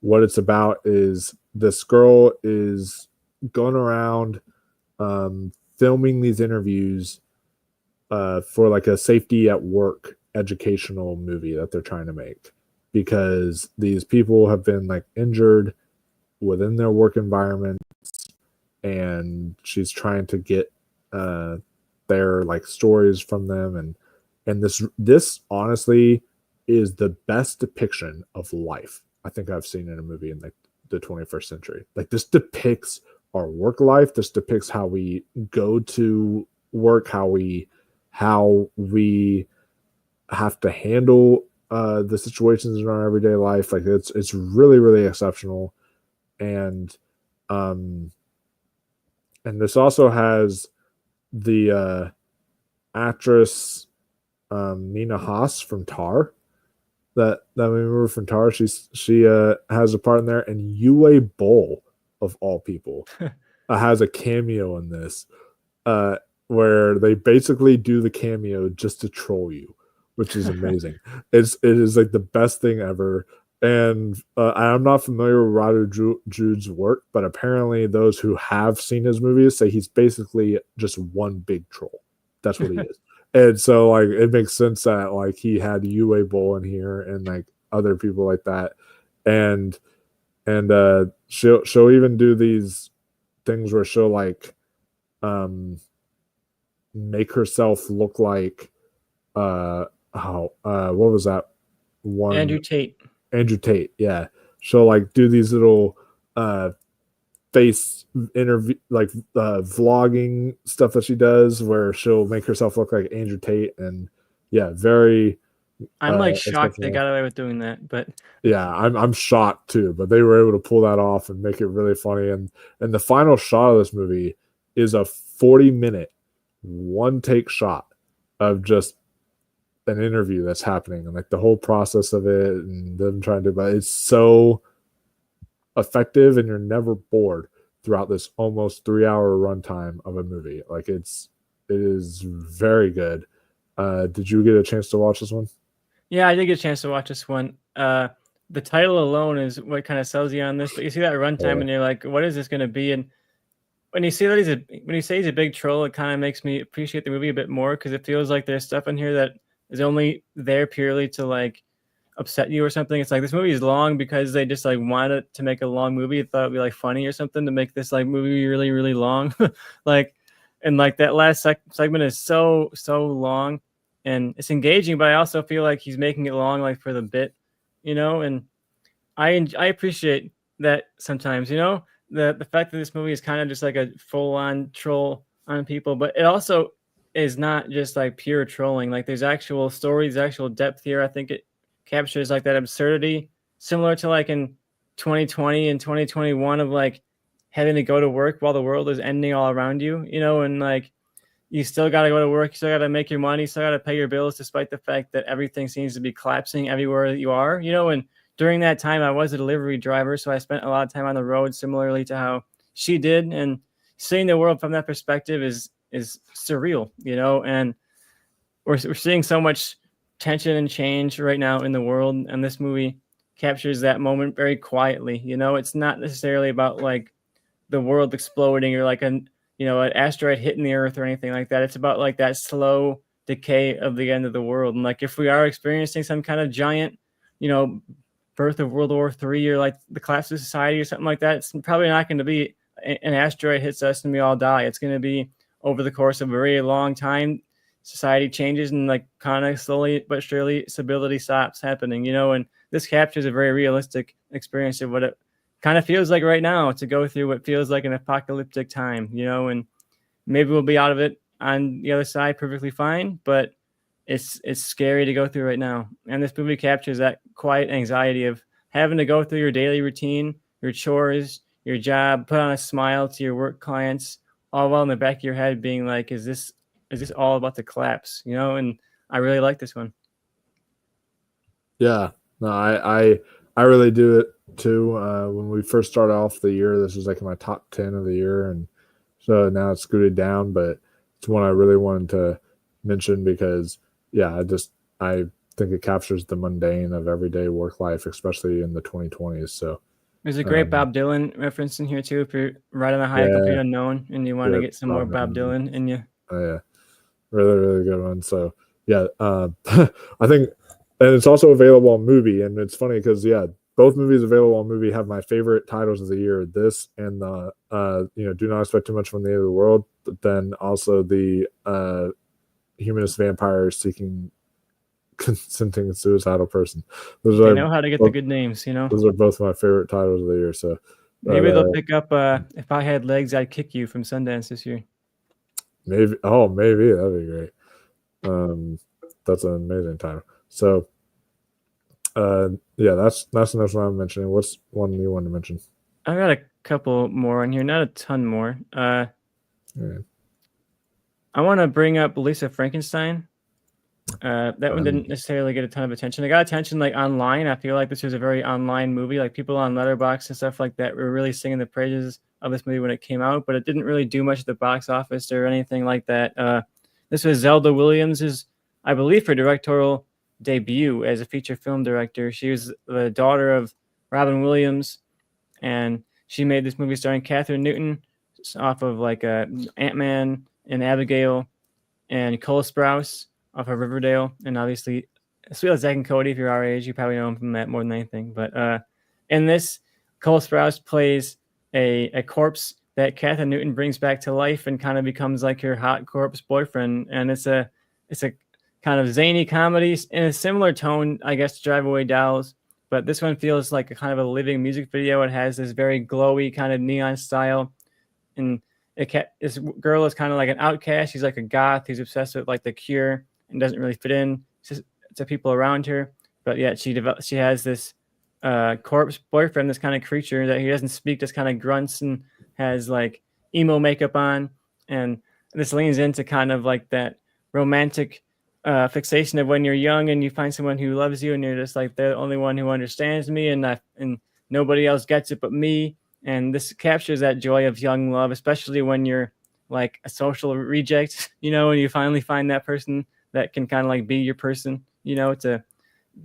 what it's about is this girl is going around filming these interviews for like a safety at work educational movie that they're trying to make, because these people have been like injured within their work environment, and she's trying to get their like stories from them, and this honestly is the best depiction of life I think I've seen in a movie in like the 21st century. Like this depicts our work life. This depicts how we go to work, how we have to handle the situations in our everyday life. Like it's really, really exceptional. And this also has the actress Nina Haas from Tar, that we remember from Tar. She has a part in there, and Yue Boll, of all people, has a cameo in this, where they basically do the cameo just to troll you, which is amazing. It is like the best thing ever. And I'm not familiar with Radu Jude's work, but apparently those who have seen his movies say he's basically just one big troll. That's what he is. And so like it makes sense that like he had Uwe Boll in here and like other people like that. And she'll even do these things where she'll like make herself look like what was that one? Andrew Tate. Andrew Tate, yeah. She'll like do these little face interview like vlogging stuff that she does where she'll make herself look like Andrew Tate, and yeah, very I'm like shocked they exceptional. got away with doing that, but Yeah, I'm shocked too, but they were able to pull that off and make it really funny. And the final shot of this movie is a 40-minute one take shot of just an interview that's happening and like the whole process of it and them trying to, but it's so effective and you're never bored throughout this almost 3-hour runtime of a movie. Like it is very good. Did you get a chance to watch this one? yeah, I did get a chance to watch this one. The title alone is what kind of sells you on this, but you see that runtime and you're like, what is this going to be? And when you see that when you say he's a big troll, it kind of makes me appreciate the movie a bit more because it feels like there's stuff in here that is only there purely to like upset you or something. It's like this movie is long because they just like wanted to make a long movie. Thought it'd be like funny or something to make this like movie really, really long. Like, and like that last segment is so long and it's engaging, but I also feel like he's making it long like for the bit, you know. And I appreciate that sometimes, you know. The fact that this movie is kind of just like a full-on troll on people, but it also is not just like pure trolling. Like there's actual stories, actual depth here. I think it captures like that absurdity similar to like in 2020 and 2021 of like having to go to work while the world is ending all around you, you know, and like you still got to go to work, you still got to make your money, you still got to pay your bills despite the fact that everything seems to be collapsing everywhere that you are, you know. And during that time, I was a delivery driver, so I spent a lot of time on the road, similarly to how she did. And seeing the world from that perspective is surreal, you know. And we're seeing so much tension and change right now in the world, and this movie captures that moment very quietly. You know, it's not necessarily about like the world exploding or like an asteroid hitting the Earth or anything like that. It's about like that slow decay of the end of the world, and like if we are experiencing some kind of giant, birth of World War III or like the collapse of society or something like that, it's probably not going to be an asteroid hits us and we all die. It's going to be over the course of a very long time. Society changes and like kind of slowly but surely stability stops happening, and this captures a very realistic experience of what it kind of feels like right now to go through what feels like an apocalyptic time, and maybe we'll be out of it on the other side perfectly fine, but it's scary to go through right now. And this movie captures that quiet anxiety of having to go through your daily routine, your chores, your job, put on a smile to your work clients, all while in the back of your head being like, is this all about to collapse? And I really like this one. Yeah, no, I really do it too. When we first started off the year, this was like my top 10 of the year, and so now it's scooted down, but it's one I really wanted to mention because I think it captures the mundane of everyday work life, especially in the 2020s. So there's a great Bob Dylan reference in here too. If you're riding the high of complete unknown and you want to get some more Bob Dylan in you. Yeah, really, really good one. So I think, and it's also available on Movie, and it's funny because both movies available on Movie have my favorite titles of the year. This and the Do Not Expect Too Much from the End of the World, but then also the Humanist Vampire Seeking Consenting Suicidal Person. They know how to get the good names, Those are both my favorite titles of the year. So maybe they'll pick up If I Had Legs, I'd Kick You from Sundance this year. Maybe that'd be great. That's an amazing title. So that's the next one I'm mentioning. What's one you want to mention? I got a couple more in here, not a ton more. I want to bring up Lisa Frankenstein. That one didn't necessarily get a ton of attention. It got attention like online. I feel like this was a very online movie. Like people on Letterboxd and stuff like that were really singing the praises of this movie when it came out, but it didn't really do much at the box office or anything like that. This was Zelda Williams' I believe her directorial debut as a feature film director. She was the daughter of Robin Williams, and she made this movie starring Catherine Newton off of like Ant-Man and Abigail. and Cole Sprouse off of Riverdale, and obviously as well as Zach and Cody. If you're our age, you probably know him from that more than anything. But in this, Cole Sprouse plays a corpse that Catherine Newton brings back to life and kind of becomes like her hot corpse boyfriend. And it's a kind of zany comedy in a similar tone, I guess, to Drive Away Dolls. But this one feels like a kind of a living music video. It has this very glowy kind of neon style. And this girl is kind of like an outcast. She's like a goth who's obsessed with like The Cure and doesn't really fit in to people around her. But yet she has this corpse boyfriend, this kind of creature that he doesn't speak, just kind of grunts and has like emo makeup on. And this leans into kind of like that romantic fixation of when you're young and you find someone who loves you and you're just like, they're the only one who understands me and nobody else gets it but me. And this captures that joy of young love, especially when you're like a social reject, and you finally find that person that can kind of like be your person, to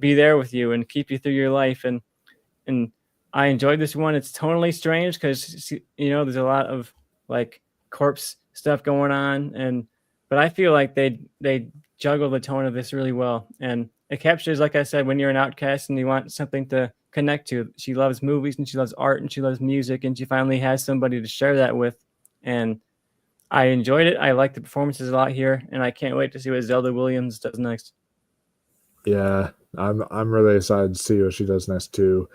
be there with you and keep you through your life. And I enjoyed this one. It's totally strange because, there's a lot of like corpse stuff going on. But I feel like they juggle the tone of this really well. And it captures, like I said, when you're an outcast and you want something to connect to. She loves movies and she loves art and she loves music and she finally has somebody to share that with. And I enjoyed it. I like the performances a lot here, and I can't wait to see what Zelda Williams does next. Yeah, I'm really excited to see what she does next too.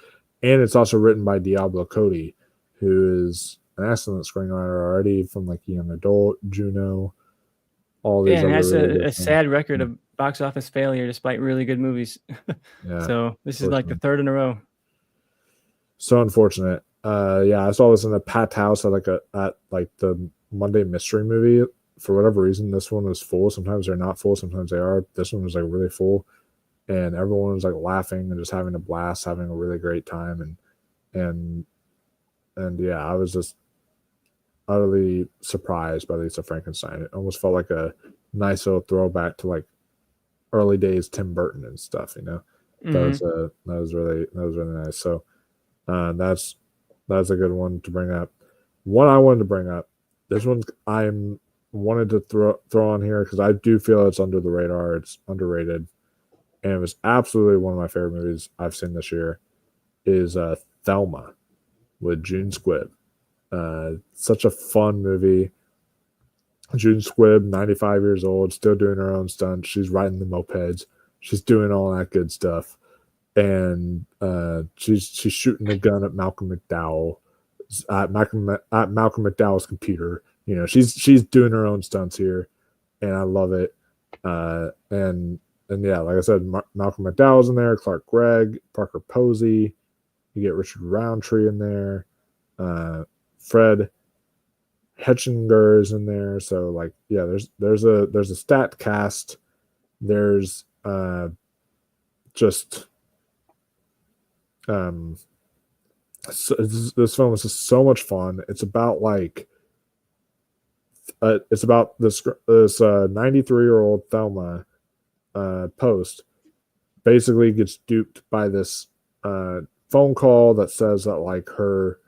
And it's also written by Diablo Cody, who is an excellent screenwriter already from like Young Adult, Juno, all these. Yeah, and has really a sad record of box office failure despite really good movies. Yeah, so this is like the third in a row. So unfortunate. Yeah, I saw this in the Pat House at the Monday Mystery Movie. For whatever reason, this one was full. Sometimes they're not full, sometimes they are. This one was like really full, and everyone was like laughing and just having a blast, having a really great time, and yeah, I was just utterly surprised by Lisa Frankenstein. It almost felt like a nice little throwback to like early days Tim Burton and stuff. Mm-hmm. That was really nice. So that's a good one to bring up. One I wanted to bring up. This one I'm wanted to throw on here because I do feel it's under the radar. It's underrated, and it was absolutely one of my favorite movies I've seen this year. Is Thelma with June Squibb. Such a fun movie. June Squibb, 95 years old, still doing her own stunts. She's riding the mopeds. She's doing all that good stuff. And she's shooting a gun at Malcolm McDowell, at Malcolm McDowell's computer. She's doing her own stunts here, and I love it. And yeah, like I said, Malcolm McDowell's in there, Clark Gregg, Parker Posey. You get Richard Roundtree in there. Fred Hetchinger is in there. So like, yeah, there's a stat cast. There's so this film is just so much fun. It's about like this 93-year-old Thelma Post basically gets duped by this phone call that says that like her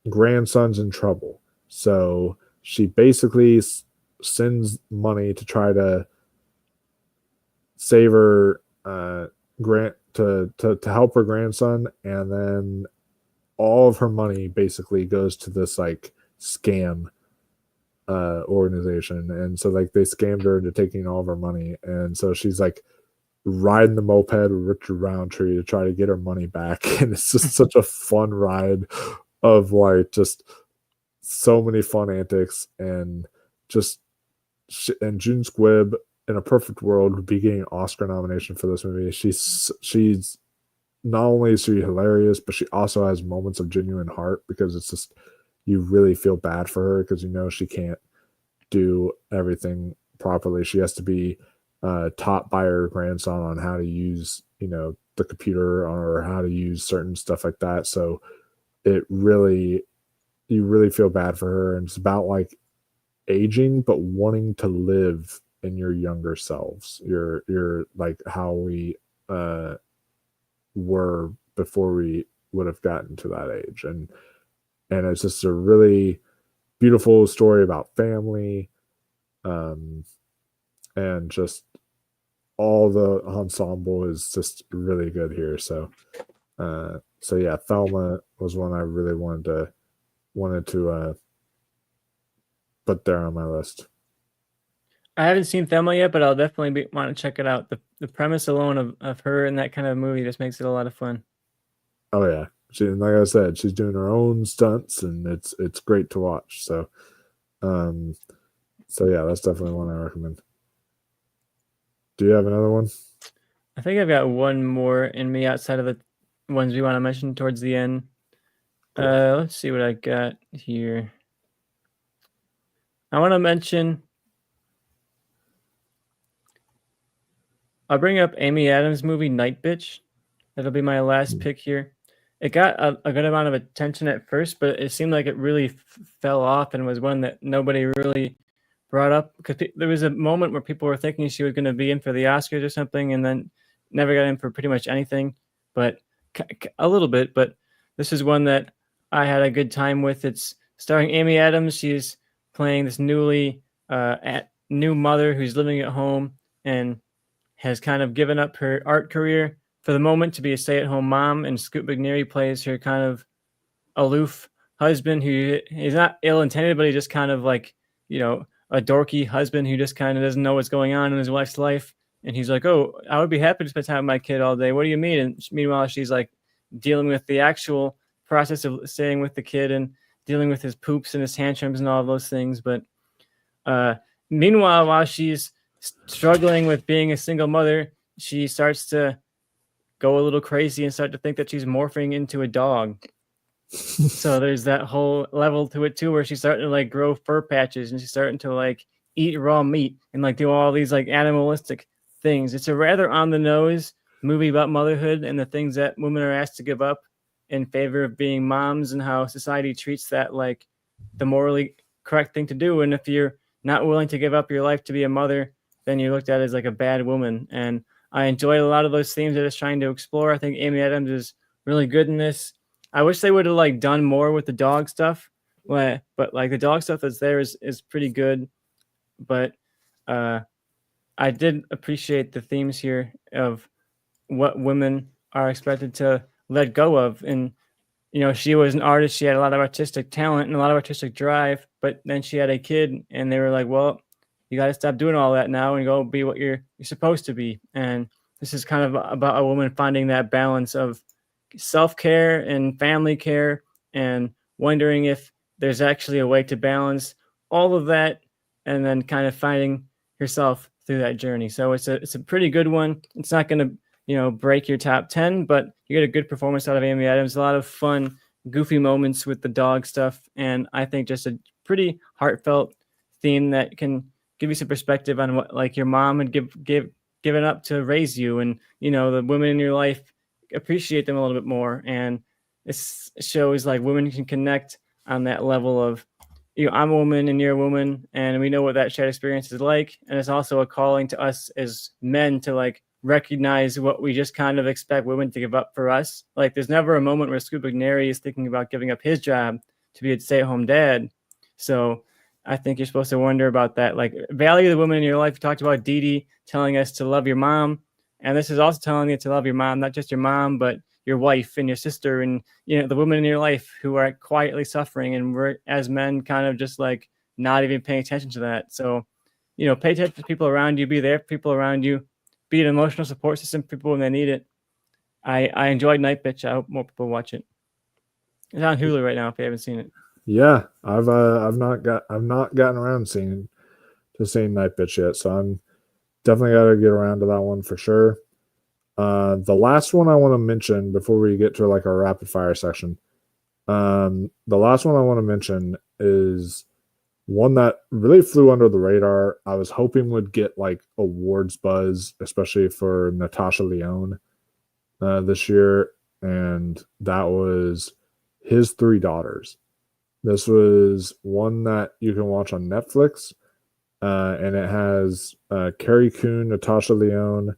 grandson's in trouble. So she basically sends money to try to save her to help her grandson, and then all of her money basically goes to this like scam organization. And so like they scammed her into taking all of her money, and so she's like riding the moped with Richard Roundtree to try to get her money back. And it's just such a fun ride of like just so many fun antics, and and June Squibb in a perfect world would be getting an Oscar nomination for this movie. She's not only is she hilarious, but she also has moments of genuine heart, because it's just, you really feel bad for her because she can't do everything properly. She has to be taught by her grandson on how to use the computer or how to use certain stuff like that. So you really feel bad for her, and it's about like aging but wanting to live in your younger selves. You're like how we were before we would have gotten to that age, and it's just a really beautiful story about family and just all the ensemble is just really good here. So yeah, Thelma was one I really wanted to put there on my list. I haven't seen Thelma yet, but I'll definitely want to check it out. The premise alone of her in that kind of movie just makes it a lot of fun. Oh yeah, like I said, she's doing her own stunts, and it's great to watch. So, yeah, that's definitely one I recommend. Do you have another one? I think I've got one more in me outside of the ones we want to mention towards the end. Let's see what I got here. I want to mention. I'll bring up Amy Adams' movie Night Bitch. That'll be my last pick here. It got a good amount of attention at first, but it seemed like it really fell off and was one that nobody really brought up, because there was a moment where people were thinking she was going to be in for the Oscars or something, and then never got in for pretty much anything, but a little bit. But this is one that I had a good time with. It's starring Amy Adams. She's playing this new mother who's living at home and has kind of given up her art career for the moment to be a stay-at-home mom, and Scoot McNairy plays her kind of aloof husband who is not ill-intended, but he just kind of like, a dorky husband who just kind of doesn't know what's going on in his wife's life. And he's like, oh, I would be happy to spend time with my kid all day. What do you mean? And meanwhile, she's like dealing with the actual process of staying with the kid and dealing with his poops and his tantrums and all those things. But meanwhile, while she's struggling with being a single mother, she starts to go a little crazy and start to think that she's morphing into a dog. So there's that whole level to it too, where she's starting to like grow fur patches and she's starting to like eat raw meat and like do all these like animalistic things. It's a rather on the nose movie about motherhood and the things that women are asked to give up in favor of being moms, and how society treats that like the morally correct thing to do. And if you're not willing to give up your life to be a mother, then you're looked at as like a bad woman. And I enjoyed a lot of those themes that it's trying to explore. I think Amy Adams is really good in this. I wish they would have like done more with the dog stuff, but like the dog stuff that's there is pretty good. But I did appreciate the themes here of what women are expected to let go of. And she was an artist. She had a lot of artistic talent and a lot of artistic drive, but then she had a kid, and they were like, well, you got to stop doing all that now and go be what you're supposed to be. And this is kind of about a woman finding that balance of self-care and family care, and wondering if there's actually a way to balance all of that, and then kind of finding herself through that journey. So it's a pretty good one. It's not going to break your top 10, but you get a good performance out of Amy Adams. A lot of fun, goofy moments with the dog stuff, and I think just a pretty heartfelt theme that can give you some perspective on what like your mom had given up to raise you, and the women in your life, appreciate them a little bit more. And this shows like women can connect on that level of, I'm a woman and you're a woman, and we know what that shared experience is like. And it's also a calling to us as men to like recognize what we just kind of expect women to give up for us. Like there's never a moment where Scoot McNairy is thinking about giving up his job to be a stay-at-home dad. So I think you're supposed to wonder about that. Like, value the woman in your life. We talked about Dee Dee telling us to love your mom. And this is also telling you to love your mom, not just your mom, but your wife and your sister and, the women in your life who are quietly suffering. And we're, as men, kind of just like not even paying attention to that. So, pay attention to people around you, be there for people around you, be an emotional support system for people when they need it. I enjoyed Night Bitch. I hope more people watch it. It's on Hulu right now if you haven't seen it. Yeah, I've not gotten around to seeing Night Bitch yet, so I'm definitely got to get around to that one for sure. The last one I want to mention before we get to like our rapid fire section, the last one I want to mention is one that really flew under the radar. I was hoping would get like awards buzz, especially for Natasha Lyonne this year, and that was His Three Daughters. This was one that you can watch on Netflix, and it has Carrie Coon, Natasha Lyonne,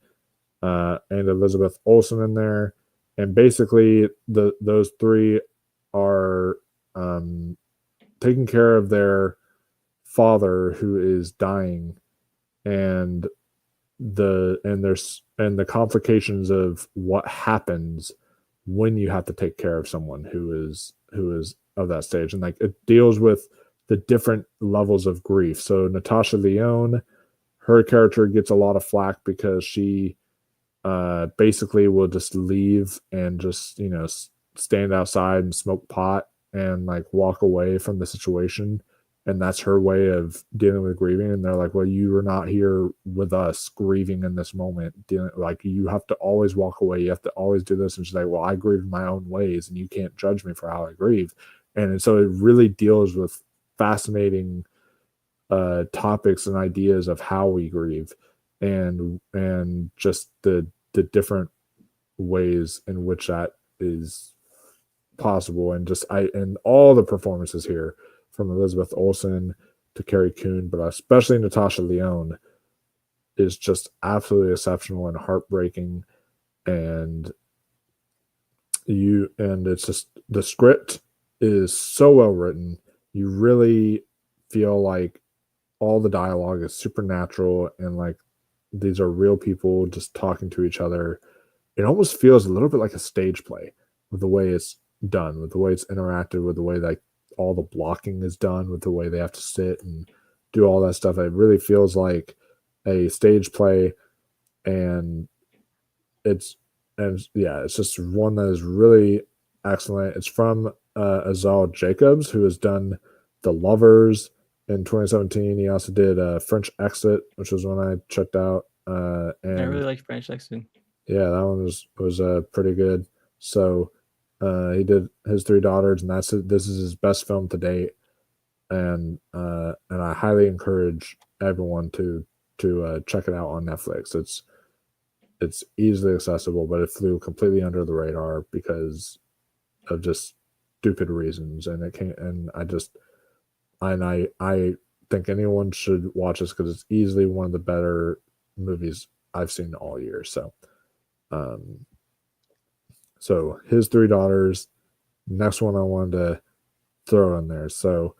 and Elizabeth Olsen in there. And basically, those three are taking care of their father who is dying, and the complications of what happens when you have to take care of someone who is of that stage, and like it deals with the different levels of grief. So Natasha Lyonne, her character gets a lot of flack because she basically will just leave and just stand outside and smoke pot and like walk away from the situation, and that's her way of dealing with grieving. And they're like, well, you are not here with us grieving in this moment, dealing, like, you have to always walk away, you have to always do this. And she's like, well, I grieve in my own ways and you can't judge me for how I grieve. And so it really deals with fascinating topics and ideas of how we grieve, and just the different ways in which that is possible. And just and all the performances here, from Elizabeth Olsen to Carrie Coon, but especially Natasha Lyonne, is just absolutely exceptional and heartbreaking. And it's just, the script is so well written. You really feel like all the dialogue is supernatural, and like these are real people just talking to each other. It almost feels a little bit like a stage play with the way it's done, with the way it's interacted, with the way like all the blocking is done, with the way they have to sit and do all that stuff. It really feels like a stage play, and it's just one that is really excellent. It's from Azal Jacobs, who has done The Lovers in 2017. He also did French Exit, which was one I checked out. And I really liked French Exit. Yeah, that one was pretty good. So he did His Three Daughters, and this is his best film to date. And I highly encourage everyone to check it out on Netflix. It's easily accessible, but it flew completely under the radar because of just stupid reasons, and I think anyone should watch this because it's easily one of the better movies I've seen all year. So His Three Daughters, next one I wanted to throw in there. So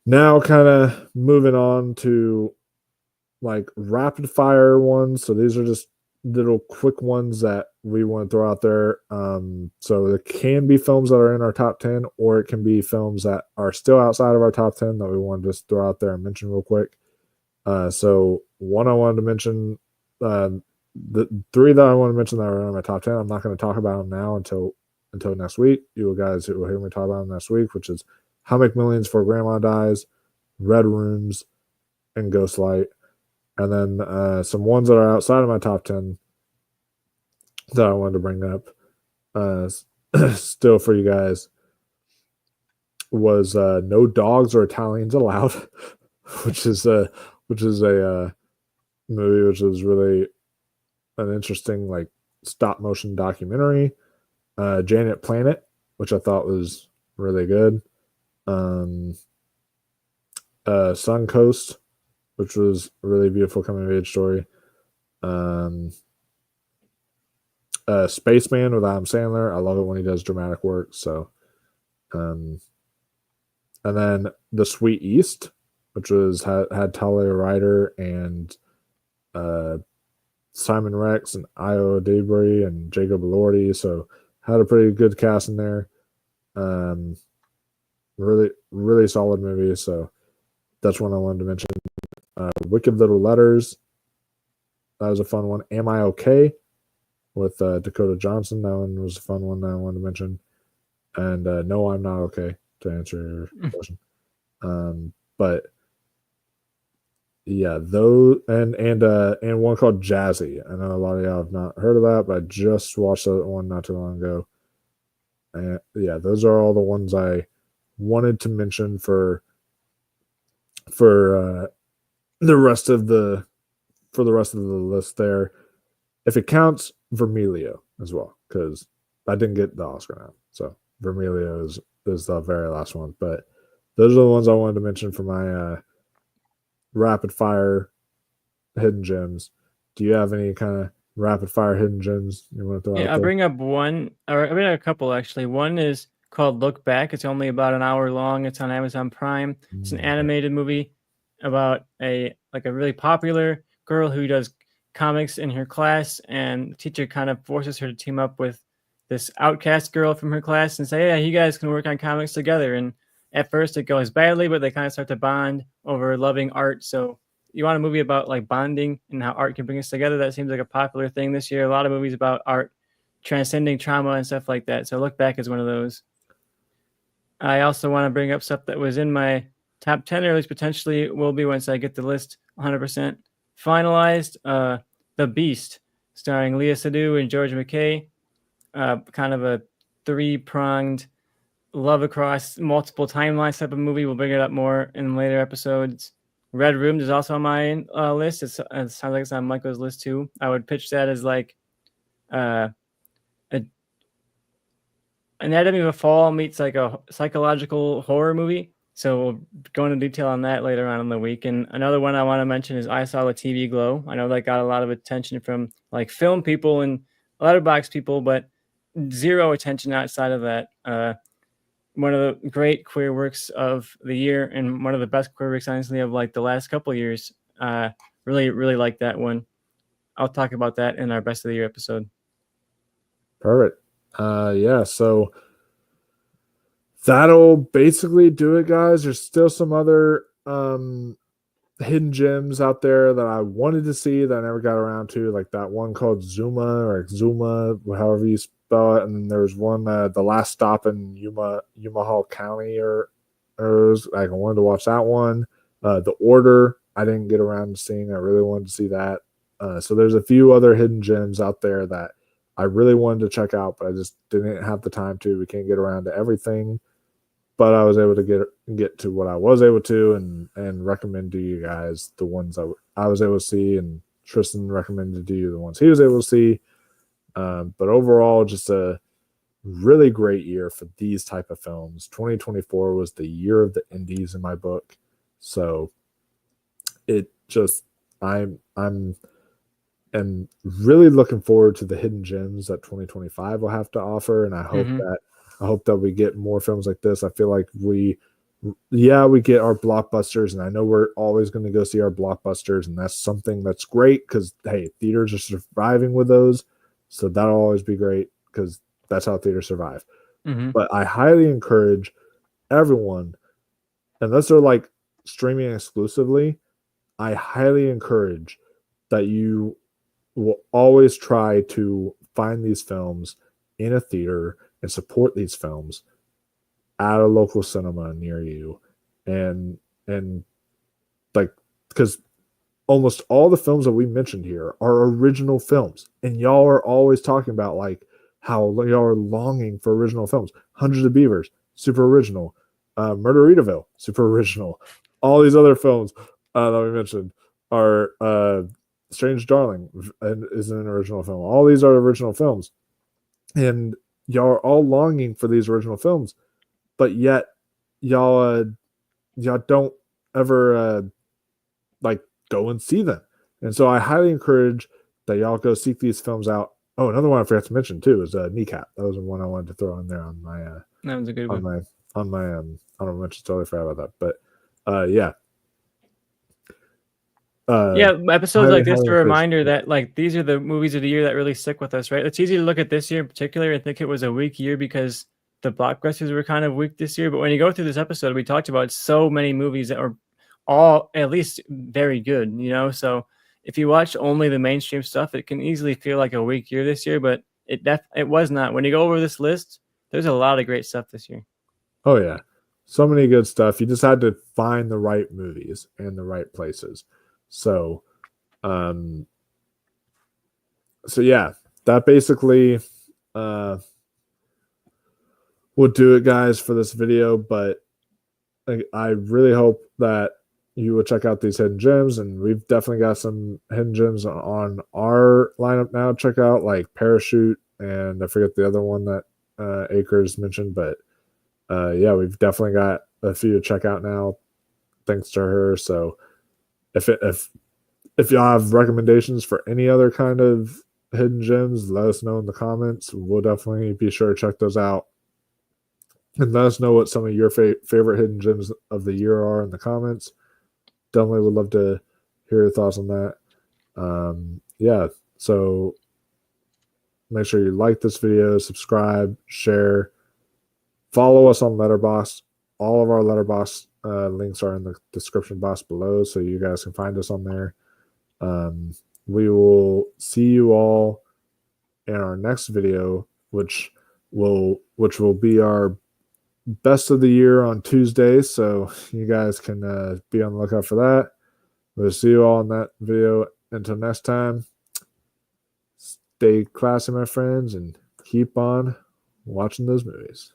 now kind of moving on to like rapid fire ones. So these are just little quick ones that we want to throw out there. So there can be films that are in our top 10, or it can be films that are still outside of our top 10 that we want to just throw out there and mention real quick. So one I wanted to mention, the three that I want to mention that are in my top 10, I'm not going to talk about them now until next week. You guys will hear me talk about them next week, which is How Make Millions Before Grandma Dies, Red Rooms, and Ghostlight. And then some ones that are outside of my top 10 that I wanted to bring up still for you guys was No Dogs or Italians Allowed, which is a movie which is really an interesting like stop motion documentary. Janet Planet, which I thought was really good. Suncoast, which was a really beautiful coming of age story. Spaceman with Adam Sandler. I love it when he does dramatic work. So, and then The Sweet East, which had Talia Ryder and Simon Rex and Io Debris and Jacob Elordi. So had a pretty good cast in there. Really, really solid movie. So that's one I wanted to mention. Wicked Little Letters. That was a fun one. Am I Okay? With Dakota Johnson. That one was a fun one that I wanted to mention. And No, I'm Not Okay, to answer your question. But yeah, those and one called Jazzy. I know a lot of y'all have not heard of that, but I just watched that one not too long ago. And yeah, those are all the ones I wanted to mention for the rest of the list there. If it counts, Vermilio as well, because I didn't get the Oscar now. So Vermilio is the very last one. But those are the ones I wanted to mention for my rapid fire hidden gems. Do you have any kind of rapid fire hidden gems you want to throw out Yeah, there? I'll bring up one, or I bring up a couple actually. One is called Look Back. It's only about an hour long. It's on Amazon Prime. It's an animated movie about a really popular girl who does comics in her class, and the teacher kind of forces her to team up with this outcast girl from her class and say, yeah, you guys can work on comics together. And at first it goes badly, but they kind of start to bond over loving art. So you want a movie about like bonding and how art can bring us together. That seems like a popular thing this year. A lot of movies about art transcending trauma and stuff like that. So Look Back is one of those. I also want to bring up stuff that was in my top 10, or at least potentially will be once I get the list 100% finalized. The Beast, starring Léa Seydoux and George McKay. Kind of a three-pronged love across multiple timelines type of movie. We'll bring it up more in later episodes. Red Room is also on my list. It sounds like it's on Michael's list too. I would pitch that as like Anatomy of a Fall meets like a psychological horror movie. So we'll go into detail on that later on in the week. And another one I want to mention is I Saw the TV Glow. I know that got a lot of attention from like film people and Letterboxd people, but zero attention outside of that. One of the great queer works of the year, and one of the best queer works, honestly, of like the last couple of years. Really, really like that one. I'll talk about that in our best of the year episode. Perfect. Yeah, so that'll basically do it, guys. There's still some other hidden gems out there that I wanted to see that I never got around to, like that one called Zuma, however you spell it. And then there was one, The Last Stop in Umahala County, or like I wanted to watch that one. The Order, I didn't get around to seeing. I really wanted to see that. So there's a few other hidden gems out there that I really wanted to check out, but I just didn't have the time to. We can't get around to everything, but I was able to get to what I was able to and recommend to you guys the ones I was able to see, and Tristan recommended to you the ones he was able to see. But overall, just a really great year for these type of films. 2024 was the year of the indies in my book. So it just, I'm really looking forward to the hidden gems that 2025 will have to offer. And I hope that we get more films like this. I feel like we get our blockbusters, and I know we're always going to go see our blockbusters, and that's something that's great because, hey, theaters are surviving with those. So that'll always be great because that's how theaters survive. Mm-hmm. But I highly encourage everyone, unless they're like streaming exclusively, I highly encourage that you will always try to find these films in a theater and support these films at a local cinema near you. And like, because almost all the films that we mentioned here are original films, and y'all are always talking about like how y'all are longing for original films. Hundreds of Beavers, super original. Murderitatville, super original. All these other films that we mentioned are Strange Darling is an original film. All these are original films, and y'all are all longing for these original films, but yet y'all don't ever like go and see them. And so I highly encourage that y'all go seek these films out. Oh, another one I forgot to mention too is Kneecap. That was the one I wanted to throw in there on my That was a good one. on my honorable mention. Totally forgot about that, but yeah. Episodes like this are a reminder that like these are the movies of the year that really stick with us, right? It's easy to look at this year in particular and think it was a weak year because the blockbusters were kind of weak this year. But when you go through this episode, we talked about so many movies that are all at least very good, you know? So if you watch only the mainstream stuff, it can easily feel like a weak year this year, but it was not. When you go over this list, there's a lot of great stuff this year. Oh yeah. So many good stuff. You just had to find the right movies and the right places. So, yeah, that basically will do it, guys, for this video. But I really hope that you will check out these hidden gems, and we've definitely got some hidden gems on our lineup now. Check out like Parachute, and I forget the other one that Acres mentioned, but yeah, we've definitely got a few to check out now, thanks to her. So if y'all have recommendations for any other kind of hidden gems, let us know in the comments. We'll definitely be sure to check those out. And let us know what some of your favorite hidden gems of the year are in the comments. Definitely would love to hear your thoughts on that. Yeah, so make sure you like this video, subscribe, share, follow us on Letterboxd. All of our Letterboxd links are in the description box below, so you guys can find us on there. We will see you all in our next video, which will be our best of the year on Tuesday. So you guys can be on the lookout for that. We'll see you all in that video. Until next time, stay classy, my friends, and keep on watching those movies.